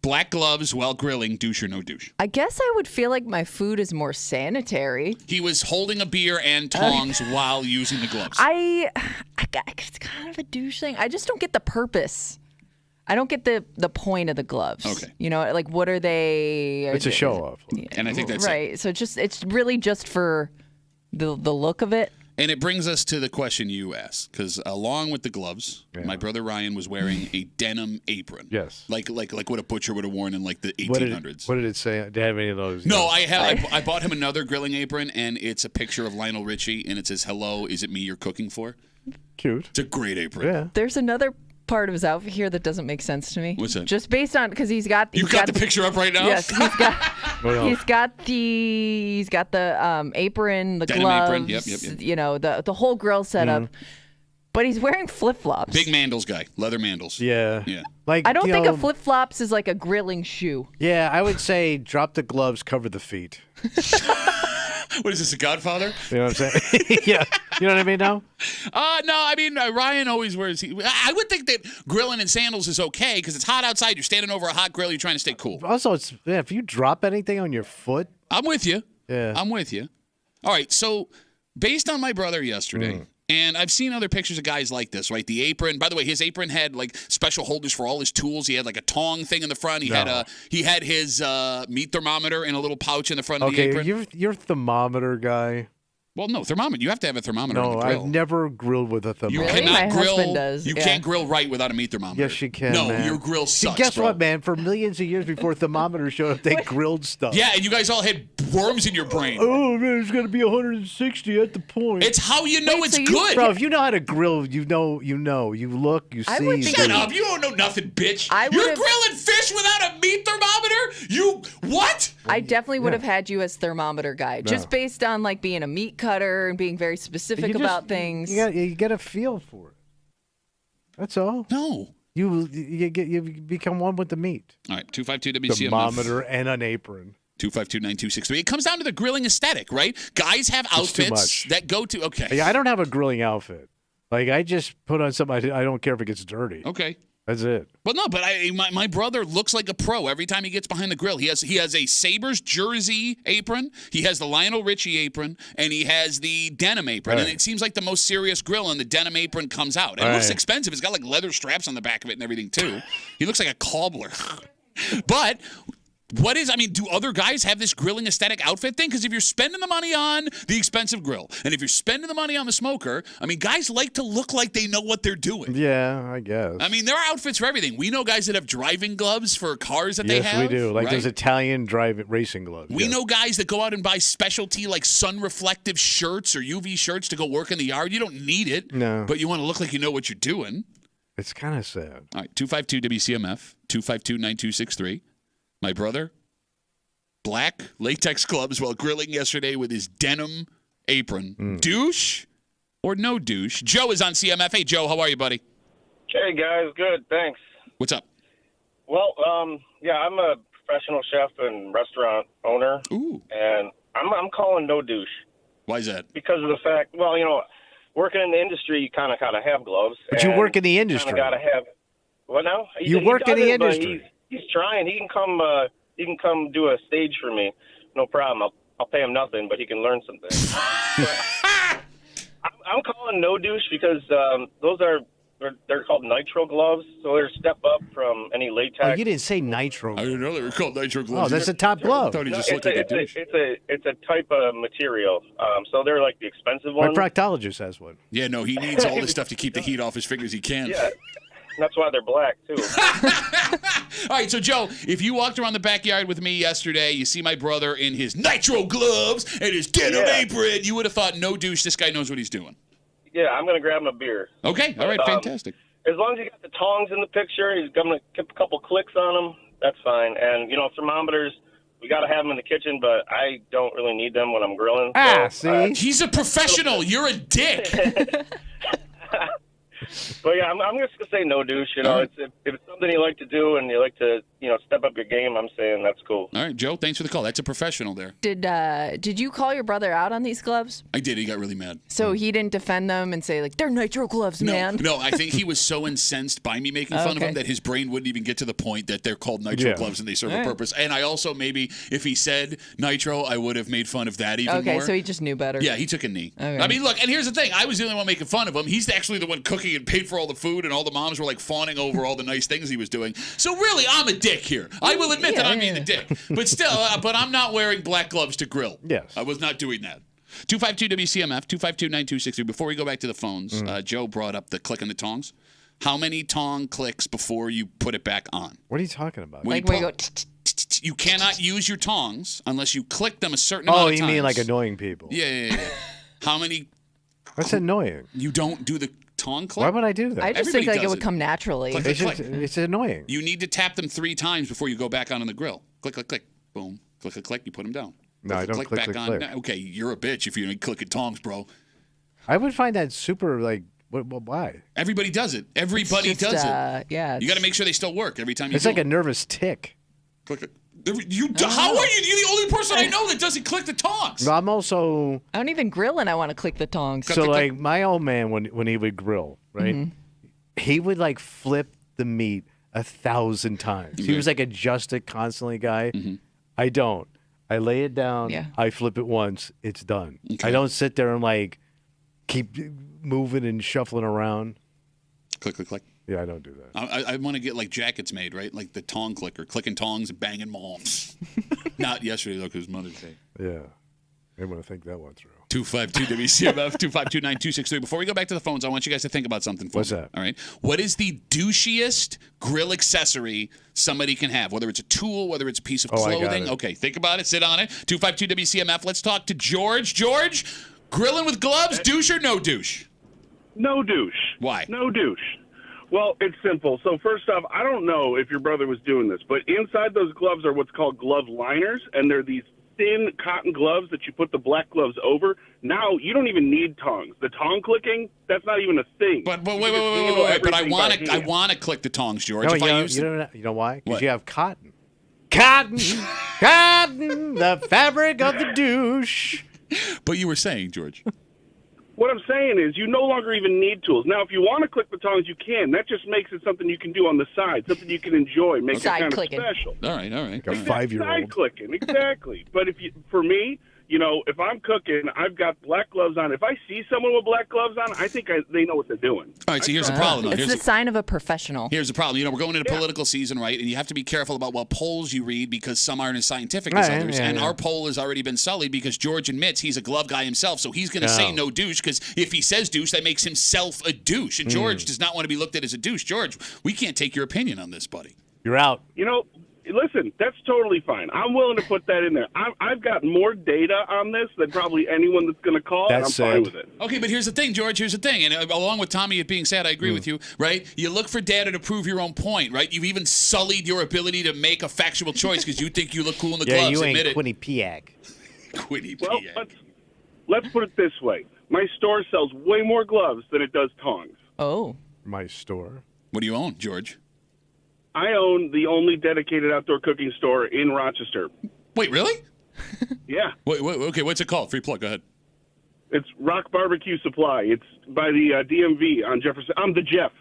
Black gloves while grilling, douche or no douche? I guess I would feel like my food is more sanitary. He was holding a beer and tongs while using the gloves. It's kind of a douche thing. I just don't get the purpose. I don't get the point of the gloves. Okay. You know, like, what are they? It's a show off. And I think that's right. So it's really just for the look of it. And it brings us to the question you asked, because along with the gloves, my brother Ryan was wearing a denim apron. Yes. Like what a butcher would have worn in like the 1800s. What did it say? Did it have any of those? No, I bought him another grilling apron, and it's a picture of Lionel Richie, and it says, "Hello, is it me you're cooking for?" Cute. It's a great apron. Yeah. There's another part of his outfit here that doesn't make sense to me. What's that? Just based on, because he's got You got the picture up right now? Yes, he's got the apron, the Denim gloves, apron. Yep. you know, the whole grill setup. But he's wearing flip-flops. Big Mandels guy, leather Mandels. Yeah. Yeah. Like, I don't think a flip-flops is like a grilling shoe. Yeah, I would say drop the gloves, cover the feet. What is this, a Godfather? You know what I'm saying? Yeah. You know what I mean now? No, I mean, Ryan always wears... I would think that grilling in sandals is okay because it's hot outside. You're standing over a hot grill. You're trying to stay cool. Also, if you drop anything on your foot... I'm with you. Yeah. I'm with you. All right, so based on my brother yesterday... And I've seen other pictures of guys like this, right? The apron. By the way, his apron had like special holders for all his tools. He had like a tong thing in the front. He had his meat thermometer in a little pouch in the front of the apron. Okay, you're thermometer guy. Well, no, thermometer. You have to have a thermometer on the grill. I've never grilled with a thermometer. You cannot My grill. husband does, You yeah. can't grill right without a meat thermometer. Yes, you can. No, man. your grill sucks. Guess bro. what, man? For millions of years before thermometers showed up, they grilled stuff. Yeah, and you guys all had worms in your brain. Oh, man, it's going to be 160 at the point. It's how you know it's good. Bro, if you know how to grill, you know. You look, you see. Shut up. You don't know nothing, bitch. You're grilling fish without a meat thermometer? What? I definitely would have had you as thermometer guy, just based on like being a meat cutter and being very specific about things. You get a feel for it. That's all. No. You become one with the meat. All right, 252 WCMF. Thermometer and an apron. 252-9263. It comes down to the grilling aesthetic, right? Guys have outfits that go to. Okay. Yeah, I don't have a grilling outfit. Like, I just put on something. I don't care if it gets dirty. Okay. That's it. Well, no, but my brother looks like a pro every time he gets behind the grill. He has a Sabres jersey apron, he has the Lionel Richie apron, and he has the denim apron. Right. And it seems like the most serious grill, and the denim apron comes out. And it looks expensive. It's got like leather straps on the back of it and everything too. He looks like a cobbler. But do other guys have this grilling aesthetic outfit thing? Because if you're spending the money on the expensive grill, and if you're spending the money on the smoker, guys like to look like they know what they're doing. Yeah, I guess. There are outfits for everything. We know guys that have driving gloves for cars that they have. Yes, we do. Like those Italian racing gloves. We know guys that go out and buy specialty like sun-reflective shirts or UV shirts to go work in the yard. You don't need it, but you want to look like you know what you're doing. It's kind of sad. All right, 252-WCMF, 252-9263. My brother, black latex gloves while grilling yesterday with his denim apron. Douche or no douche? Joe is on CMF. Hey, Joe, how are you, buddy? Hey, guys. Good, thanks. What's up? Well, I'm a professional chef and restaurant owner. Ooh. And I'm calling no douche. Why is that? Because of the fact, working in the industry, you kind of have gloves. But you work in the industry. Got to have. What now? You work in the industry. He's trying. He can come. He can come do a stage for me. No problem. I'll pay him nothing, but he can learn something. I'm calling no douche because they're called nitro gloves, so they're a step up from any latex. Oh, you didn't say nitro. I didn't know they were called nitro gloves. Oh, that's a top glove. I thought he just looked like a douche. It's a type of material. So they're like the expensive ones. My proctologist has one. Yeah, no, he needs all this stuff to keep the heat off his fingers. He can. Yeah. That's why they're black, too. All right, so, Joe, if you walked around the backyard with me yesterday, you see my brother in his nitro gloves and his denim apron, you would have thought, no douche, this guy knows what he's doing. Yeah, I'm going to grab him a beer. Okay, all right, fantastic. As long as you got the tongs in the picture, he's going to keep a couple clicks on them, that's fine. And, thermometers, we got to have them in the kitchen, but I don't really need them when I'm grilling. See? He's a professional. You're a dick. But yeah, I'm just gonna say no douche. If it's something you like to do and you like to, step up your game, I'm saying that's cool. All right, Joe, thanks for the call. That's a professional there. Did you call your brother out on these gloves? I did. He got really mad. So he didn't defend them and say like they're nitro gloves, man. No, I think he was so incensed by me making fun of him that his brain wouldn't even get to the point that they're called nitro gloves and they serve a purpose. And I also maybe if he said nitro, I would have made fun of that even more. Okay, so he just knew better. Yeah, he took a knee. Okay. Look, and here's the thing. I was the only one making fun of him. He's actually the one cooking and paid for all the food, and all the moms were like fawning over all the nice things he was doing. So really, I'm a dick here. I will admit that I'm being a dick. But still, but I'm not wearing black gloves to grill. Yes. I was not doing that. 252-WCMF, 252-9263. Before we go back to the phones, Joe brought up the click on the tongs. How many tong clicks before you put it back on? What are you talking about? Like when you go... You cannot use your tongs unless you click them a certain amount of times. Oh, you mean like annoying people? Yeah. How many... That's annoying. You don't do the tong click? Why would I do that? I just think like it would come naturally. It's annoying. You need to tap them 3 times before you go back on the grill. Click, click, click. Boom. Click, click, click. You put them down. No, I don't click, back click, on. click. No, okay, you're a bitch if you don't click at tongs, bro. I would find that super, like, why? Everybody does it. Everybody does it. Yeah. You got to make sure they still work every time you It's do like a nervous tick. Click it. How are you? You're the only person I know that doesn't click the tongs. No, I'm also... I don't even grill and I want to click the tongs. So, like, my old man, when he would grill, right, he would, like, flip the meat 1,000 times. He was, like, adjust it constantly guy. I don't. I lay it down. Yeah. I flip it once. It's done. Okay. I don't sit there and, like, keep moving and shuffling around. Click, click, click. Yeah, I don't do that. I want to get, like, jackets made, right? Like the tong clicker. Clicking tongs and banging moms. Not yesterday, though, because it was Mother's Day. Yeah. I want to think that one through. 252 WCMF 2529263. Before we go back to the phones, I want you guys to think about something. What's that? All right. What is the douchiest grill accessory somebody can have? Whether it's a tool, whether it's a piece of clothing. I got it. Okay, think about it. Sit on it. 252 WCMF. Let's talk to George. George, grilling with gloves, douche or no douche? No douche. Why? No douche. Well, it's simple. So first off, I don't know if your brother was doing this, but inside those gloves are what's called glove liners, and they're these thin cotton gloves that you put the black gloves over. Now you don't even need tongs. The tong clicking, that's not even a thing. But wait. But I want to click the tongs, George. No, if I use you know why? Because What? you have cotton. Cotton, the fabric of the douche. But you were saying, George. What I'm saying is you no longer even need tools. Now, if you want to click the tongs, you can. That just makes it something you can do on the side, something you can enjoy, make it Side kind clicking. of special. All right. Like a 5-year-old. Side clicking, exactly. But for me, if I'm cooking, I've got black gloves on. If I see someone with black gloves on, I think they know what they're doing. All right, so here's the problem. though. It's the sign of a professional. Here's the problem. We're going into political season, right? And you have to be careful about what polls you read because some aren't as scientific as others. And our poll has already been sullied because George admits he's a glove guy himself. So he's going to say no douche because if he says douche, that makes himself a douche. And George does not want to be looked at as a douche. George, we can't take your opinion on this, buddy. You're out. Listen, that's totally fine. I'm willing to put that in there. I've got more data on this than probably anyone that's going to call, and I'm fine with it. Okay, but here's the thing, George. Here's the thing. And along with Tommy it being sad, I agree with you, right? You look for data to prove your own point, right? You've even sullied your ability to make a factual choice because you think you look cool in the gloves. You ain't Admit it. Quinnipiac. Well, let's put it this way. My store sells way more gloves than it does tongs. Oh. My store. What do you own, George? I own the only dedicated outdoor cooking store in Rochester. Wait, really? Yeah. Wait, okay, what's it called? Free plug. Go ahead. It's Rock Barbecue Supply. It's by the DMV on Jefferson. I'm the Jeff.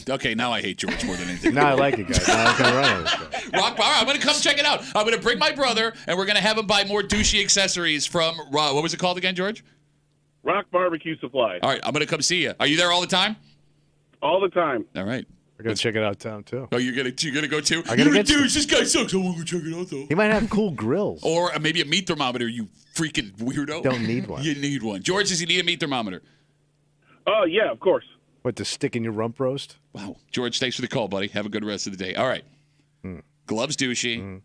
Okay, now I hate George more than anything. Now I like it, guys. Now I'm going to run on this guy. Rock Bar. I'm going to come check it out. I'm going to bring my brother, and we're going to have him buy more douchey accessories from, what was it called again, George? Rock Barbecue Supply. All right, I'm going to come see you. Are you there all the time? All the time. All right. We're going to check it out town, too. Oh, you're gonna go too? I gotta You're a get douche. This guy sucks. I want to go check it out, though. He might have cool grills. Or maybe a meat thermometer, you freaking weirdo. Don't need one. You need one. George, does he need a meat thermometer? Oh, yeah, of course. What, to stick in your rump roast? Wow. George, thanks for the call, buddy. Have a good rest of the day. All right. Gloves, douchey.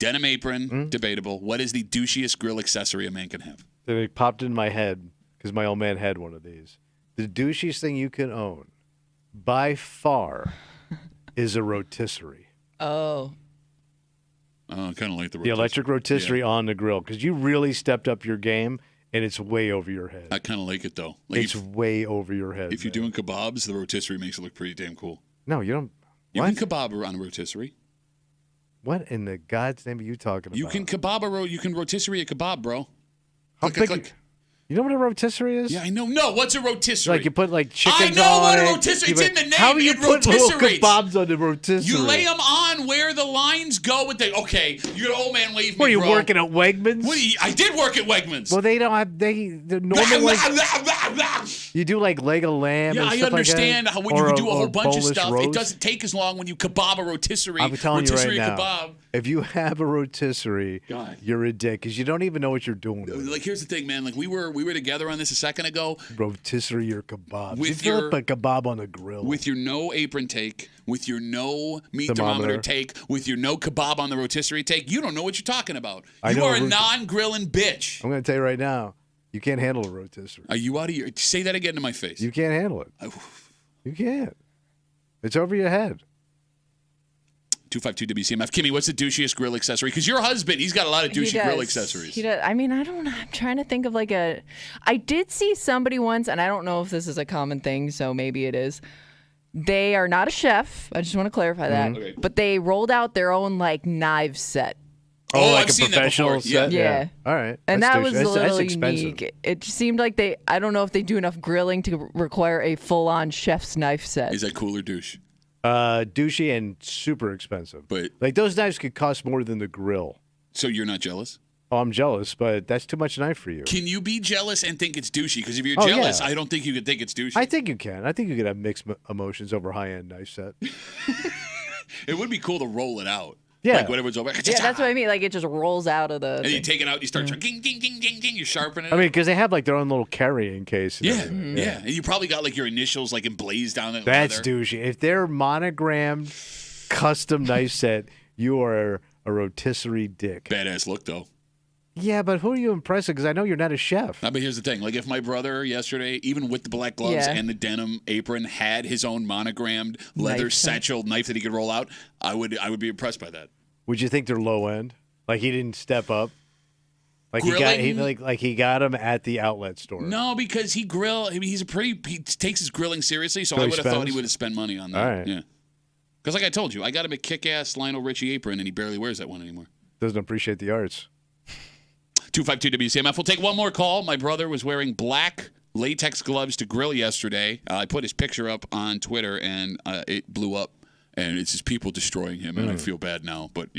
Denim apron, debatable. What is the douchiest grill accessory a man can have? They popped in my head because my old man had one of these. The douchiest thing you can own, by far, is a rotisserie. Oh. Kind of like the rotisserie. The electric rotisserie on the grill, because you really stepped up your game, and it's way over your head. I kind of like it, though. Like It's way over your head. If you're doing kebabs, the rotisserie makes it look pretty damn cool. No, you don't. You What? can kebab on a rotisserie. What in the God's name are you talking about? You can you can rotisserie a kebab, bro. How Click, big? click. You know what a rotisserie is? Yeah, I know. No, what's a rotisserie? Like you put like chickens I know on what a it. rotisserie. It's in the name. How do you put little rotisseries. kebabs on the rotisserie? You lay them on where the lines go with the. Okay, you're an old man. Leave me, What are you bro. working at Wegmans? I did work at Wegmans. Well, they don't have the normal. You do like leg of lamb. Yeah, and I stuff understand like that? how when you Or do a whole bunch of boneless stuff, roast. it doesn't take as long when you kebab a rotisserie. I'm telling you right rotisserie now. kebab. If you have a rotisserie, God. you're a dick because you don't even know what you're doing. with it. Like here's the thing, man. Like we were together on this a second ago. Rotisserie or kebabs. With you fill your- up a kebab on the grill. With your no apron take, with your no meat Thermometer. thermometer take, with your no kebab on the rotisserie take, you don't know what you're talking about. I You know are a a non-grilling bitch. I'm going to tell you right now, you can't handle a rotisserie. Are you out of your? Say that again to my face. You can't handle it. You can't. It's over your head. 252 WCMF. Kimmy, what's the douchiest grill accessory? Because your husband, he's got a lot of douchey grill accessories. He does. I mean, I don't know. I'm trying to think of like a. I did see somebody once, and I don't know if this is a common thing, so maybe it is. They are not a chef. I just want to clarify that. Okay. But they rolled out their own like knife set. Oh, like I've a seen that professional before. set? Yeah. All right. And That's that was douchey. a little that's expensive. unique. It seemed like they. I don't know if they do enough grilling to require a full-on chef's knife set. Is that cool or douche? Douchey and super expensive. But like those knives could cost more than the grill. so you're not jealous? Oh, I'm jealous, but that's too much knife for you. Can you be jealous and think it's douchey? Because if you're Oh, jealous, yeah. I don't think you could think it's douchey. I think you can. I think you could have mixed emotions over high-end knife set. It would be cool to roll it out. Yeah. Like whatever's over. Yeah, that's what I mean. Like it just rolls out of the. And you take it out, you start trying, ding, ding, ding, ding, ding. You sharpen it. I mean, because they have like their own little carrying case. Yeah. And you probably got like your initials like emblazed down it. That's leather. douchey. If they're monogrammed, custom knife set, you are a rotisserie dick. Badass look though. Yeah, but who are you impressing? Because I know you're not a chef. But here's the thing. Like, if my brother yesterday, even with the black gloves and the denim apron, had his own monogrammed leather satchel knife that he could roll out, I would be impressed by that. Would you think they're low end? Like he didn't step up? Like Grilling? he got him at the outlet store. No, because he takes his grilling seriously, so I would have thought he would have spent money on that. All right. Yeah. Because like I told you, I got him a kick-ass Lionel Richie apron, and he barely wears that one anymore. Doesn't appreciate the arts. 252 WCMF. We'll take one more call. My brother was wearing black latex gloves to grill yesterday. I put his picture up on Twitter, and it blew up. And it's just people destroying him, and I feel bad now. But,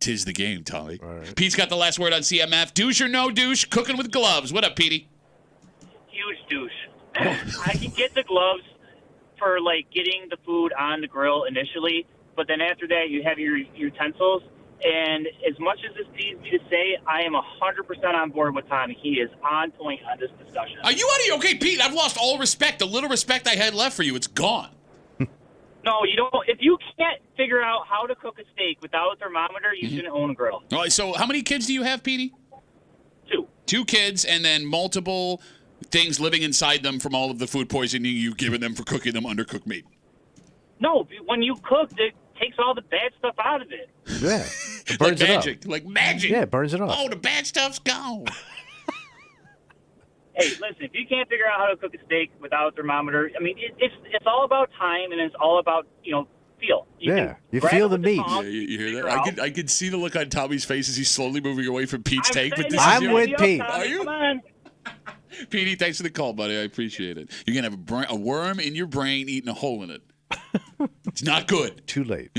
tis the game, Tommy. Right. Pete's got the last word on CMF. Douche or no douche, cooking with gloves. What up, Petey? Huge douche. I can get the gloves for, like, getting the food on the grill initially, but then after that you have your utensils. And as much as this pains me to say, I am 100% on board with Tommy. He is on point on this discussion. Are you out of your... Okay, Pete, I've lost all respect. The little respect I had left for you, it's gone. No, you don't. If you can't figure out how to cook a steak without a thermometer, you shouldn't own a grill. All right, so how many kids do you have, Petey? 2. 2 kids, and then multiple things living inside them from all of the food poisoning you've given them for cooking them undercooked meat. No, when you cook, it takes all the bad stuff out of it. Yeah. It burns like it magic. up. Like magic. Yeah, it burns it off. Oh, the bad stuff's gone. Hey, listen, if you can't figure out how to cook a steak without a thermometer, I mean, it's all about time, and it's all about, feel. You feel the meat. Yeah, you hear that? I could see the look on Tommy's face as he's slowly moving away from Pete's take. But I'm with Pete. Are you? Come on. Petey, thanks for the call, buddy. I appreciate it. You're going to have a worm in your brain eating a hole in it. It's not good. Too late.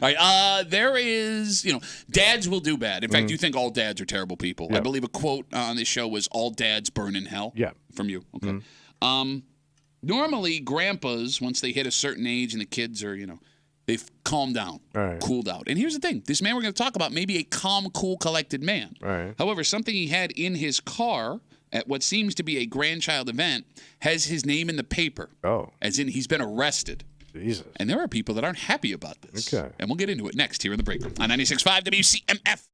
All right. There is, dads will do bad. In fact, you think all dads are terrible people. Yeah. I believe a quote on this show was "All dads burn in hell." Yeah. From you. Okay. Normally, grandpas, once they hit a certain age and the kids are, they've calmed down, cooled out. And here's the thing: this man we're going to talk about may be a calm, cool, collected man. Right. However, something he had in his car at what seems to be a grandchild event has his name in the paper. Oh. As in, he's been arrested. Jesus. And there are people that aren't happy about this. Okay. And we'll get into it next here in the break room on 96.5 WCMF.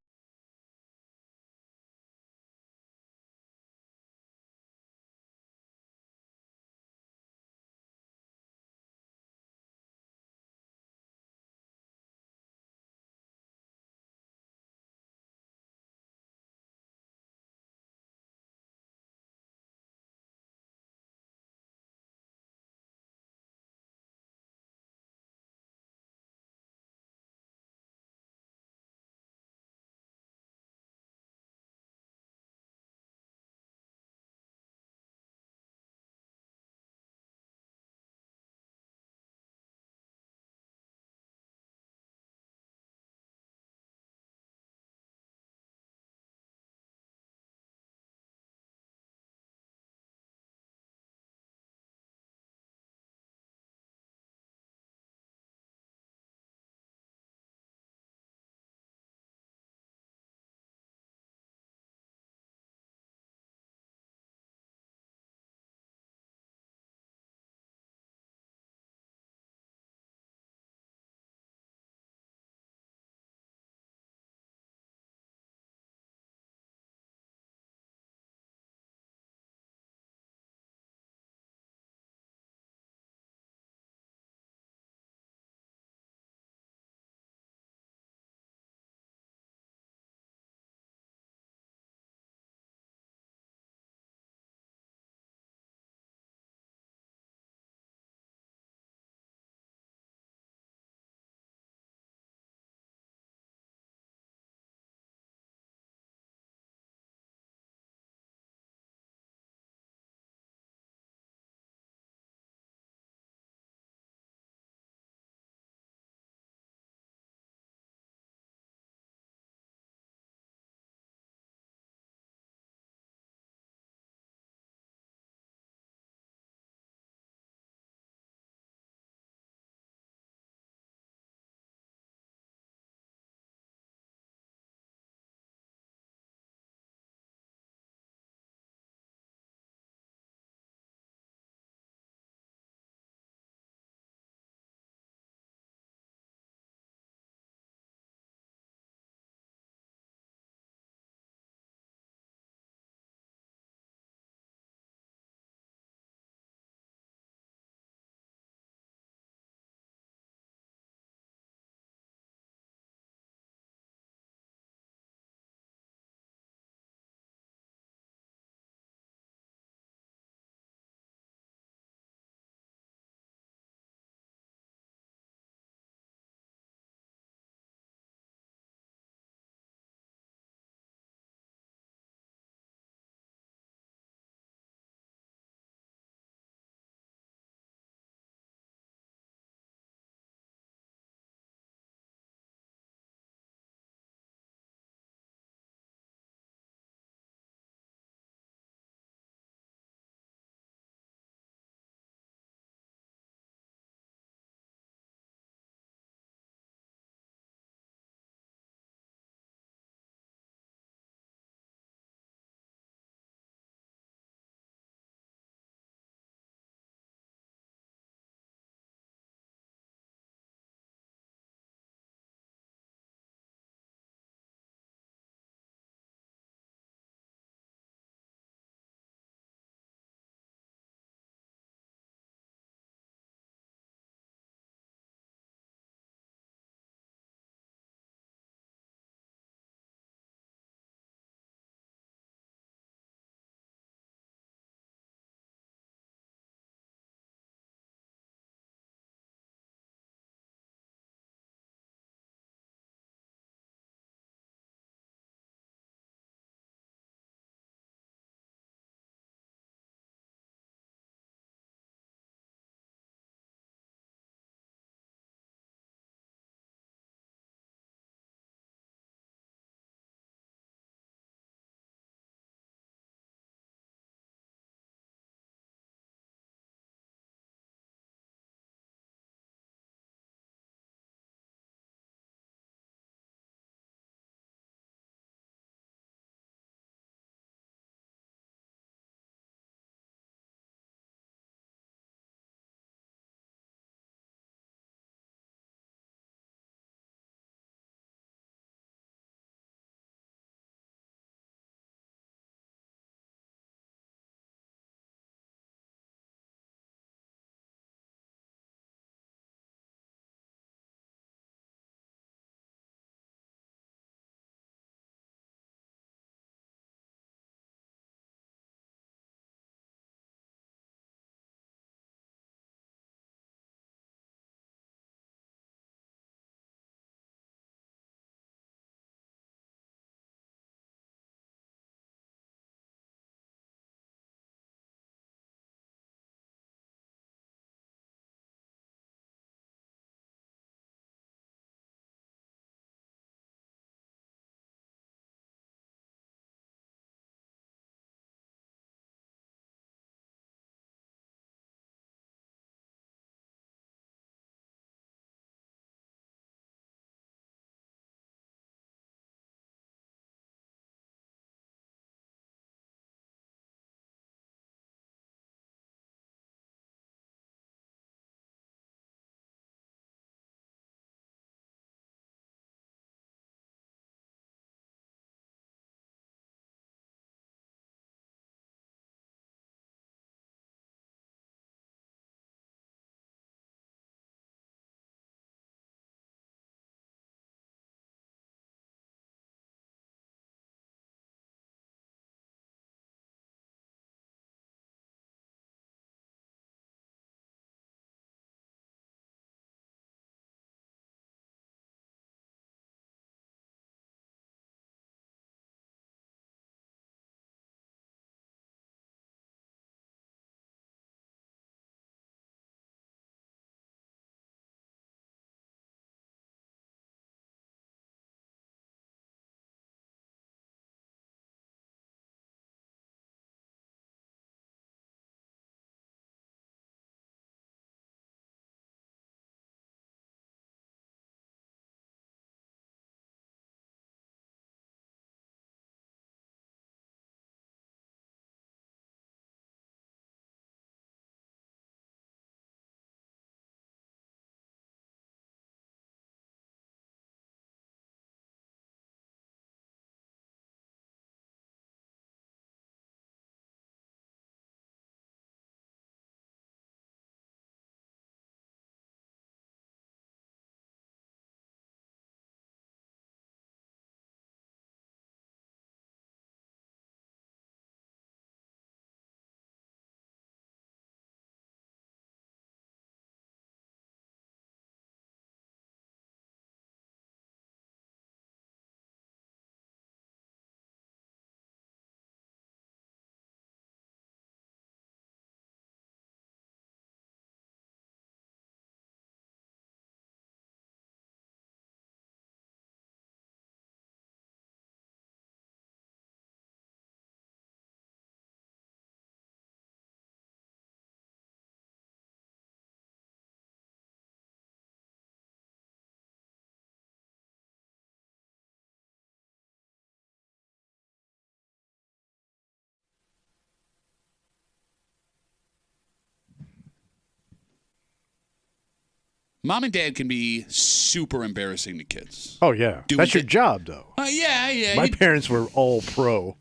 Mom and dad can be super embarrassing to kids. Oh, yeah. That's your job, though. Yeah. My parents were all pro.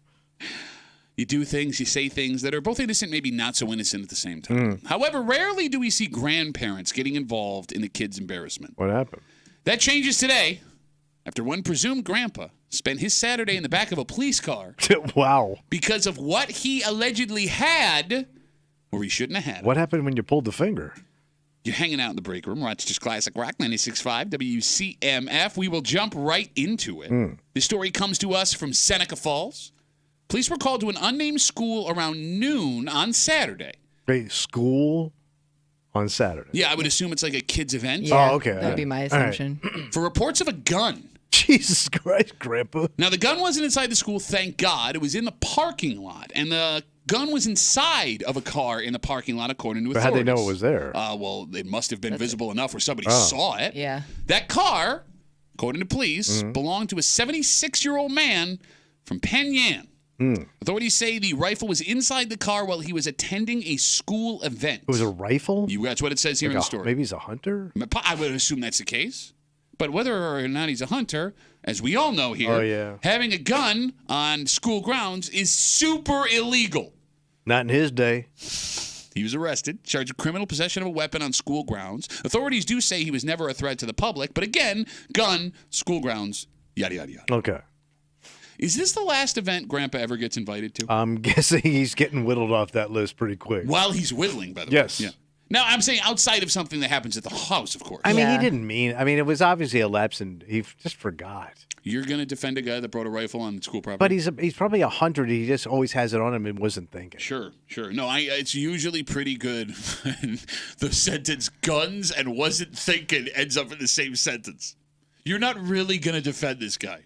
You do things, you say things that are both innocent, maybe not so innocent at the same time. However, rarely do we see grandparents getting involved in the kid's embarrassment. What happened? That changes today after one presumed grandpa spent his Saturday in the back of a police car. Wow. Because of what he allegedly had, or he shouldn't have had. What happened when you pulled the finger? You're hanging out in the break room. Rochester's Classic Rock 96.5 WCMF. We will jump right into it. This story comes to us from Seneca Falls. Police were called to an unnamed school around noon on Saturday. Wait, school on Saturday? Yeah, I would assume it's like a kid's event. Yeah, oh, okay. That'd be my assumption. For reports of a gun. Jesus Christ, Grandpa. Now, the gun wasn't inside the school, thank God. It was in the parking lot. And the gun was inside of a car in the parking lot, according to authorities. How'd they know it was there? Well, it must have been visible enough where somebody saw it. Yeah. That car, according to police, belonged to a 76-year-old man from Penyan. Authorities say the rifle was inside the car while he was attending a school event. It was a rifle? That's what it says here in the story. Maybe he's a hunter? I would assume that's the case. But whether or not he's a hunter, as we all know here, having a gun on school grounds is super illegal. Not in his day. He was arrested, charged with criminal possession of a weapon on school grounds. Authorities do say he was never a threat to the public, but again, gun, school grounds, yada, yada, yada. Okay. Is this the last event Grandpa ever gets invited to? I'm guessing he's getting whittled off that list pretty quick. While he's whittling, by the yes. way. Yes. Yeah. Now, I'm saying outside of something that happens at the house, of course. I mean, he didn't mean... I mean, it was obviously a lapse, and he just forgot. You're going to defend a guy that brought a rifle on school property? But he's probably a hunter. He just always has it on him and wasn't thinking. Sure. No, it's usually pretty good when the sentence guns and wasn't thinking ends up in the same sentence. You're not really going to defend this guy.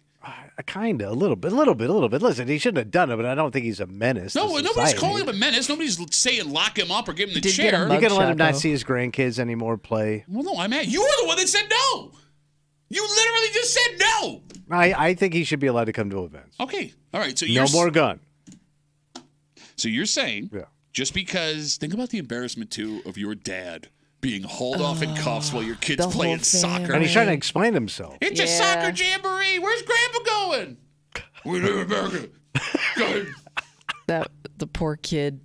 Kind of, a little bit. Listen, he shouldn't have done it, but I don't think he's a menace. No, nobody's calling him a menace. Nobody's saying lock him up or give him the chair. You're going to let him not see his grandkids anymore play? Well, no, I'm at you. Were the one that said no. You literally just said no. I think he should be allowed to come to events. Okay, all right. So no more gun. So you're saying, just because, think about the embarrassment too of your dad being hauled off in cuffs while your kid's playing soccer. And he's trying to explain himself. It's a soccer jamboree. Where's Grandpa going? We live in America. The poor kid.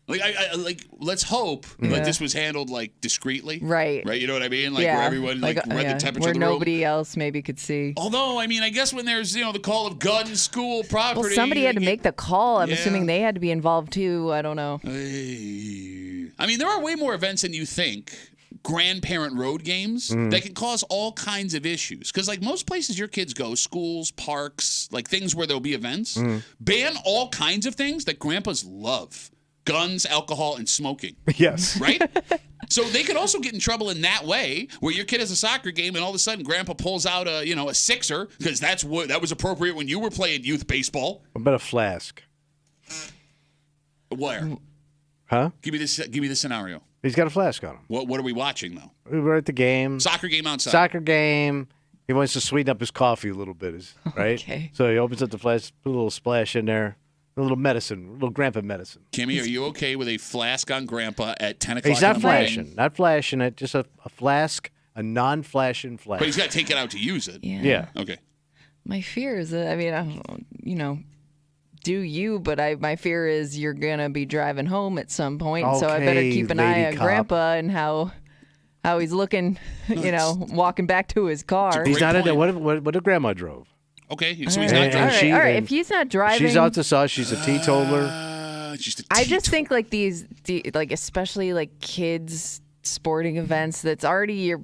Let's hope that this was handled discreetly. Right. You know what I mean? Where everyone read the temperature where of the room. nobody else maybe could see. Although, I mean, I guess when there's, the call of gun, school, property. Well, somebody had to make the call. I'm assuming they had to be involved too. I don't know. I mean, there are way more events than you think. Grandparent road games that can cause all kinds of issues. Because most places your kids go, schools, parks, things where there'll be events, ban all kinds of things that grandpas love. Guns, alcohol, and smoking. Yes. Right? So they could also get in trouble in that way, where your kid has a soccer game and all of a sudden Grandpa pulls out a sixer, because that was appropriate when you were playing youth baseball. What about a flask? Where? Huh? Give me this scenario. He's got a flask on him. What are we watching though? We're at the game. Soccer game outside. Soccer game. He wants to sweeten up his coffee a little bit, right? Okay. So he opens up the flask, put a little splash in there. A little medicine, a little grandpa medicine. Kimmy, are you okay with a flask on Grandpa at 10 o'clock He's not flashing. Not flashing it, just a flask, a non-flashing flask. But he's got to take it out to use it. Yeah. Okay. My fear is that, I don't do you, but my fear is you're going to be driving home at some point, so I better keep an eye on Grandpa and how he's looking, walking back to his car. He's not in there. What if Grandma drove? Okay, so he's not driving. All right, if he's not driving... She's out to sauce. She's a teetotaler. I just think especially kids sporting events, that's already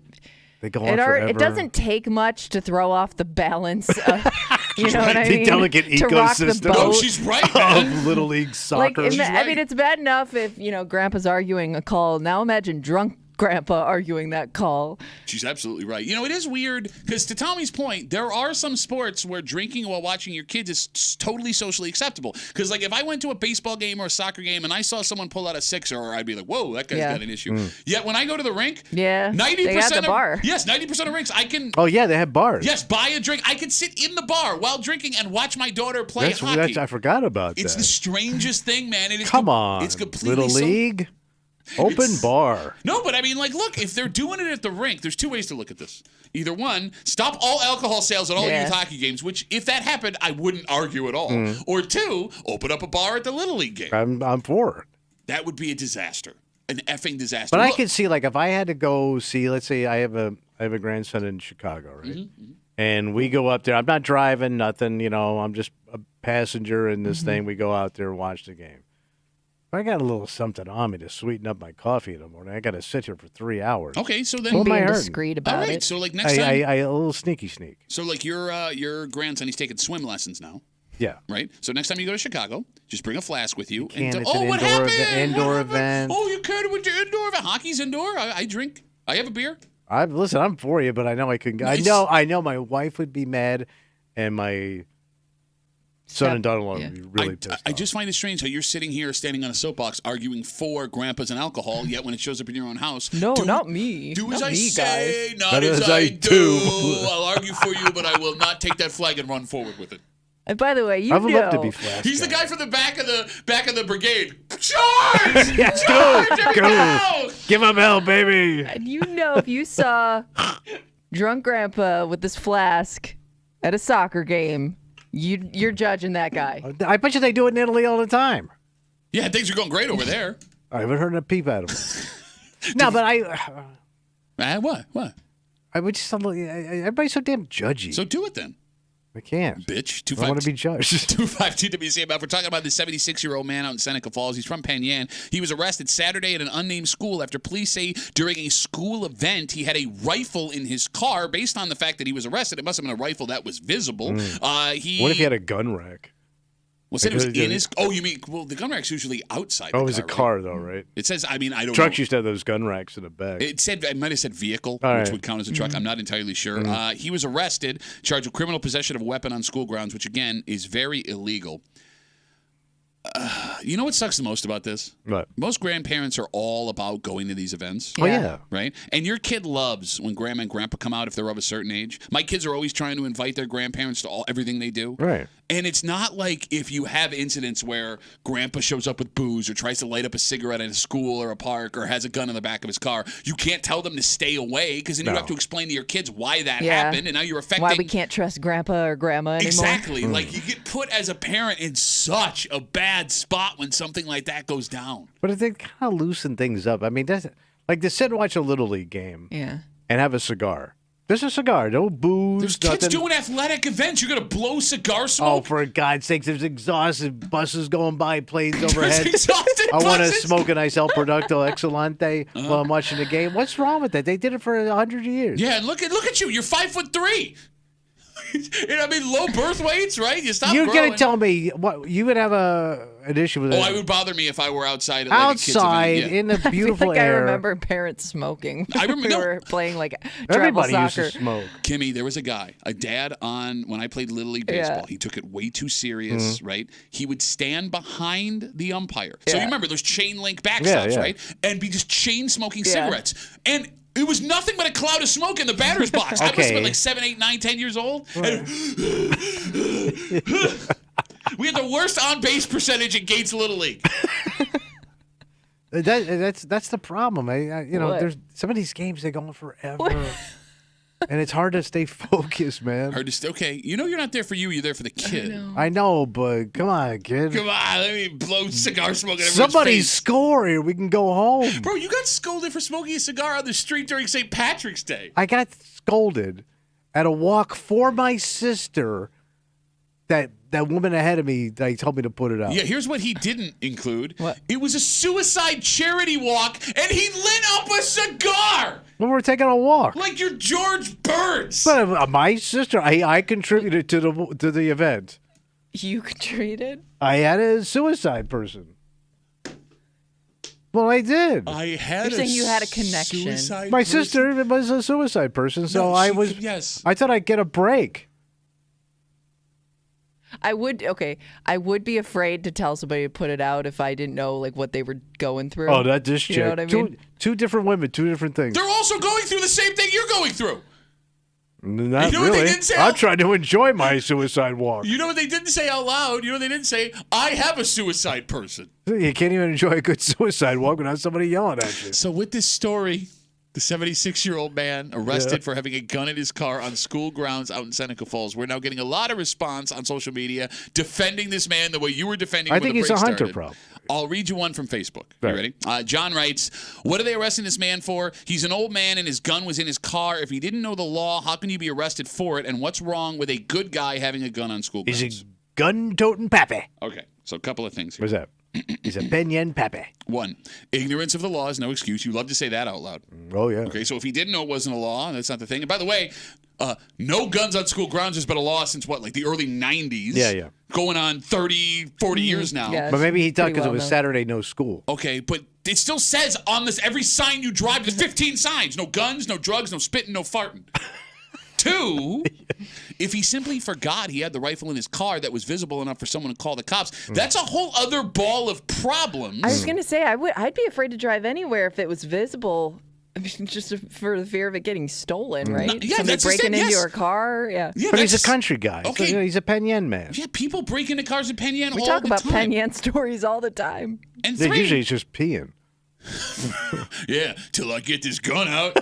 they go on forever. It doesn't take much to throw off the balance of, what I mean? The delicate ecosystem. To rock the boat. No, she's right, man. Of Little League soccer. I mean, it's bad enough if, Grandpa's arguing a call. Now imagine drunk Grandpa arguing that call. She's absolutely right. It is weird because, to Tommy's point, there are some sports where drinking while watching your kids is totally socially acceptable. Because, if I went to a baseball game or a soccer game and I saw someone pull out a sixer, I'd be like, "Whoa, that guy's got an issue." Yet when I go to the rink, 90% they got the bar. Yes, 90% of rinks I can. Oh yeah, they have bars. Yes, buy a drink. I can sit in the bar while drinking and watch my daughter play hockey. I forgot about that. It's the strangest thing, man. Come on, it's completely Little League. Open bar. No, but I mean, like, look, if they're doing it at the rink, there's two ways to look at this. Either one, stop all alcohol sales at all youth hockey games, which, if that happened, I wouldn't argue at all. Or two, open up a bar at the Little League game. I'm for it. That would be a disaster. An effing disaster. But I could see, like, if I had to go see, let's say I have a grandson in Chicago, right? And we go up there. I'm not driving, nothing, I'm just a passenger in this thing. We go out there and watch the game. If I got a little something on me to sweeten up my coffee in the morning, I got to sit here for 3 hours. Okay, so then being discreet about all right, it. So like next time, I a little sneaky sneak. So like your grandson, he's taking swim lessons now. Yeah. Right. So next time you go to Chicago, just bring a flask with you. It's an what happened? Indoor event. Oh, you could with your indoor event. Hockey's indoor. I drink. I have a beer. Listen, I'm for you, but I know I couldn't. I know my wife would be mad, and my son and daughter-in-law would be really pissed off. I just find it strange how you're sitting here standing on a soapbox arguing for grandpas and alcohol, yet when it shows up in your own house, not me. Do not as I me, say, guys. not as I do. I'll argue for you, but I will not take that flag and run forward with it. And by the way, I would love to be flash. He's the guy from the back of the brigade. Charge! Yes, go! Give him hell, baby. And if you saw drunk grandpa with this flask at a soccer game, you're judging that guy. I bet you they do it in Italy all the time. Yeah, things are going great over there. I haven't heard a peep out of him. No, but what? I would just everybody's so damn judgy. So do it then. I can't. Bitch. I want to be judged. 252 WCMF. We're talking about the 76-year-old man out in Seneca Falls. He's from Penn Yan. He was arrested Saturday at an unnamed school after police say during a school event he had a rifle in his car. Based on the fact that he was arrested, it must have been a rifle that was visible. What if he had a gun rack? Well, it was in his. Oh, you mean? Well, the gun rack's usually outside. Oh, it was a car, though, right? It says. I mean, I don't. Trucks know. used to have those gun racks in the back. It might have said vehicle, All which right. would count as a truck. I'm not entirely sure. He was arrested, charged with criminal possession of a weapon on school grounds, which again is very illegal. You know what sucks the most about this? What? Most grandparents are all about going to these events. Oh, yeah. Right? And your kid loves when grandma and grandpa come out if they're of a certain age. My kids are always trying to invite their grandparents to everything they do. Right. And it's not like if you have incidents where grandpa shows up with booze or tries to light up a cigarette at a school or a park or has a gun in the back of his car, you can't tell them to stay away because then you have to explain to your kids why that happened, and now you're affecting... Why we can't trust grandpa or grandma anymore. Exactly. Like, you get put as a parent in such a bad spot when something like that goes down. But they kind of loosen things up. I mean, that's like to sit and watch a Little League game and have a cigar. There's a cigar, no booze. There's kids doing athletic events. You're going to blow cigar smoke? Oh, for God's sakes, there's exhausted buses going by, planes overhead. Exhausted I want to buses? smoke a nice El Producto Excelente while I'm watching the game. What's wrong with that? They did it for 100 years. Yeah, and look at you. You're 5'3". I mean, low birth weights, right? You stop You're growing. going to tell me what you would have an issue with it? Oh, it would bother me if I were outside at like a kid's outside event. Yeah. in the beautiful I feel like air. I remember parents smoking. I remember we were playing like travel Everybody soccer. used to smoke. Kimmy, there was a guy, a dad when I played Little League Baseball. He took it way too serious, right? He would stand behind the umpire. So you remember those chain link backstops, right? And be just chain smoking cigarettes. And it was nothing but a cloud of smoke in the batter's box. I must have been like 7, 8, 9, 10 years old. And we had the worst on-base percentage in Gates Little League. That's the problem. There's some of these games, they go on forever. And it's hard to stay focused, man. Hard to stay. Okay, you know you're not there for you. You're there for the kid. I know, but come on, kid. Come on, let me blow cigar smoke at everyone's Somebody's face. scoring. We can go home. Bro, you got scolded for smoking a cigar on the street during St. Patrick's Day. I got scolded at a walk for my sister. That woman ahead of me, they told me to put it out. Yeah, here's what he didn't include. What? It was a suicide charity walk, and he lit up a cigar. When we're taking a walk. Like you're George Burns. But my sister, I contributed to the event. You contributed? I had a suicide person. Well, I did. I had You're saying you had a connection. My sister was a suicide person, so No, I she was. could- yes. I thought I'd get a break. I would be afraid to tell somebody to put it out if I didn't know like what they were going through. Oh, that this chick. You know what I mean? Two different women, two different things. They're also going through the same thing you're going through. Not you know what they really. didn't say? I'm trying to enjoy my suicide walk. You know what they didn't say out loud? You know what they didn't say? I have a suicide person. You can't even enjoy a good suicide walk without somebody yelling at you. So with this story, the 76-year-old man arrested for having a gun in his car on school grounds out in Seneca Falls. We're now getting a lot of response on social media defending this man the way you were defending him. I think he's a hunter, probably. I'll read you one from Facebook. Right. You ready? John writes, what are they arresting this man for? He's an old man and his gun was in his car. If he didn't know the law, how can you be arrested for it? And what's wrong with a good guy having a gun on school grounds? He's a gun-toting pappy. Okay, so a couple of things here. What's that? He's a Penyan pappy. 1, ignorance of the law is no excuse. You love to say that out loud. Oh, yeah. Okay, so if he didn't know it wasn't a law, that's not the thing. And by the way, no guns on school grounds has been a law since what, like the early 90s? Yeah. Going on 30, 40 years now. Yeah, but maybe he thought because it was Saturday, no school. Okay, but it still says on this every sign you drive, there's 15 signs. No guns, no drugs, no spitting, no farting. 2, if he simply forgot he had the rifle in his car that was visible enough for someone to call the cops, that's a whole other ball of problems. I was going to say, I'd be afraid to drive anywhere if it was visible. I mean, just for the fear of it getting stolen, right? Yeah, somebody that's breaking into yes. your car. Yeah, but he's a country guy. Okay. So, he's a Penyan man. Yeah, people break into cars in Penyan all the time. We talk about Penyan stories all the time. And They 3, usually he's just peeing. yeah, till I get this gun out.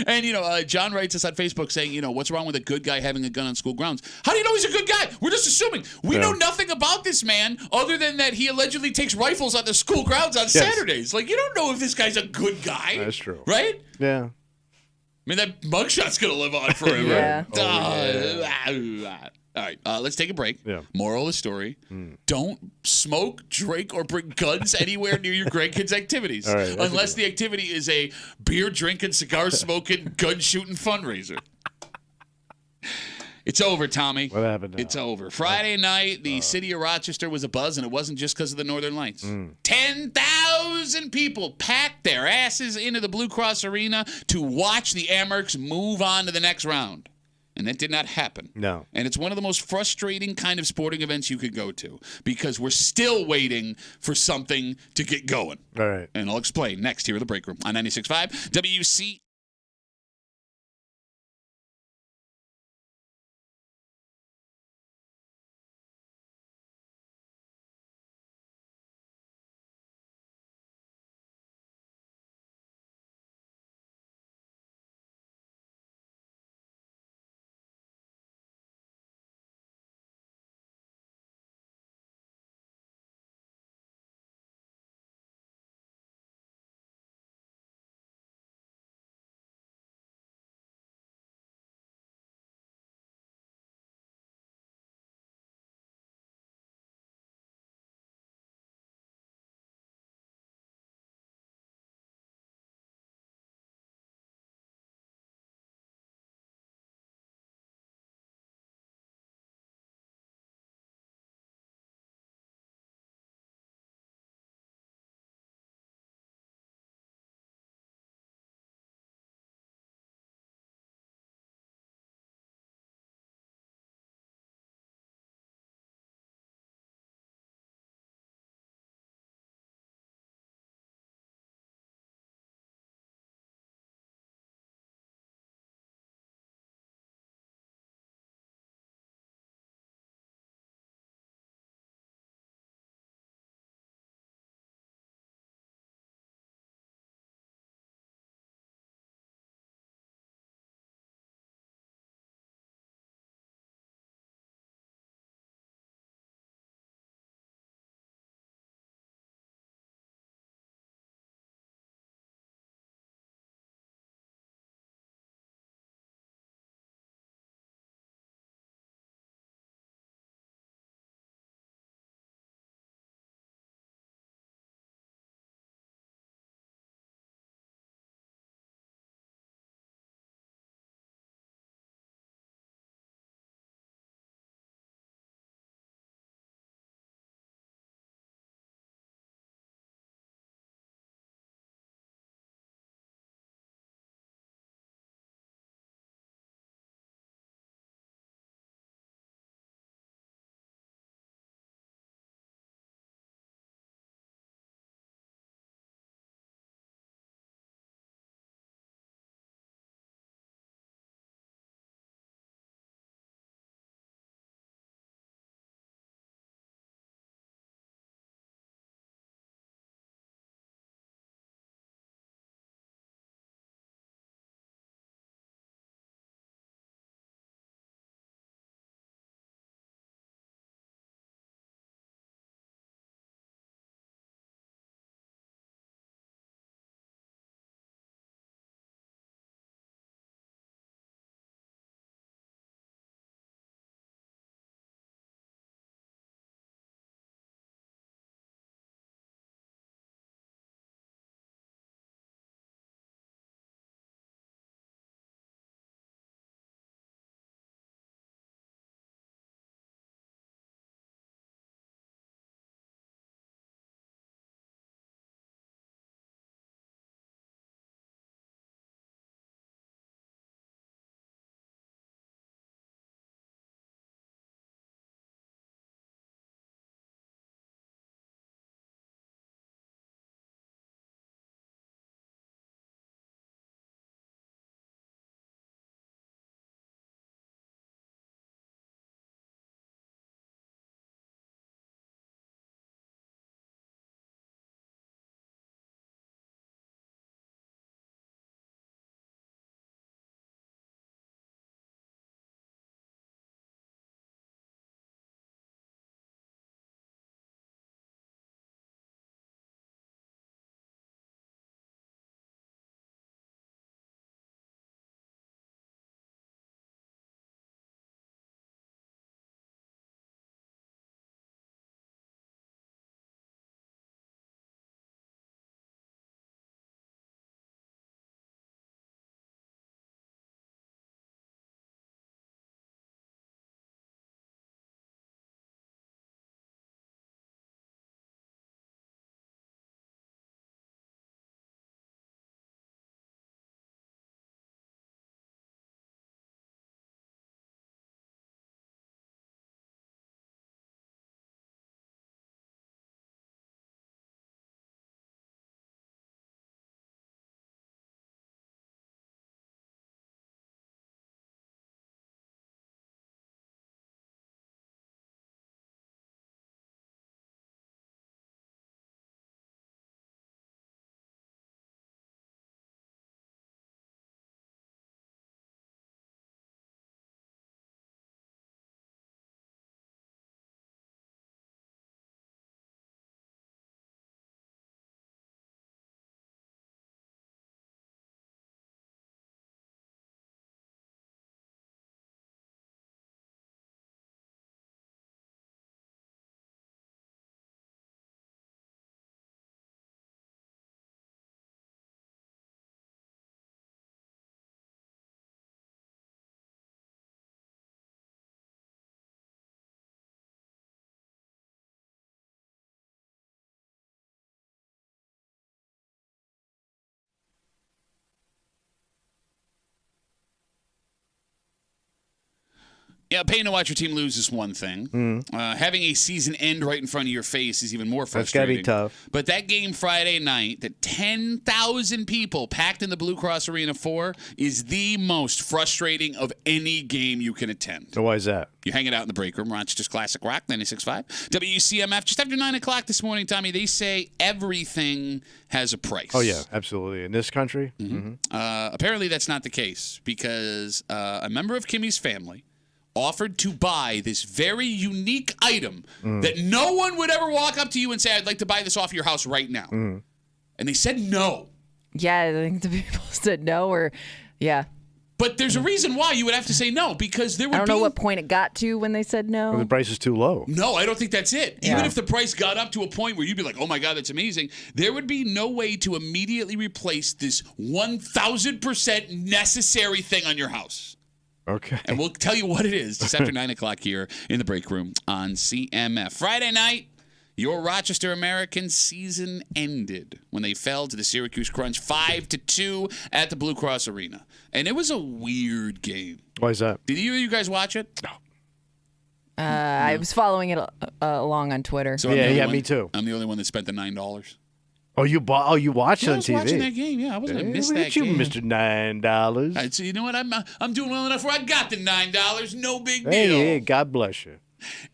And, John writes us on Facebook saying, what's wrong with a good guy having a gun on school grounds? How do you know he's a good guy? We're just assuming. We know nothing about this man other than that he allegedly takes rifles on the school grounds on Saturdays. Like, you don't know if this guy's a good guy. That's true. Right? Yeah. I mean, that mugshot's going to live on forever. Yeah. All right, let's take a break. Yeah. Moral of the story, don't smoke, drink, or bring guns anywhere near your grandkids' activities. All right, unless the activity is a beer-drinking, cigar-smoking, gun-shooting fundraiser. It's over, Tommy. What happened now? It's over. Friday night, the city of Rochester was abuzz, and it wasn't just because of the Northern Lights. 10,000 people packed their asses into the Blue Cross Arena to watch the Amerks move on to the next round. And that did not happen. No. And it's one of the most frustrating kind of sporting events you could go to because we're still waiting for something to get going. All right. And I'll explain next here in the break room on 96.5 WC. Yeah, paying to watch your team lose is one thing. Having a season end right in front of your face is even more frustrating. That's got to be tough. But that game Friday night, that 10,000 people packed in the Blue Cross Arena for, is the most frustrating of any game you can attend. So why is that? You're hanging out in the break room, Rochester's Classic Rock, 96.5. WCMF, just after 9 o'clock this morning, Tommy, they say everything has a price. Oh, yeah, absolutely. In this country? Apparently that's not the case because a member of Kimmy's family offered to buy this very unique item that no one would ever walk up to you and say, I'd like to buy this off your house right now. And they said no. Yeah, I think the people said no or, yeah. But there's a reason why you would have to say no, because there would be... I don't know what point it got to when they said no. Well, the price is too low. No, I don't think that's it. Yeah. Even if the price got up to a point where you'd be like, oh my God, that's amazing, there would be no way to immediately replace this 1,000% necessary thing on your house. Okay. And we'll tell you what it is just after 9 o'clock here in the break room on CMF. Friday night, your Rochester Americans season ended when they fell to the Syracuse Crunch 5-2 at the Blue Cross Arena. And it was a weird game. Why is that? Did either of you guys watch it? No. I was following it along on Twitter. So me too. I'm the only one that spent the $9. Oh, you watched it on TV? I was watching that game. Yeah, I wasn't going to miss Look that at you, game. Mr. $9. So you know what? I'm doing well enough where I got the $9. No big deal. Hey, God bless you.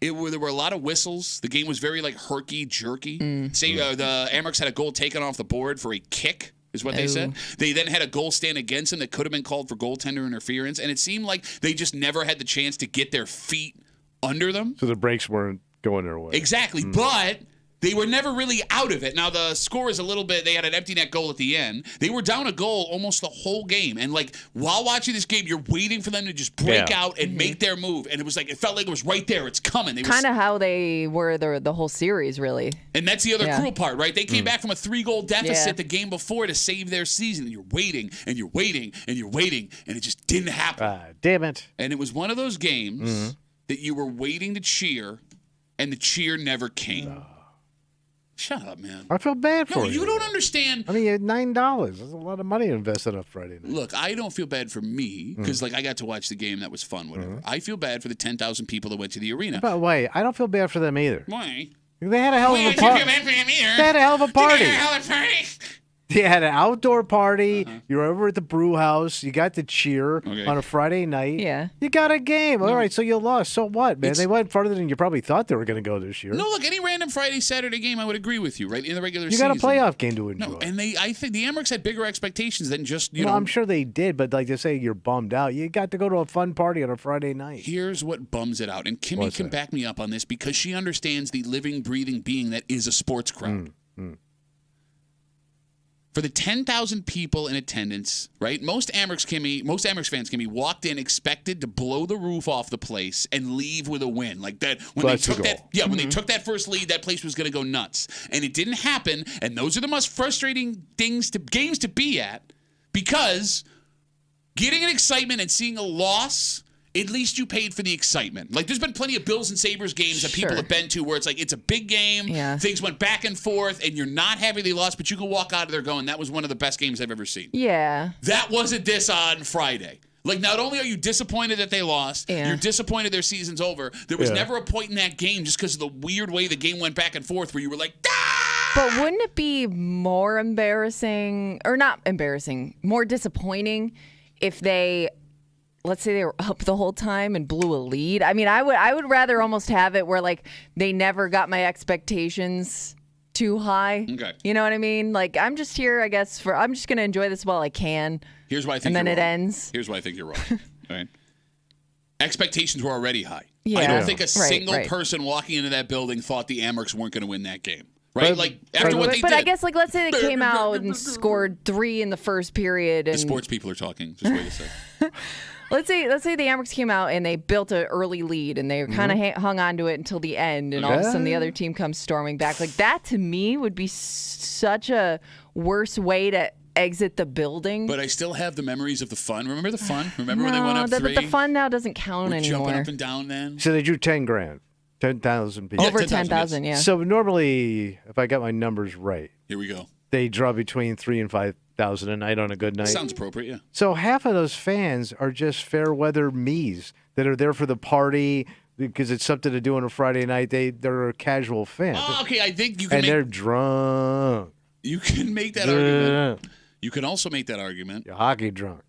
There were a lot of whistles. The game was very herky jerky. Say the Amerks had a goal taken off the board for a kick, is what they said. They then had a goal stand against them that could have been called for goaltender interference, and it seemed like they just never had the chance to get their feet under them. So the breaks weren't going their way. Exactly, but they were never really out of it. Now, the score is a little bit, they had an empty net goal at the end. They were down a goal almost the whole game. And, while watching this game, you're waiting for them to just break out and make their move. And it was it felt like it was right there. It's coming. Kind of how they were the whole series, really. And that's the other cruel part, right? They came back from a 3-goal deficit the game before to save their season. And you're waiting, and you're waiting, and you're waiting, and it just didn't happen. Damn it. And it was one of those games that you were waiting to cheer, and the cheer never came. Shut up, man. I feel bad for you. No, you don't understand. I mean, you had $9. That's a lot of money invested on Friday night. Look, I don't feel bad for me because, I got to watch the game. That was fun, whatever. I feel bad for the 10,000 people that went to the arena. But wait, I don't feel bad for them either. Why? They had a hell of a party. They had a hell of a party. They had an outdoor party. You're over at the brew house. You got to cheer on a Friday night. Yeah. You got a game. All right, so you lost. So what, man? They went farther than you probably thought they were going to go this year. No, look, any random Friday, Saturday game, I would agree with you, right? In the regular season. You got a playoff game to enjoy. No, and I think the Amerks had bigger expectations than just, No, I'm sure they did, but like they say, you're bummed out. You got to go to a fun party on a Friday night. Here's what bums it out. And Kimmy can back me up on this because she understands the living, breathing being that is a sports crowd. For the 10,000 people in attendance, right? Most Amerks fans, Kimmy, walked in expected to blow the roof off the place and leave with a win. Like that when they took that first lead, that place was going to go nuts. And it didn't happen, and those are the most frustrating games to be at because getting an excitement and seeing a loss, at least you paid for the excitement. There's been plenty of Bills and Sabres games that people have been to where it's a big game, things went back and forth, and you're not happy they lost, but you can walk out of there going, that was one of the best games I've ever seen. Yeah. That wasn't this on Friday. Not only are you disappointed that they lost, you're disappointed their season's over. There was never a point in that game just because of the weird way the game went back and forth where you were like, ah! But wouldn't it be more embarrassing, or not embarrassing, more disappointing if they... Let's say they were up the whole time and blew a lead. I mean, I would rather almost have it where they never got my expectations too high. Okay. You know what I mean? I'm just here, I guess, I'm just going to enjoy this while I can. Here's why I think you're wrong. And then it ends. Here's why I think you're wrong. All right. Expectations were already high. Yeah. I don't think a single person walking into that building thought the Amerks weren't going to win that game. Right? After what they did. But I guess, let's say they came out and scored 3 in the first period. And the sports people are talking. Just wait a second. Let's say the Amerks came out and they built an early lead and they kind of hung on to it until the end, and all of a sudden the other team comes storming back. That to me would be such a worse way to exit the building. But I still have the memories of the fun. Remember the fun? Remember when they went up 3? But the fun now doesn't count anymore. Jumping up and down then. So they drew 10 grand. 10,000 people. Over 10,000, yeah. So normally, if I got my numbers right, here we go. They draw between 3,000 and 5,000 a night on a good night. Sounds appropriate, yeah. So half of those fans are just fair weather me's that are there for the party because it's something to do on a Friday night. They're a casual fan. Oh, okay. I think you can. And they're drunk. You can make that argument. You can also make that argument. You're hockey drunk.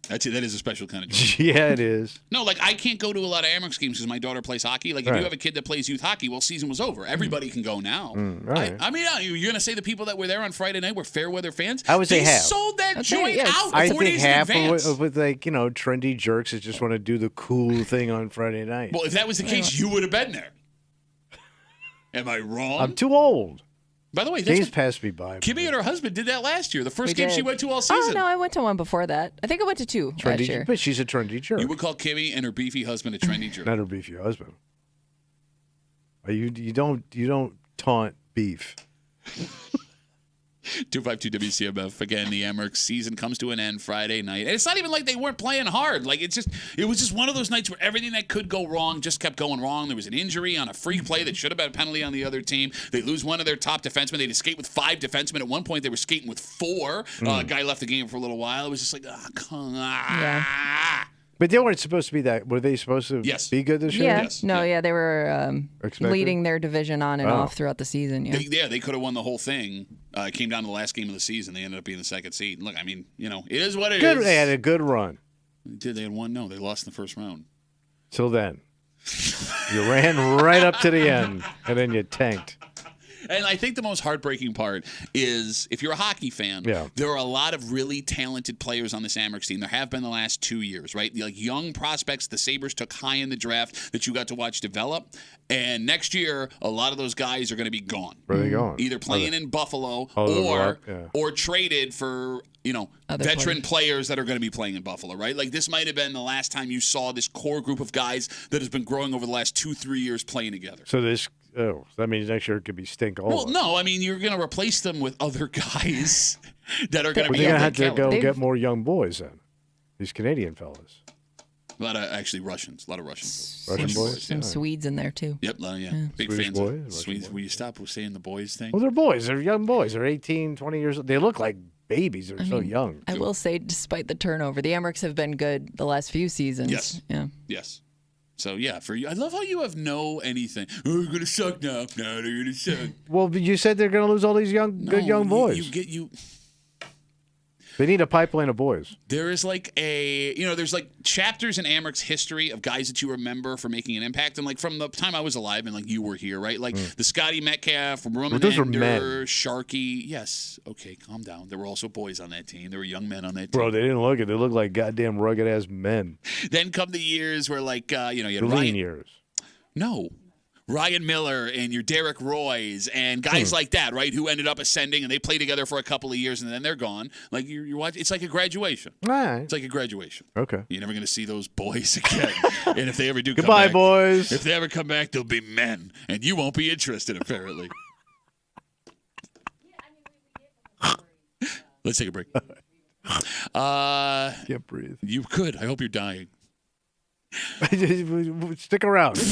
That is a special kind of drunk. Yeah, it is. No, like I can't go to a lot of Amerks games because my daughter plays hockey. Like if you have a kid that plays youth hockey, well, season was over. Everybody can go now. Right. I mean, you're going to say the people that were there on Friday night were fair weather fans? I would say they half. sold that joint out 4 I days think in half advance. with trendy jerks that just want to do the cool thing on Friday night. Well, if that was the case, you would have been there. Am I wrong? I'm too old. By the way, James passed me by. Kimmy and her husband did that last year. The first game did. she went to all Oh, season. no, I went to one before that. I think I went to 2 last year. But she's a trendy jerk. You would call Kimmy and her beefy husband a trendy jerk. Not her beefy husband. You don't taunt beef. 252 WCMF. Again, the Amerks season comes to an end Friday night. And it's not even like they weren't playing hard. Like it was just one of those nights where everything that could go wrong just kept going wrong. There was an injury on a freak play that should have been a penalty on the other team. They lose one of their top defensemen. They'd skate with 5 defensemen. At one point, they were skating with 4. A guy left the game for a little while. It was just like, come on. Yeah. But they weren't supposed to be that. Were they supposed to be good this year? Yeah. No, they were leading their division on and off throughout the season. Yeah, They could have won the whole thing. It came down to the last game of the season. They ended up being the second seed. Look, I mean, it is what it is. They had a good run. They did. They had one. No, they lost in the first round. Till then. You ran right up to the end, and then you tanked. And I think the most heartbreaking part is if you're a hockey fan, there are a lot of really talented players on this Amerks team. There have been the last 2 years, right? Like young prospects the Sabres took high in the draft that you got to watch develop. And next year, a lot of those guys are going to be gone. Where are they going? Either playing in Buffalo or traded for veteran players that are going to be playing in Buffalo, right? Like this might have been the last time you saw this core group of guys that has been growing over the last 2-3 years playing together. So that means next year it could be stink all. Well, no, I mean you're going to replace them with other guys that are going to be. You're going to have to go get more young boys then. These Canadian fellas. A lot of Russians. A lot of Russians. Russian boys. Some Swedes in there too. Yep. Big Swedish fans. Boys, Swedes. Will you stop with saying the boys thing? Well, they're boys. They're young boys. They're 18, 20 years old. They look like babies. They're so young. I will say, despite the turnover, the Amerks have been good the last few seasons. Yes. Yeah. Yes. So, for you, I love how you have no anything. Oh, they're going to suck now. No, they're going to suck. Well, but you said they're going to lose all these good young boys. They need a pipeline of boys. There is there's chapters in Amerks history of guys that you remember for making an impact. And from the time I was alive and you were here, right? The Scotty Metcalf, Roman Ender, Sharkey. Yes. Okay, calm down. There were also boys on that team. There were young men on that team. Bro, they didn't look it. They looked like goddamn rugged-ass men. Then come the years where, you had the Ryan. lean years. No. Ryan Miller and your Derek Roys and guys like that, right, who ended up ascending and they play together for a couple of years and then they're gone. Like you're watching, it's like a graduation. Right. It's like a graduation. Okay. You're never going to see those boys again. And if they ever do Goodbye, come back, boys. If they ever come back, they'll be men. And you won't be interested, apparently. Let's take a break. Can't breathe. You could. I hope you're dying. Stick around.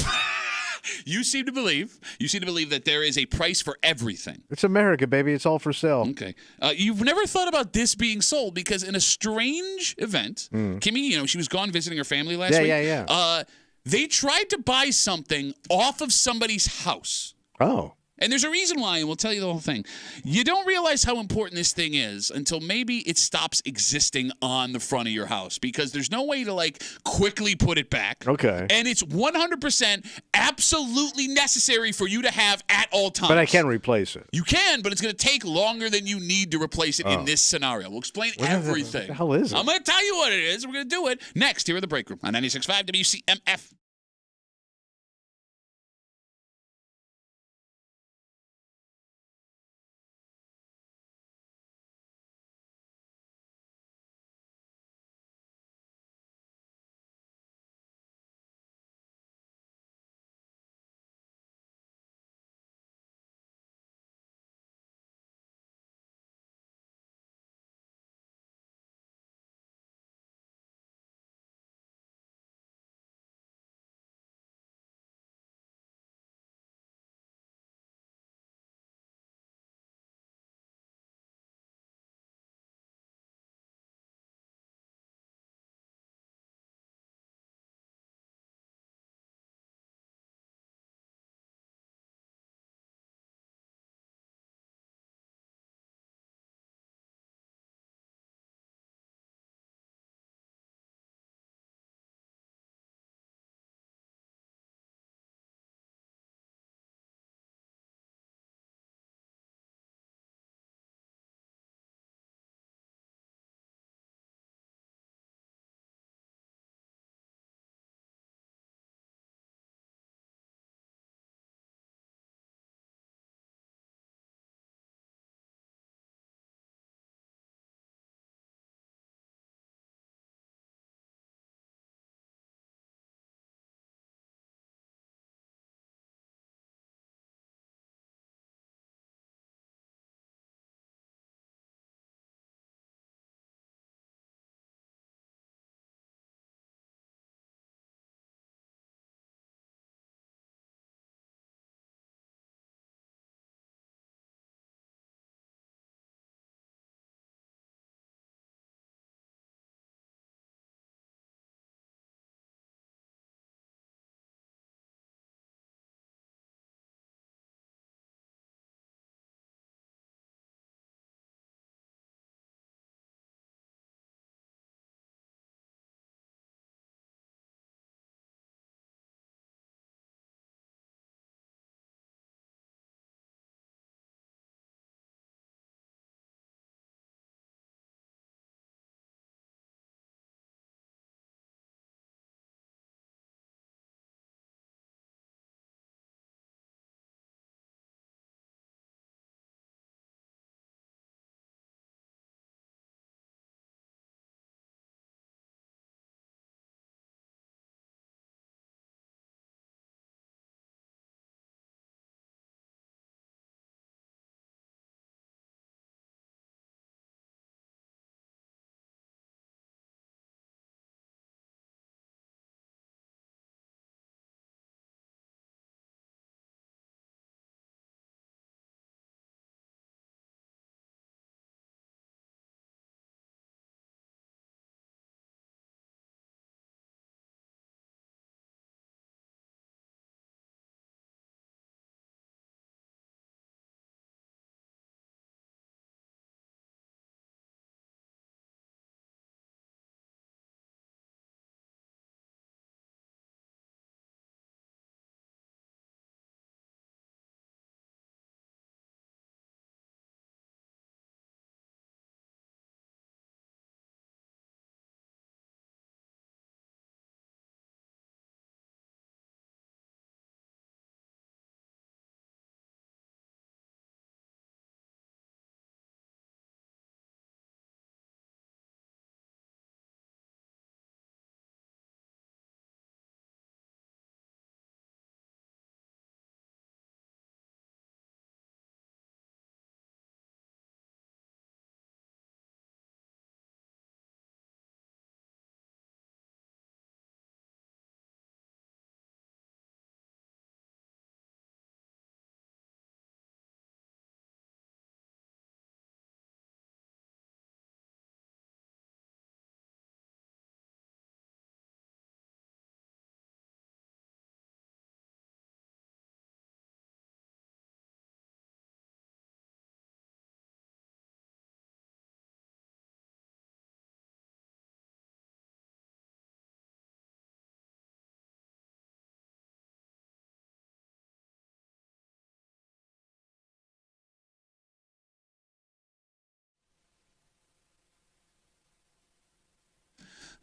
You seem to believe that there is a price for everything. It's America, baby. It's all for sale. Okay. You've never thought about this being sold because in a strange event, Kimmy, she was gone visiting her family last week. Yeah. They tried to buy something off of somebody's house. Oh. And there's a reason why, and we'll tell you the whole thing. You don't realize how important this thing is until maybe it stops existing on the front of your house because there's no way to, quickly put it back. Okay. And it's 100% absolutely necessary for you to have at all times. But I can replace it. You can, but it's going to take longer than you need to replace it in this scenario. We'll explain everything. What the hell is it? I'm going to tell you what it is. We're going to do it next here at the Break Room on 96.5 WCMF.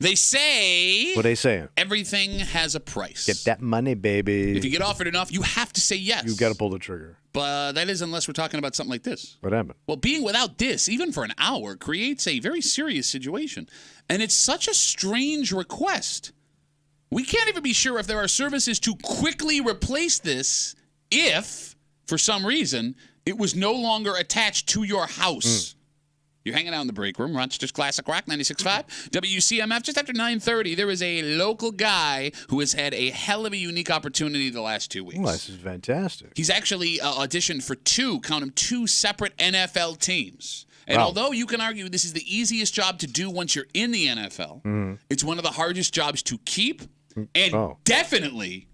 They say... What are they saying? Everything has a price. Get that money, baby. If you get offered enough, you have to say yes. You got to pull the trigger. But that is unless we're talking about something like this. What happened? Well, being without this, even for an hour, creates a very serious situation. And it's such a strange request. We can't even be sure if there are services to quickly replace this if, for some reason, it was no longer attached to your house. You're hanging out in the break room. Rochester's Classic Rock 96.5. WCMF. Just after 9:30, there is a local guy who has had a hell of a unique opportunity the last 2 weeks. Well, this is fantastic. He's actually auditioned for two separate NFL teams. And although you can argue this is the easiest job to do once you're in the NFL, it's one of the hardest jobs to keep and definitely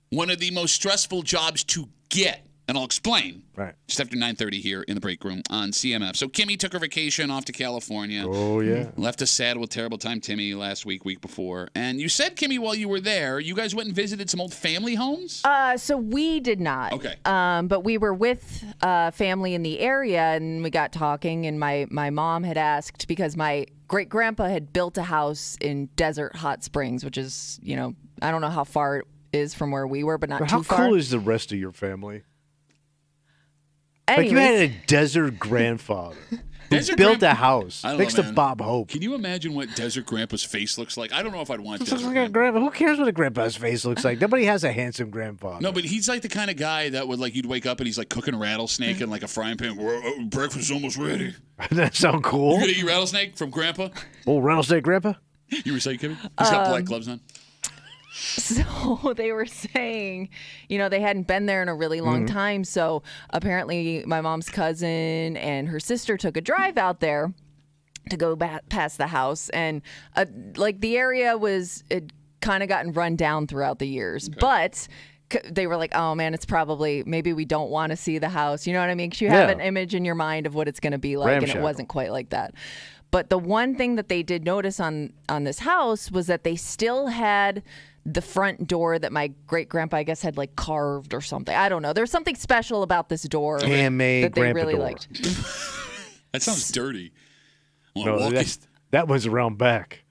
one of the most stressful jobs to get. And I'll explain just after 9:30 here in the break room on CMF. So Kimmy took her vacation off to California. Oh, yeah. Left us sad with terrible time, Timmy, last week before. And you said, Kimmy, while you were there, you guys went and visited some old family homes? So we did not. Okay. But we were with family in the area, and we got talking, and my mom had asked, because my great-grandpa had built a house in Desert Hot Springs, which is, I don't know how far it is from where we were, but not too far. How cool is the rest of your family? Anyways. Like you had a desert grandfather who built a house next to Bob Hope. Can you imagine what Desert Grandpa's face looks like? I don't know if I'd want This Desert looks like a grandpa. Who cares what a grandpa's face looks like? Nobody has a handsome grandfather. No, but he's like the kind of guy that would you'd wake up and he's like cooking rattlesnake in like a frying pan. Breakfast's almost ready. That sound cool. You gonna eat rattlesnake from Grandpa? Oh, rattlesnake grandpa? You were saying, Kimmy? He's got black gloves on. So they were saying, they hadn't been there in a really long time. So apparently my mom's cousin and her sister took a drive out there to go past the house. And the area it kind of gotten run down throughout the years. Okay. But they were like, oh, man, it's probably maybe we don't want to see the house. You know what I mean? Because you have an image in your mind of what it's going to be like. And it wasn't quite like that. But the one thing that they did notice on this house was that they still had the front door that my great-grandpa, I guess, had carved or something. I don't know. There's something special about this door handmade that they really door. liked. That sounds dirty. No, that one's around back.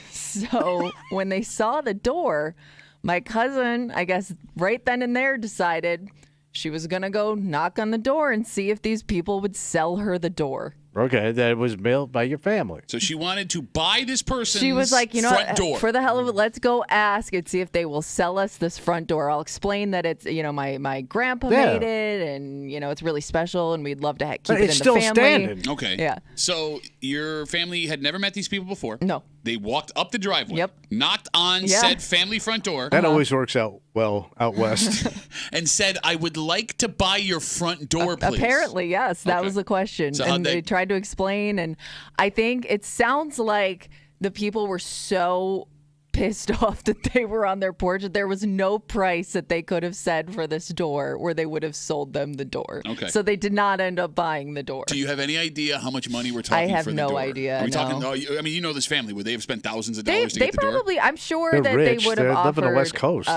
So when they saw the door, my cousin, I guess, right then and there decided she was going to go knock on the door and see if these people would sell her the door. Okay, that was built by your family. So she wanted to buy this person's She was like, front door. For the hell of it, let's go ask and see if they will sell us this front door. I'll explain that it's, my grandpa made it, and, it's really special, and we'd love to keep it in the family. It's still standing. Okay. Yeah. So your family had never met these people before? No. They walked up the driveway. Yep. Knocked on said family front door. That always works out well out west. And said, I would like to buy your front door, please. Apparently, yes. That was the question. So and they tried to explain, and I think it sounds like the people were so pissed off that they were on their porch that there was no price that they could have said for this door where they would have sold them the door. Okay. So they did not end up buying the door. Do you have any idea how much money we're talking for the door? I have no idea. Are we talking? I mean, this family. Would they have spent thousands of dollars to get the door? They probably. I'm sure They're that rich. they would have They're offered living on the West Coast.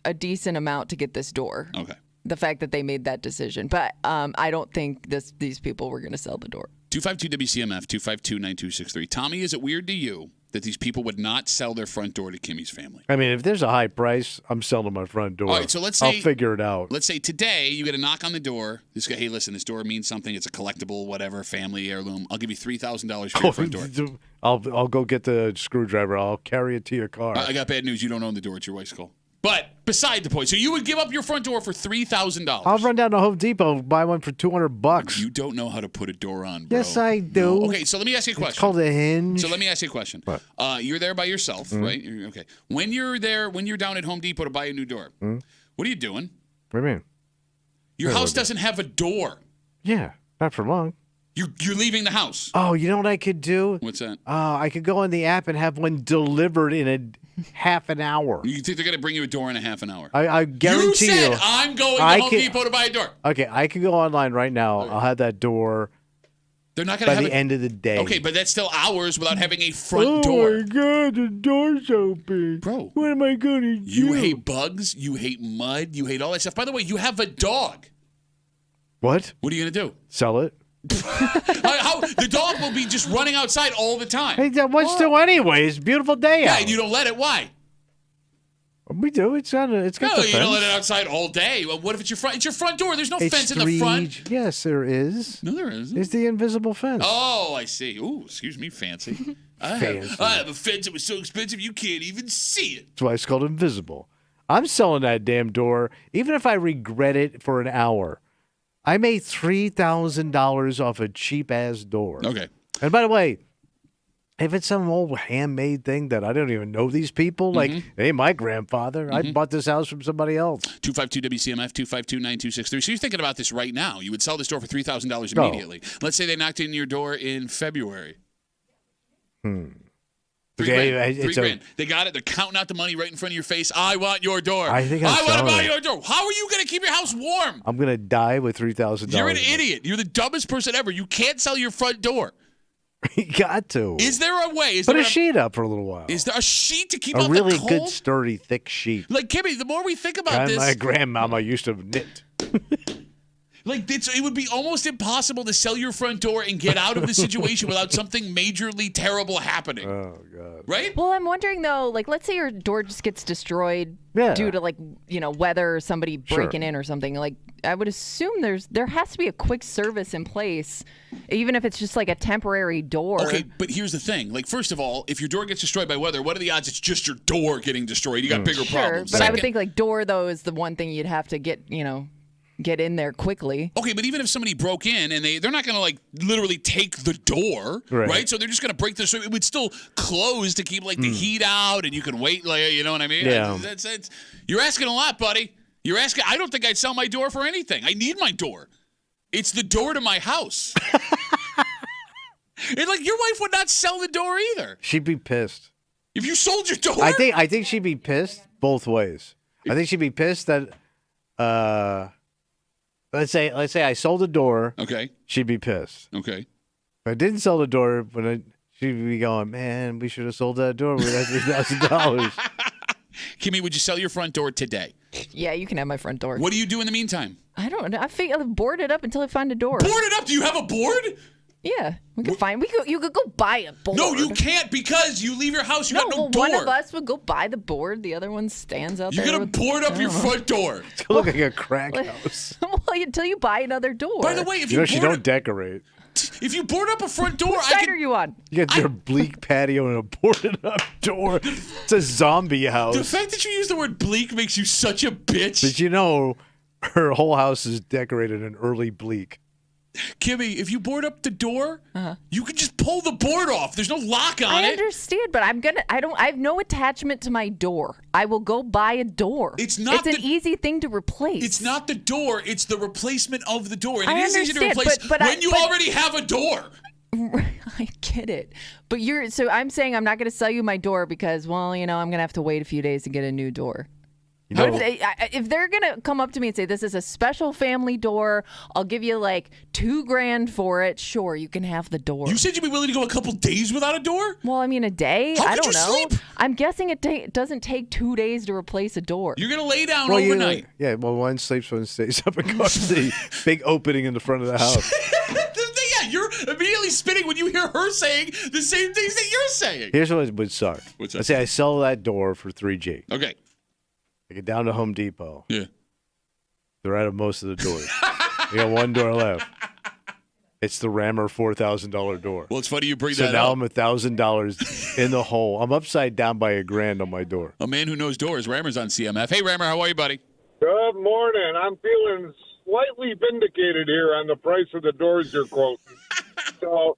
A decent amount to get this door. Okay. The fact that they made that decision, but I don't think these people were going to sell the door. 252 WCMF 252-9263. Tommy, is it weird to you that these people would not sell their front door to Kimmy's family? I mean, if there's a high price, I'm selling my front door. All right, so let's say I'll figure it out. Let's say today you get a knock on the door. This guy, hey, listen, this door means something. It's a collectible, whatever, family heirloom. I'll give you $3,000 for your front door. I'll go get the screwdriver. I'll carry it to your car. I got bad news. You don't own the door. It's your wife's call. But beside the point, so you would give up your front door for $3,000. I'll run down to Home Depot and buy one for $200. You don't know how to put a door on, bro. Yes, I do. No. Okay, so let me ask you a question. It's called a hinge. So let me ask you a question. What? You're there by yourself, right? Okay. When you're down at Home Depot to buy a new door, what are you doing? What do you mean? Your house doesn't have a door. Yeah, not for long. You're leaving the house. Oh, you know what I could do? What's that? I could go on the app and have one delivered in a half an hour. You think they're going to bring you a door in a half an hour? I guarantee you. You said I'm going to Home Depot to buy a door. Okay, I can go online right now. I'll have that door. They're not going to have by the end of the day. Okay, but that's still hours without having a front door. Oh my God, the door's open, bro. What am I going to do? You hate bugs. You hate mud. You hate all that stuff. By the way, you have a dog. What? What are you going to do? Sell it. How the dog will be just running outside all the time. Hey, that wants to anyway. It's a beautiful day out. Yeah, and you don't let it. Why? We do. It's got the fence. You don't let it outside all day. Well, what if it's your front? It's your front door. There's no fence in the front. Yes, there is. No, there isn't. It's the invisible fence. Oh, I see. Ooh, excuse me, fancy. I have a fence that was so expensive you can't even see it. That's why it's called invisible. I'm selling that damn door, even if I regret it for an hour. I made $3,000 off a cheap-ass door. Okay. And by the way, if it's some old handmade thing that I don't even know these people, like, hey, my grandfather, I bought this house from somebody else. 252-WCMF, 252-9263. So you're thinking about this right now. You would sell this door for $3,000 immediately. Let's say they knocked in your door in February. $3 grand. They got it. They're counting out the money right in front of your face. I want your door. I want to buy your door. How are you going to keep your house warm? I'm going to die with $3,000. You're an idiot. You're the dumbest person ever. You can't sell your front door. You got to. Is there a way? Put a sheet up for a little while. Is there a sheet to keep out the cold? A really good, cold? sturdy, thick sheet. Like, Kimmy, the more we think about this. My grandmama used to knit. Like, it would be almost impossible to sell your front door and get out of the situation without something majorly terrible happening. Oh, God. Right? Well, I'm wondering, though, like, let's say your door just gets destroyed due to, like, weather or somebody breaking in or something. Like, I would assume there has to be a quick service in place, even if it's just, like, a temporary door. Okay, but here's the thing. Like, first of all, if your door gets destroyed by weather, what are the odds it's just your door getting destroyed? You got bigger problems. But I would think, like, door, though, is the one thing you'd have to get in there quickly. Okay, but even if somebody broke in and they're not going to, like, literally take the door, right? So they're just going to break so it would still close to keep, like, the heat out, and you can wait, like, you know what I mean? Yeah. You're asking a lot, buddy. You're asking. I don't think I'd sell my door for anything. I need my door. It's the door to my house. And, like, your wife would not sell the door either. She'd be pissed. If you sold your door? I think she'd be pissed both ways. I think she'd be pissed that let's say I sold the door. Okay. She'd be pissed. Okay. If I didn't sell the door, she'd be going, man, we should have sold that door with that $3,000. Kimmy, would you sell your front door today? Yeah, you can have my front door. What do you do in the meantime? I don't know. I'll board it up until I find a door. Board it up? Do you have a board? Yeah, we could find. You could go buy a board. No, you can't because you leave your house. You got no door. One of us would go buy the board. The other one stands out there. You're gonna board up your front door. It's gonna look like a crack house. Well, until you buy another door. By the way, if you she don't decorate. If you board up a front door, what side are you on? You got your bleak patio and a boarded up door. It's a zombie house. The fact that you use the word bleak makes you such a bitch. But you know, her whole house is decorated in early bleak. Kimmy, if you board up the door, you can just pull the board off. There's no lock on it. I understand, but I have no attachment to my door. I will go buy a door. It's an easy thing to replace. It's not the door, it's the replacement of the door. And it is easy to replace when you already have a door. I get it. But so I'm saying I'm not going to sell you my door because, well, I'm going to have to wait a few days to get a new door. If they're going to come up to me and say, this is a special family door, I'll give you like $2,000 for it. Sure, you can have the door. You said you'd be willing to go a couple days without a door? Well, I mean, a day? How I don't could you know. sleep? I'm guessing it doesn't take 2 days to replace a door. You're going to lay down overnight. One sleeps, one stays up and goes to the big opening in the front of the house. Yeah, you're immediately spinning when you hear her saying the same things that you're saying. Here's what would suck. What's that? Let's say I sell that door for $3,000. Okay. I get down to Home Depot. Yeah. They're out of most of the doors. You got one door left. It's the Rammer $4,000 door. Well, it's funny you bring that up. So now I'm $1,000 in the hole. I'm upside down by $1,000 on my door. A man who knows doors. Rammer's on CMF. Hey, Rammer, how are you, buddy? Good morning. I'm feeling slightly vindicated here on the price of the doors you're quoting. So,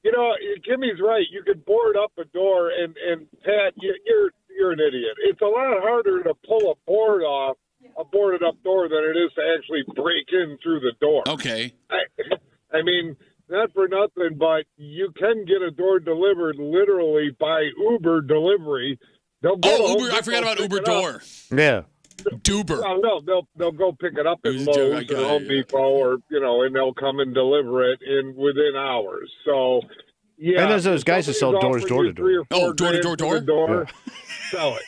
Kimmy's right. You could board up a door, and Pat, you're an idiot. It's a lot harder to pull a boarded up door than it is to actually break in through the door. Okay. I mean, not for nothing, but you can get a door delivered literally by Uber delivery. They'll go Uber! I forgot about Uber Door. Yeah. Duber. No, they'll go pick it up at Lowe's or Home Depot, or and they'll come and deliver it within hours. So, yeah. And there's those guys that sell doors door to door. Oh, door to door. Yeah. Sell it.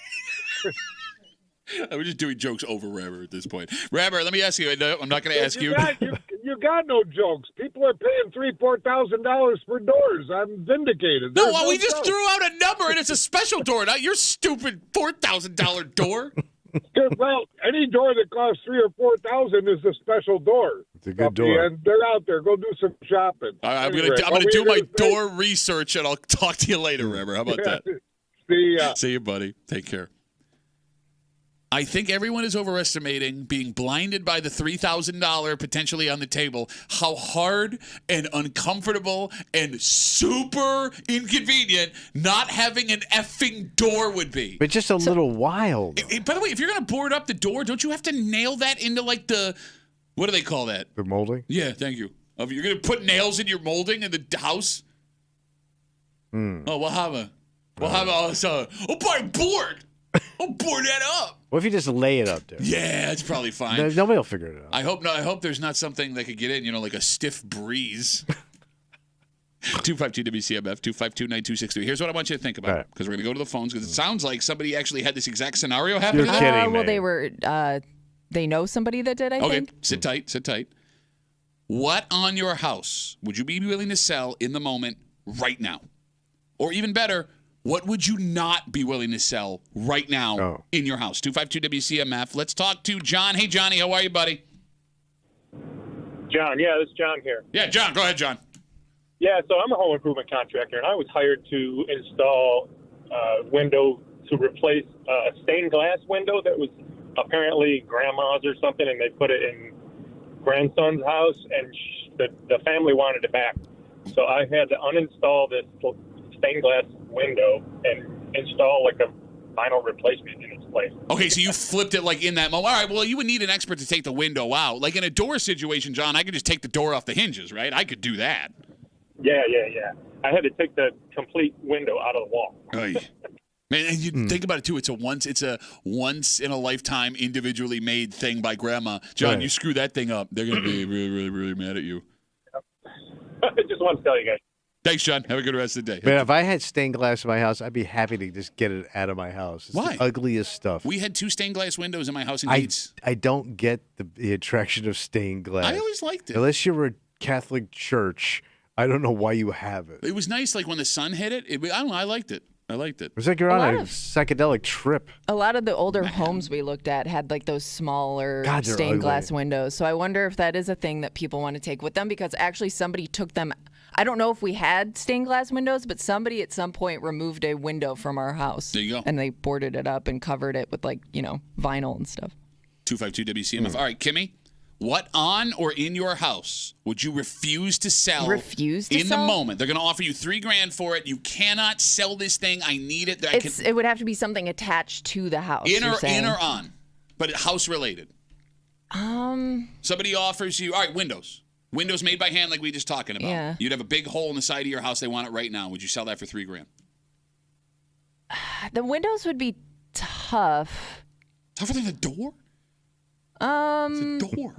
I was just doing jokes over Rammer at this point. Rammer, let me ask you. I'm not going to ask you. You you got no jokes. People are paying $3,000-$4,000 for doors. I'm vindicated. No, well, we just threw out a number, and it's a special door, not your stupid $4,000 door. Well, any door that costs $3,000 or $4,000 is a special door. It's a good door. And they're out there. Go do some shopping. All right, I'm gonna do my door research, and I'll talk to you later, River. How about that? See ya. See you, buddy. Take care. I think everyone is overestimating, being blinded by the $3,000 potentially on the table, how hard and uncomfortable and super inconvenient not having an effing door would be. But just a little while. By the way, if you're going to board up the door, don't you have to nail that into like the, what do they call that? The molding? Yeah, thank you. You're going to put nails in your molding in the house? Oh, we'll have a buy a board. I'll board that up. What if you just lay it up there? Yeah, that's probably fine. Nobody will figure it out. I hope not. I hope there's not something that could get in, like a stiff breeze. 252-WCMF, 252-9263. Here's what I want you to think about, because we're going to go to the phones, because it sounds like somebody actually had this exact scenario happen. You're kidding me. Well, they were, they know somebody that did, I think. Okay, sit tight. What on your house would you be willing to sell in the moment right now? Or even better, what would you not be willing to sell right now in your house? 252-WCMF. Let's talk to John. Hey, Johnny, how are you, buddy? John, yeah, this is John here. Yeah, John, go ahead, John. Yeah, so I'm a home improvement contractor, and I was hired to install a window to replace a stained glass window that was apparently grandma's or something, and they put it in grandson's house, and the family wanted it back. So I had to uninstall this stained glass window and install like a vinyl replacement in its place. Okay, so you flipped it like in that moment. All right, well, you would need an expert to take the window out. Like in a door situation, John, I could just take the door off the hinges, right? I could do that. Yeah. I had to take the complete window out of the wall. Right. Man, and you think about it too. It's a once in a lifetime individually made thing by grandma. John, Right. You screw that thing up, they're gonna be really, really, really mad at you. I just want to tell you guys. Thanks, John. Have a good rest of the day. Man, if I had stained glass in my house, I'd be happy to just get it out of my house. It's Why? the ugliest stuff. We had 2 stained glass windows in my house in I Leeds. don't get the attraction of stained glass. I always liked it. Unless you're a Catholic church, I don't know why you have it. It was nice, like when the sun hit it. I don't know. I liked it. It's like you're on a psychedelic trip. A lot of the older homes we looked at had like those smaller God, they're stained glass ugly. windows. So I wonder if that is a thing that people want to take with them, because actually somebody took them. I don't know if we had stained glass windows, but somebody at some point removed a window from our house. There you go. And they boarded it up and covered it with vinyl and stuff. 252-WCMF. All right, Kimmy, what on or in your house would you refuse to sell? In the moment. They're going to offer you $3,000 for it. You cannot sell this thing. I need it. It would have to be something attached to the house. In or on, but house related. Somebody offers you, all right, windows. Windows made by hand like we just talking about. Yeah. You'd have a big hole in the side of your house. They want it right now. Would you sell that for $3,000? The windows would be tough. Tougher than the door? It's a door.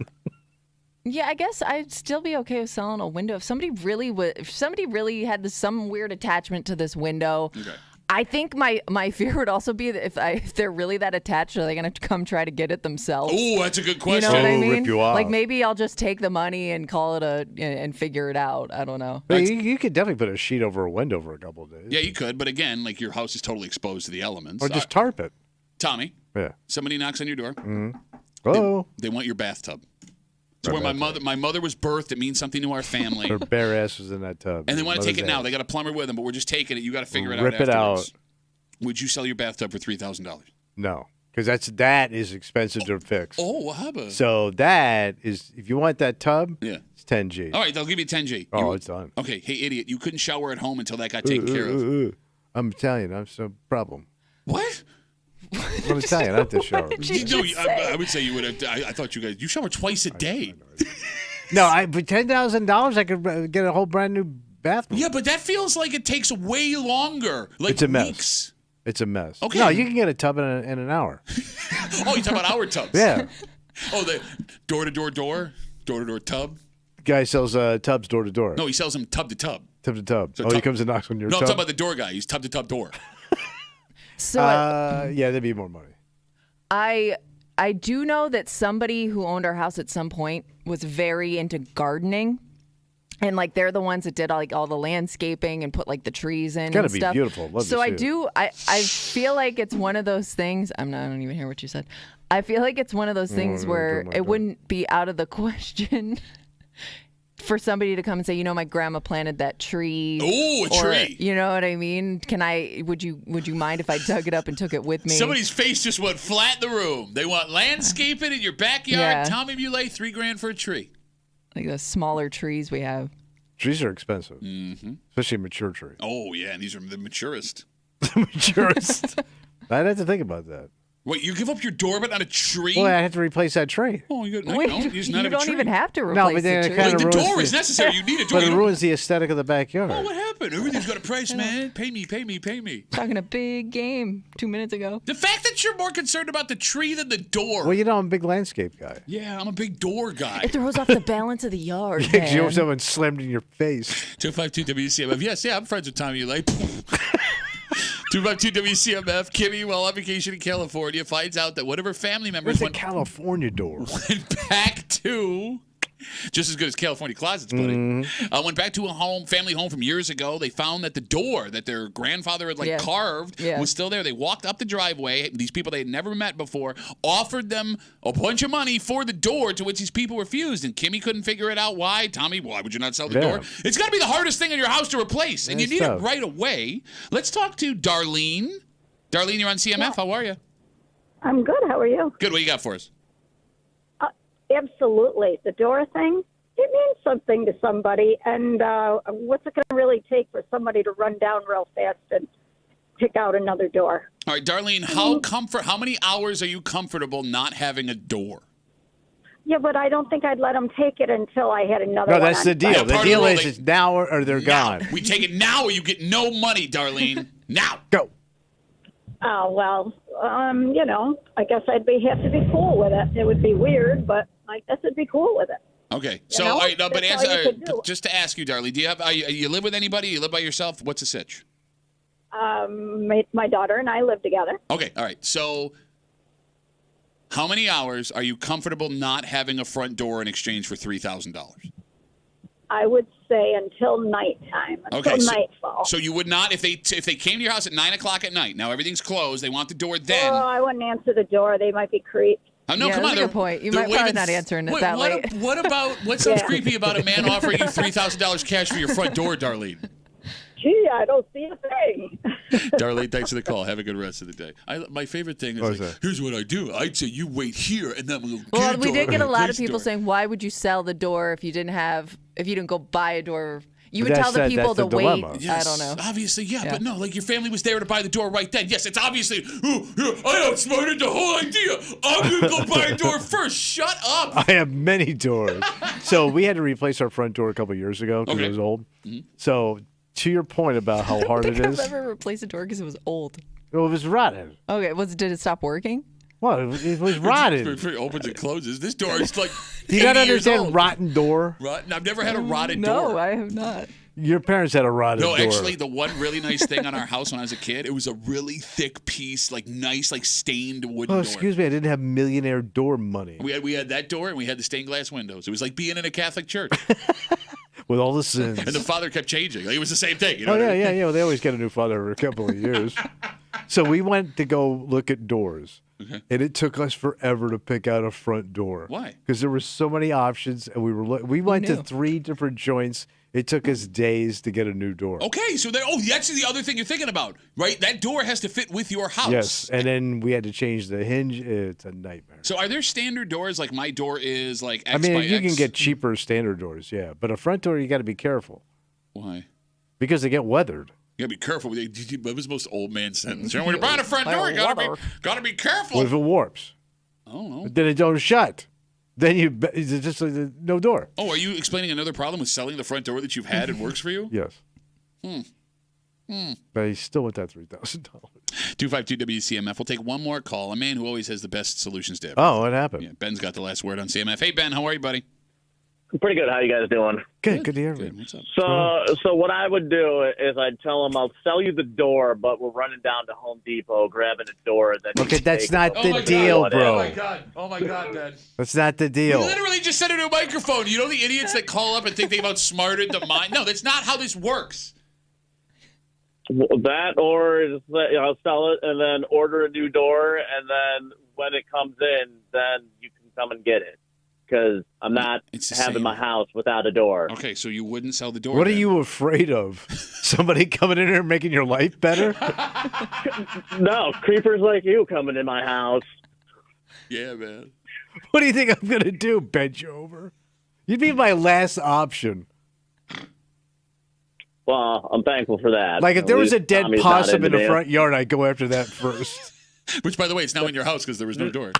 Yeah, I guess I'd still be okay with selling a window if somebody really had some weird attachment to this window. Okay. I think my fear would also be that if they're really that attached, are they going to come try to get it themselves? Oh, that's a good question. You know what I mean? Rip you off. Like maybe I'll just take the money and call it and figure it out. I don't know. But you could definitely put a sheet over a window for a couple of days. Yeah, you could, but again, like your house is totally exposed to the elements. Or just tarp it. Tommy. Yeah. Somebody knocks on your door. Mm-hmm. Hello. They want your bathtub. It's where my mother was birthed. It means something to our family. Her bare ass was in that tub. And they want to take it now. They got a plumber with them, but we're just taking it. You got to figure it out afterwards. Rip it out. Would you sell your bathtub for $3,000? No, because that is expensive to fix. Oh, what happened? So that is, if you want that tub, it's $10G. All right, they'll give you $10G. Oh, it's done. Okay, hey, idiot, you couldn't shower at home until that got taken care of. I'm Italian. I'm some problem. What? I'm Italian. I have to shower. I would say you would have. I thought you shower twice a day. No, for $10,000, I could get a whole brand new bathroom. Yeah, but that feels like it takes way longer. Like it's a mess. Weeks. It's a mess. Okay. No, you can get a tub in an hour. Oh, you talking about our tubs? Yeah. Oh, the door-to-door tub? Guy sells tubs door to door. No, he sells them tub to tub. Tub to tub. So he comes and knocks on your No, tub? I'm talking about the door guy. He's tub to tub door. So yeah, that'd be more money. I I do know that somebody who owned our house at some point was very into gardening. And like they're the ones that did all the landscaping and put like the trees in. It's gotta and be stuff. beautiful. Love so to I see it. do. I feel like it's one of those things. I don't even hear what you said. I feel like it's one of those things where it wouldn't be out of the question for somebody to come and say, my grandma planted that tree. Oh, a tree. You know what I mean? Would you mind if I dug it up and took it with me? Somebody's face just went flat in the room. They want landscaping in your backyard. Yeah. Tommy Muley, $3,000 for a tree. Like the smaller trees we have. Trees are expensive, Mm-hmm. especially mature trees. Oh, yeah, and these are the maturest. Maturest. I'd have to think about that. Wait, you give up your door but not a tree? Well, I have to replace that tree. Oh, you Wait, you don't even have to replace No, but then the it tree. kind of the ruins door is necessary. You need a door. But it You don't- ruins the aesthetic of the backyard. Oh, what happened? Everything's got a price, man. Pay me, pay me, pay me. Talking a big game 2 minutes ago. The fact that you're more concerned about the tree than the door. Well, I'm a big landscape guy. Yeah, I'm a big door guy. It throws off the balance of the yard. Yeah, 'cause you man. always have one slammed in your face. 252 WCMF. Yes, I'm friends with Tommy Muley. 252 WCMF. Kimmy, while on vacation in California, finds out that one of her family members Where's the California door? went back to just as good as California closets, buddy. Went back to a family home from years ago. They found that the door that their grandfather had carved was still there. They walked up the driveway. These people they had never met before offered them a bunch of money for the door, to which these people refused. And Kimmy couldn't figure it out. Why? Tommy, why would you not sell the door? It's got to be the hardest thing in your house to replace, and you need it right away. Let's talk to Darlene. Darlene, you're on CMF. How are you? I'm good. How are you? Good. What do you got for us? Absolutely. The door thing, it means something to somebody. And what's it going to really take for somebody to run down real fast and pick out another door? All right, Darlene, how many hours are you comfortable not having a door? Yeah, but I don't think I'd let them take it until I had another No, one. that's the deal. The deal is it's now or they're Now. gone. We take it now or you get no money, Darlene. Now. Go. Oh, well, I guess have to be cool with it. It would be weird, but I guess I'd be cool with it. Okay. So, know? all right, no, but That's all you could do. just to ask you, Darlene, do you have you live with anybody? You live by yourself? What's the sitch? My daughter and I live together. Okay. All right. So, how many hours are you comfortable not having a front door in exchange for $3,000? I would say until nighttime, until nightfall. So you would not, if they came to your house at 9:00 at night. Now everything's closed. They want the door then. Oh, I wouldn't answer the door. They might be creeped. Oh, no, Yeah, come that's on. a good point. You might probably not answering it that late. What about what sounds Yeah. creepy about a man offering you $3,000 cash for your front door, Darlene? Gee, I don't see a thing. Darlene, thanks for the call. Have a good rest of the day. My favorite thing is here's what I do. I'd say you wait here, and then we'll Well, we door did get a lot of people door. saying, "Why would you sell the door if you didn't go buy a door?" You would That's tell the people to the wait. dilemma. Yes, I don't know. Obviously, yeah, but no, like your family was there to buy the door right then. Yes, it's obviously, I outsmarted the whole idea. I'm going to go buy a door first. Shut up. I have many doors. So we had to replace our front door a couple of years ago because it was old. So to your point about how hard it is. I've ever replaced a door because it was old. Well, it was rotten. Okay, did it stop working? Well, it was rotten. It opens and closes. This door is like You got to 80 years understand old. rotten door. Rotten. I've never had a rotted No, door. I have not. Your parents had a rotted door. No, actually, the one really nice thing on our house when I was a kid, it was a really thick piece, like nice, like stained wooden Oh, door. excuse me. I didn't have millionaire door money We had that door and we had the stained glass windows. It was like being in a Catholic church. with all the sins. And the father kept changing. Like, it was the same thing. You know Oh, what I yeah, mean? yeah. Well, they always get a new father every couple of years. So we went to go look at doors. Okay. And it took us forever to pick out a front door. Why? Because there were so many options, and we went to 3 different joints. It took us days to get a new door. Okay, so that's the other thing you're thinking about, right? That door has to fit with your house. Yes, and then we had to change the hinge. It's a nightmare. So are there standard doors? Like my door is like X I mean, by you X? can get cheaper standard doors, yeah. But a front door, you got to be careful. Why? Because they get weathered. You gotta be careful. That was the most old man sentence. When you're buying a front door, you gotta be careful. What if it warps? I don't know. Then it don't shut. Then it's just no door. Oh, are you explaining another problem with selling the front door that you've had and works for you? Yes. But he's still with that $3,000. 252 WCMF. We'll take one more call. A man who always has the best solutions to everything. Oh, what happened? Yeah, Ben's got the last word on CMF. Hey, Ben, how are you, buddy? Pretty good. How you guys doing? Good to hear. What's up? So what I would do is I'd tell them I'll sell you the door, but we're running down to Home Depot, grabbing a door. And then Okay, that's not the deal, bro. Oh my God, Dad. That's not the You deal. literally just said it to a microphone. You know the idiots that call up and think they've outsmarted the mind? No, that's not how this works. That, or I'll sell it and then order a new door, and then when it comes in, then you can come and get it. Because I'm not having my house without a door. Okay, so you wouldn't sell the door. What are you afraid of? Somebody coming in here and making your life better? No, creepers like you coming in my house. Yeah, man. What do you think I'm going to do? Bend you over? You'd be my last option. Well, I'm thankful for that. Like if there was a dead Tommy's possum in the it. front yard, I'd go after that first. Which, by the way, it's now in your house because there was no door.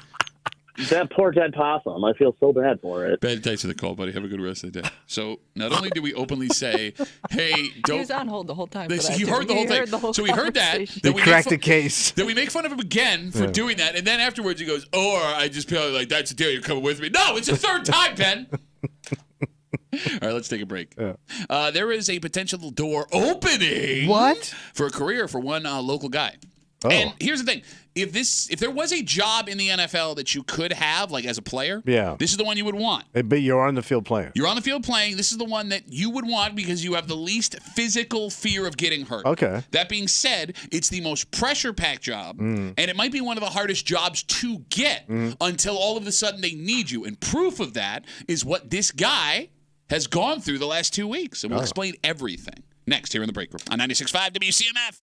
That poor dead possum. I feel so bad for it. Bad thanks for the call, buddy. Have a good rest of the day. So not only do we openly say, hey, don't... He was on hold the whole time. He heard the whole thing. So he heard that. They cracked the case. Then we make fun of him again for doing that. And then afterwards he goes, or I just feel like, that's the deal. You're coming with me. No, it's the third time, Ben. All right, let's take a break. Yeah. There is a potential door opening. What? For a career for one local guy. Oh. And here's the thing. If there was a job in the NFL that you could have, like as a player, this is the one you would want. But you're on the field playing. You're on the field playing. This is the one that you would want because you have the least physical fear of getting hurt. Okay. That being said, it's the most pressure-packed job, and it might be one of the hardest jobs to get until all of a sudden they need you. And proof of that is what this guy has gone through the last 2 weeks. And we'll explain everything next here in the break room on 96.5 WCMF.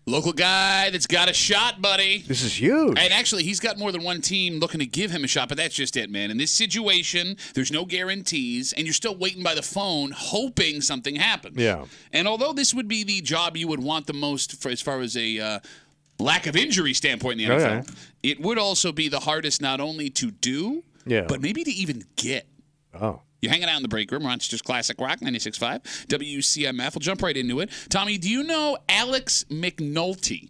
Local guy that's got a shot, buddy. This is huge. And actually, he's got more than one team looking to give him a shot, but that's just it, man. In this situation, there's no guarantees, and you're still waiting by the phone, hoping something happens. Yeah. And although this would be the job you would want the most for, as far as a lack of injury standpoint in the NFL, it would also be the hardest not only to do, but maybe to even get. Oh. You're hanging out in the break room. Rochester's Classic Rock, 96.5, WCMF. We'll jump right into it. Tommy, do you know Alex McNulty?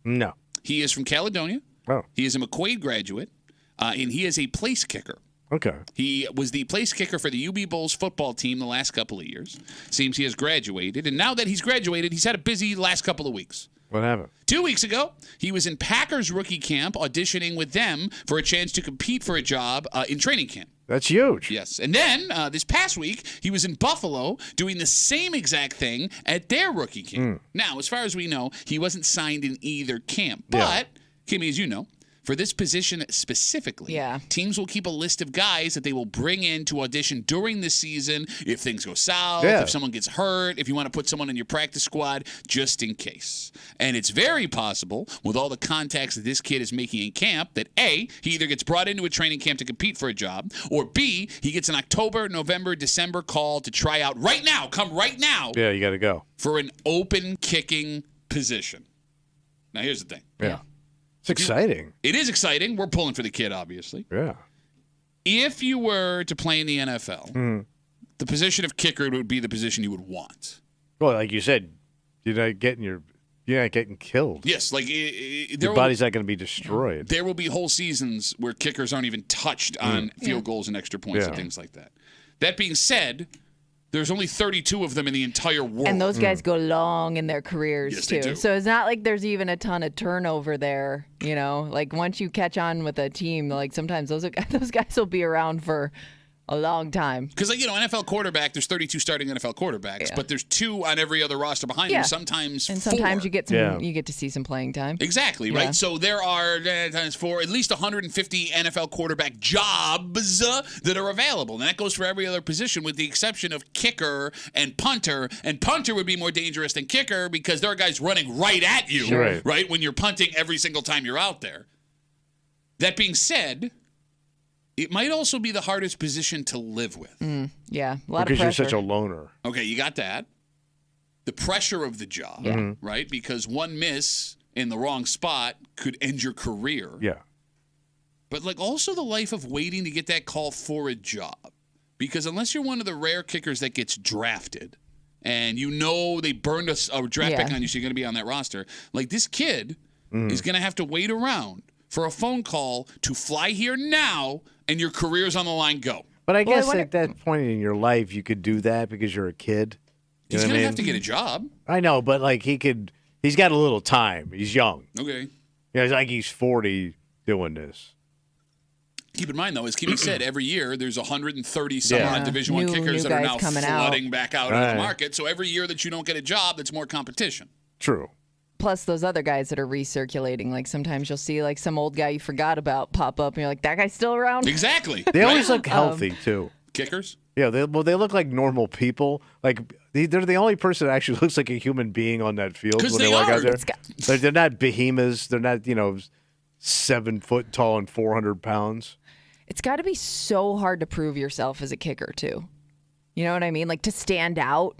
No. He is from Caledonia. Oh. He is a McQuaid graduate, and he is a place kicker. Okay. He was the place kicker for the UB Bulls football team the last couple of years. Seems he has graduated, and now that he's graduated, he's had a busy last couple of weeks. What happened? 2 weeks ago, he was in Packers rookie camp auditioning with them for a chance to compete for a job in training camp. That's huge. Yes. And then this past week, he was in Buffalo doing the same exact thing at their rookie camp. Now, as far as we know, he wasn't signed in either camp. But, Kimmy, as you know, for this position specifically, teams will keep a list of guys that they will bring in to audition during the season if things go south, if someone gets hurt, if you want to put someone in your practice squad, just in case. And it's very possible, with all the contacts that this kid is making in camp, that A, he either gets brought into a training camp to compete for a job, or B, he gets an October, November, December call to try out right now, come right now. Yeah, you got to go. For an open kicking position. Now, here's the thing. Yeah. It's exciting. It is exciting. We're pulling for the kid, obviously. Yeah. If you were to play in the NFL, the position of kicker would be the position you would want. Well, like you said, you're not getting killed. Yes, like your body's not going to be destroyed. There will be whole seasons where kickers aren't even touched on field goals and extra points and things like that. That being said, there's only 32 of them in the entire world. And those guys go long in their careers, yes, too. They do. So it's not like there's even a ton of turnover there, you know? Like, once you catch on with a team, like, sometimes those guys will be around for a long time. Because, like, NFL quarterback, there's 32 starting NFL quarterbacks, but there's 2 on every other roster behind them, sometimes and 4. sometimes you get to see some playing time. Exactly, right? So there are times 4, at least 150 NFL quarterback jobs that are available. And that goes for every other position with the exception of kicker and punter. And punter would be more dangerous than kicker because there are guys running right at you, right? When you're punting every single time you're out there. That being said, it might also be the hardest position to live with. Yeah, a lot of pressure. Because you're such a loner. Okay, you got that. The pressure of the job, right? Because one miss in the wrong spot could end your career. Yeah. But, like, also the life of waiting to get that call for a job. Because unless you're one of the rare kickers that gets drafted and you know they burned a draft pick on you so you're going to be on that roster, like this kid is going to have to wait around for a phone call to fly here now and your career's on the line, go. But I guess at that point in your life, you could do that because you're a kid. He's going to have to get a job. I know, but like he's got a little time. He's young. Okay. Yeah, it's like he's 40 doing this. Keep in mind, though, as Kimmy said, every year there's 130 some odd Division I kickers that are now flooding back out into the market. So every year that you don't get a job, that's more competition. True. Plus those other guys that are recirculating. Like sometimes you'll see like some old guy you forgot about pop up and you're like, that guy's still around? Exactly. They always look healthy, too. Kickers? Yeah, they look like normal people. Like they're the only person that actually looks like a human being on that field when they walk out there. They're not behemoths. They're not, 7 foot tall and 400 pounds. It's got to be so hard to prove yourself as a kicker, too. You know what I mean? Like to stand out.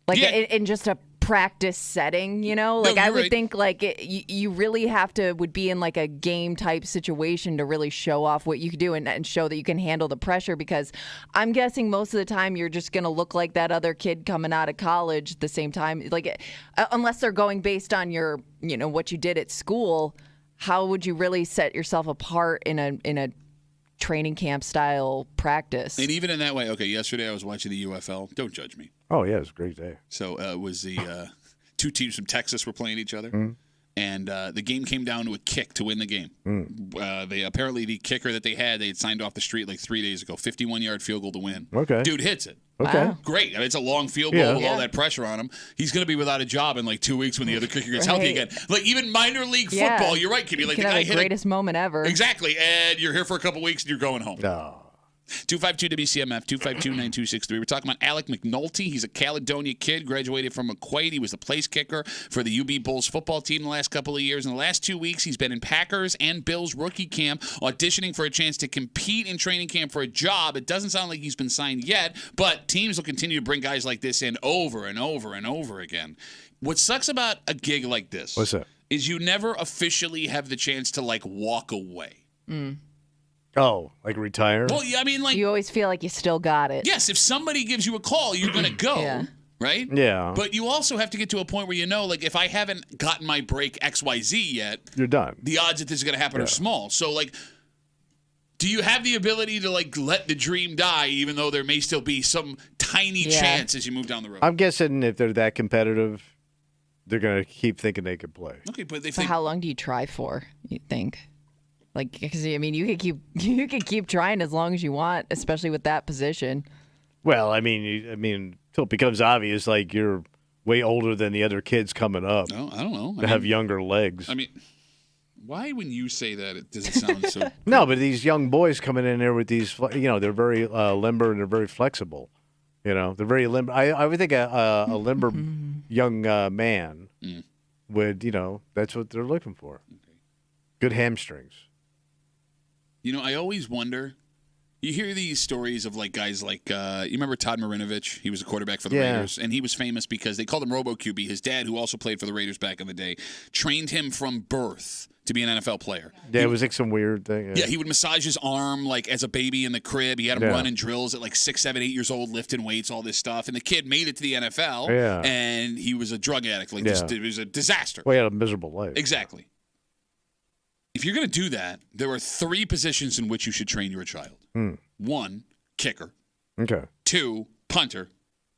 Like in just a practice setting, Like I would think like you really would be in like a game type situation to really show off what you can do and show that you can handle the pressure, because I'm guessing most of the time you're just going to look like that other kid coming out of college at the same time. Like unless they're going based on your, what you did at school, how would you really set yourself apart in a training camp style practice? And even in that way, okay, yesterday I was watching the UFL. Don't judge me. Oh, yeah, it was a great day. So it was the 2 teams from Texas were playing each other. And the game came down to a kick to win the game. They apparently the kicker that they had signed off the street like 3 days ago. 51-yard field goal to win. Okay. Dude hits it. Okay. Wow. Great. I mean, it's a long field goal with all that pressure on him. He's going to be without a job in like 2 weeks when the other kicker gets healthy again. Like even minor league football, you're right, Kimmy. Like the guy hit greatest moment ever. Exactly. And you're here for a couple weeks and you're going home. No. 252-WCMF, 252-9263. We're talking about Alec McNulty. He's a Caledonia kid, graduated from McQuaid. He was the place kicker for the UB Bulls football team the last couple of years. In the last 2 weeks, he's been in Packers and Bills rookie camp, auditioning for a chance to compete in training camp for a job. It doesn't sound like he's been signed yet, but teams will continue to bring guys like this in over and over and over again. What sucks about a gig like this is you never officially have the chance to, like, walk away. Oh, like retire? Well, yeah, I mean, like... You always feel like you still got it. Yes, if somebody gives you a call, you're going to go, right? Yeah. But you also have to get to a point where you know, like, if I haven't gotten my break XYZ yet... You're done. The odds that this is going to happen are small. So, like, do you have the ability to, like, let the dream die, even though there may still be some tiny chance as you move down the road? I'm guessing if they're that competitive, they're going to keep thinking they could play. Okay, but they So how long do you try for, you think? Like, because I mean, you could keep trying as long as you want, especially with that position. Well, I mean, until it becomes obvious, like you're way older than the other kids coming up. No, I don't know. They have younger legs. I mean, why when you say that it doesn't sound so? No, but these young boys coming in there with these, they're very limber and they're very flexible. They're very limber. I would think a limber young man would, that's what they're looking for. Okay. Good hamstrings. I always wonder. You hear these stories of like guys like you remember Todd Marinovich? He was a quarterback for the Raiders, and he was famous because they called him Robo QB. His dad, who also played for the Raiders back in the day, trained him from birth to be an NFL player. Yeah, it was like some weird thing. Yeah, he would massage his arm like as a baby in the crib. He had him running drills at like 6, 7, 8 years old, lifting weights, all this stuff. And the kid made it to the NFL, and he was a drug addict. Like it was a disaster. Well, he had a miserable life. Exactly. If you're going to do that, there are 3 positions in which you should train your child. 1, kicker. Okay. 2, punter.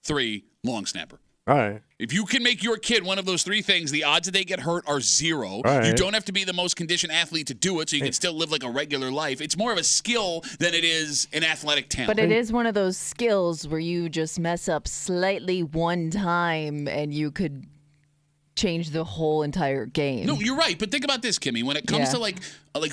3, long snapper. All right. If you can make your kid one of those 3 things, the odds that they get hurt are 0. You don't have to be the most conditioned athlete to do it, so you can still live like a regular life. It's more of a skill than it is an athletic talent. But it is one of those skills where you just mess up slightly one time and you could change the whole entire game. No, you're right. But think about this, Kimmy. When it comes to like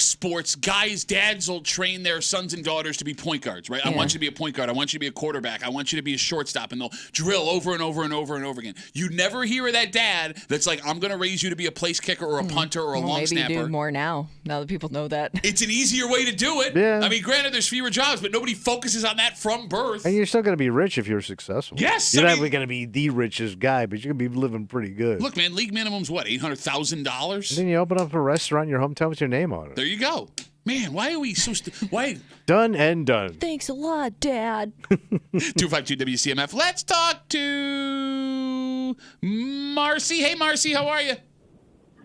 sports, guys, dads will train their sons and daughters to be point guards, right? I want you to be a point guard. I want you to be a quarterback. I want you to be a shortstop. And they'll drill over and over and over and over again. You never hear of that dad that's like, I'm going to raise you to be a place kicker or a punter or a long snapper. Maybe you do more now that people know that. It's an easier way to do it. Yeah. I mean, granted, there's fewer jobs, but nobody focuses on that from birth. And you're still going to be rich if you're successful. Yes. You're not going to be the richest guy, but you're going to be living pretty good. Look, man, league minimum's what, $800,000? Then you open up a restaurant in your hometown with your name on it. There you go. Man, why are we so why? Done and done. Thanks a lot, Dad. 252-WCMF. Let's talk to Marcy. Hey, Marcy, how are you?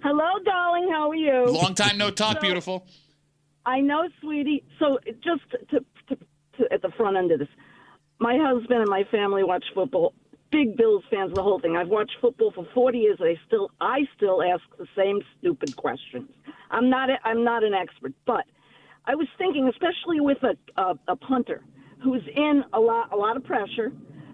Hello, darling. How are you? Long time no talk, beautiful. I know, sweetie. So just to at the front end of this, my husband and my family watch football. Big Bills fans, the whole thing. I've watched football for 40 years. I still ask the same stupid questions. I'm not an expert, but I was thinking, especially with a punter who's in a lot of pressure.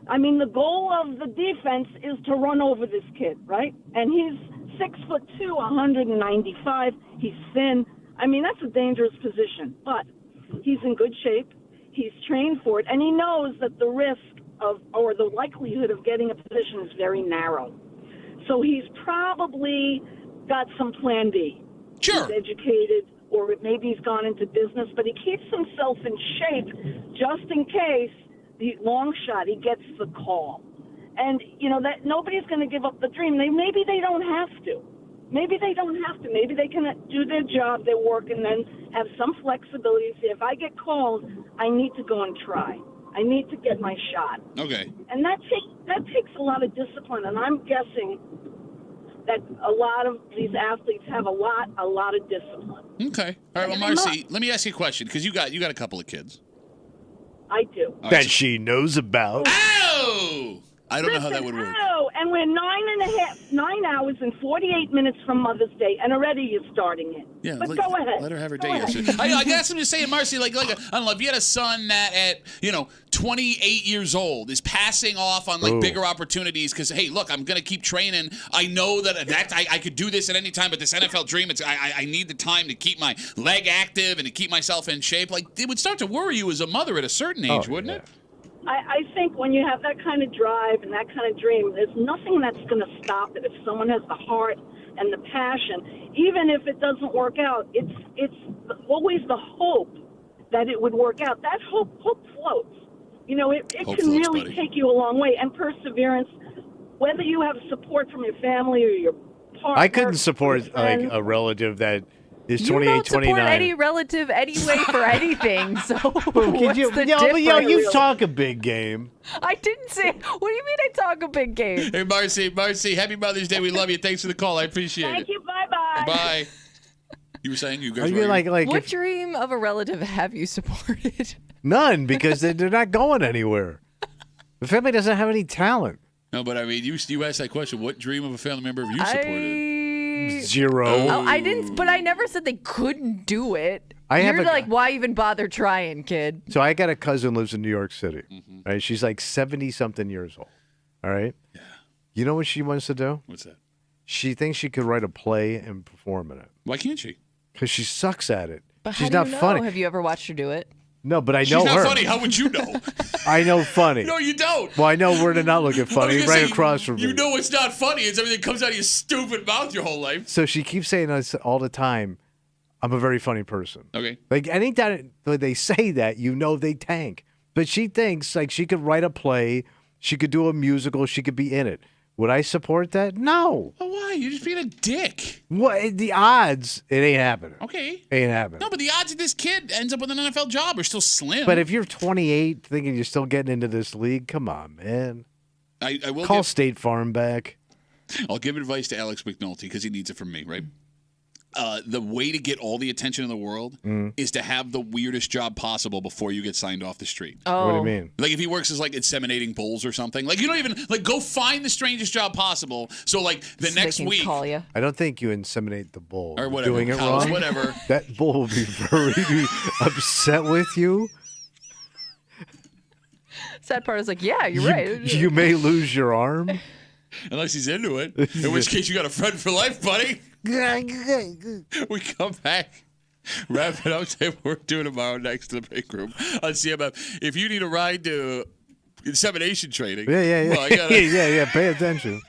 I mean, the goal of the defense is to run over this kid, right? And he's 6'2", 195. He's thin. I mean, that's a dangerous position, but he's in good shape. He's trained for it, and he knows that the risk or the likelihood of getting a position is very narrow. So he's probably got some plan B. Sure. He's educated, or maybe he's gone into business, but he keeps himself in shape just in case the long shot he gets the call. And, that nobody's going to give up the dream. Maybe they don't have to. Maybe they don't have to. Maybe they can do their job, their work, and then have some flexibility. Say, if I get called, I need to go and try. I need to get my shot. Okay. And that takes a lot of discipline, and I'm guessing that a lot of these athletes have a lot of discipline. Okay. All right, well, Marcy, let me ask you a question, because you got a couple of kids. I do. That she knows about. Oh! I don't know how that would work. Oh, And we're 9 hours and 48 minutes from Mother's Day, and already you're starting it. Yeah, but go ahead. Let her have her Go day ahead. yesterday. I guess I'm just saying, Marcy, like I don't know, if you had a son that at 28 years old is passing off on like bigger opportunities because hey, look, I'm gonna keep training. I know that I could do this at any time, but this NFL dream, I need the time to keep my leg active and to keep myself in shape. Like it would start to worry you as a mother at a certain age, wouldn't it? I think when you have that kind of drive and that kind of dream, there's nothing that's going to stop it. If someone has the heart and the passion, even if it doesn't work out, it's always the hope that it would work out. That hope floats. You know, it can really take you a long way. And perseverance, whether you have support from your family or your partner. I couldn't support like a relative that is 28, 29. You don't support any relative anyway for anything. So what's the difference? You talk a big game. I didn't say. What do you mean I talk a big game? Hey, Marcy, happy Mother's Day. We love you. Thanks for the call. I appreciate it. Thank you. Bye-bye. Bye. You were saying you guys were like what dream of a relative have you supported? None, because they're not going anywhere. The family doesn't have any talent. No, but I mean, you asked that question. What dream of a family member have you supported? Zero. Oh, I didn't, but I never said they couldn't do it. You're like, why even bother trying, kid? So I got a cousin lives in New York City. Right? She's like 70-something years old. All right? Yeah. You know what she wants to do? What's that? She thinks she could write a play and perform in it. Why can't she? Because she sucks at it. But She's how not do you know? funny. Have you ever watched her do it? No, but I know She's not her. funny. How would you know? I know funny. No, you don't. Well, I know where to not look at funny right across from me. You know it's not funny. It's everything that comes out of your stupid mouth your whole life. So she keeps saying us all the time, I'm a very funny person. Okay. Like anytime they say that, you know they tank. But she thinks like she could write a play, she could do a musical, she could be in it. Would I support that? No. Well, why? You're just being a dick. What? The odds, it ain't happening. Okay. Ain't happening. No, but the odds of this kid ends up with an NFL job are still slim. But if you're 28 thinking you're still getting into this league, come on, man. I will call State Farm back. I'll give advice to Alex McNulty because he needs it from me, right? The way to get all the attention in the world is to have the weirdest job possible before you get signed off the street. Oh. What do you mean? Like if he works as like inseminating bulls or something. Like you don't even like go find the strangest job possible. So like the next week. Call you. I don't think you inseminate the bull. Or whatever. Doing it Cows, wrong. Whatever. That bull will be very upset with you. Sad part is like, yeah, you're right. You may lose your arm. Unless he's into it. In which case you got a friend for life, buddy. We come back. Wrap it up. Say what we're doing tomorrow next to the break room on CMF. If you need a ride to insemination training. Yeah. Well, I gotta, yeah. Pay attention.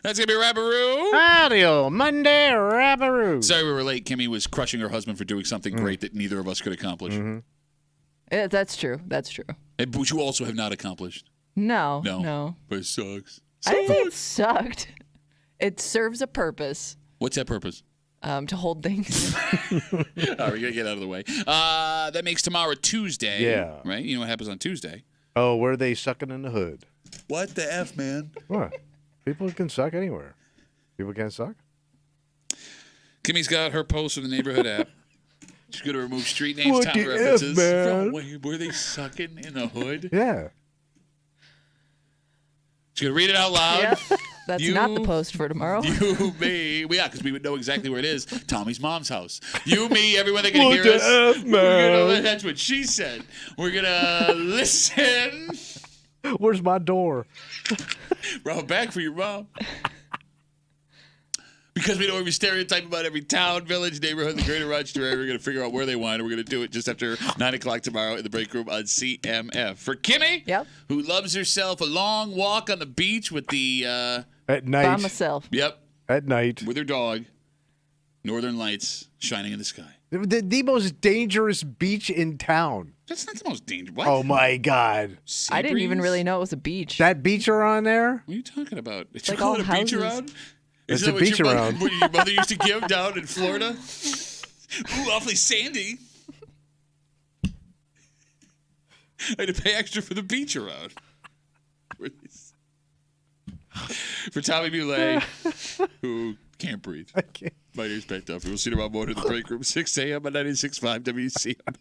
That's going to be Rabbaroo. Audio Monday Rabbaroo. Sorry we were late. Kimmy was crushing her husband for doing something great that neither of us could accomplish. Yeah, that's true. That's true. But you also have not accomplished. No. But it sucks. I didn't say it sucked. It serves a purpose. What's that purpose? To hold things. All right, we're going to get out of the way. That makes tomorrow Tuesday. Yeah. Right? You know what happens on Tuesday. Oh, where are they sucking in the hood? What the F, man? What? People can suck anywhere. People can't suck? Kimmy's got her post from the neighborhood app. She's going to remove street names, What town the references. F, man? Were they sucking in the hood? Yeah. She's going to read it out loud. Yep. That's not the post for tomorrow. You, me. Well, yeah, because we would know exactly where it is. Tommy's mom's house. You, me, everyone that can What hear the us. F, man? That's what she said. We're going to listen. Where's my door? Round back for your mom. Because we know every stereotype about every town, village, neighborhood in the greater Rochester area, we're going to figure out where they want, and we're going to do it just after 9 o'clock tomorrow in the break room on CMF. For Kimmy, who loves herself a long walk on the beach with the... At night. By myself. Yep. At night. With her dog. Northern lights shining in the sky. The most dangerous beach in town. That's not the most dangerous. What? Oh, my God. I didn't even really know it was a beach. That beach around there? What are you talking about? Did Like you call all it a beach houses. around? It's Isn't a that what beach your around. What your mother used to give down in Florida? Ooh, awfully sandy. I had to pay extra for the beach around. For Tommy Muley, who can't breathe. I can't. My ears backed up. We'll see you tomorrow morning in the break room, 6 a.m. at 96.5 WCMF.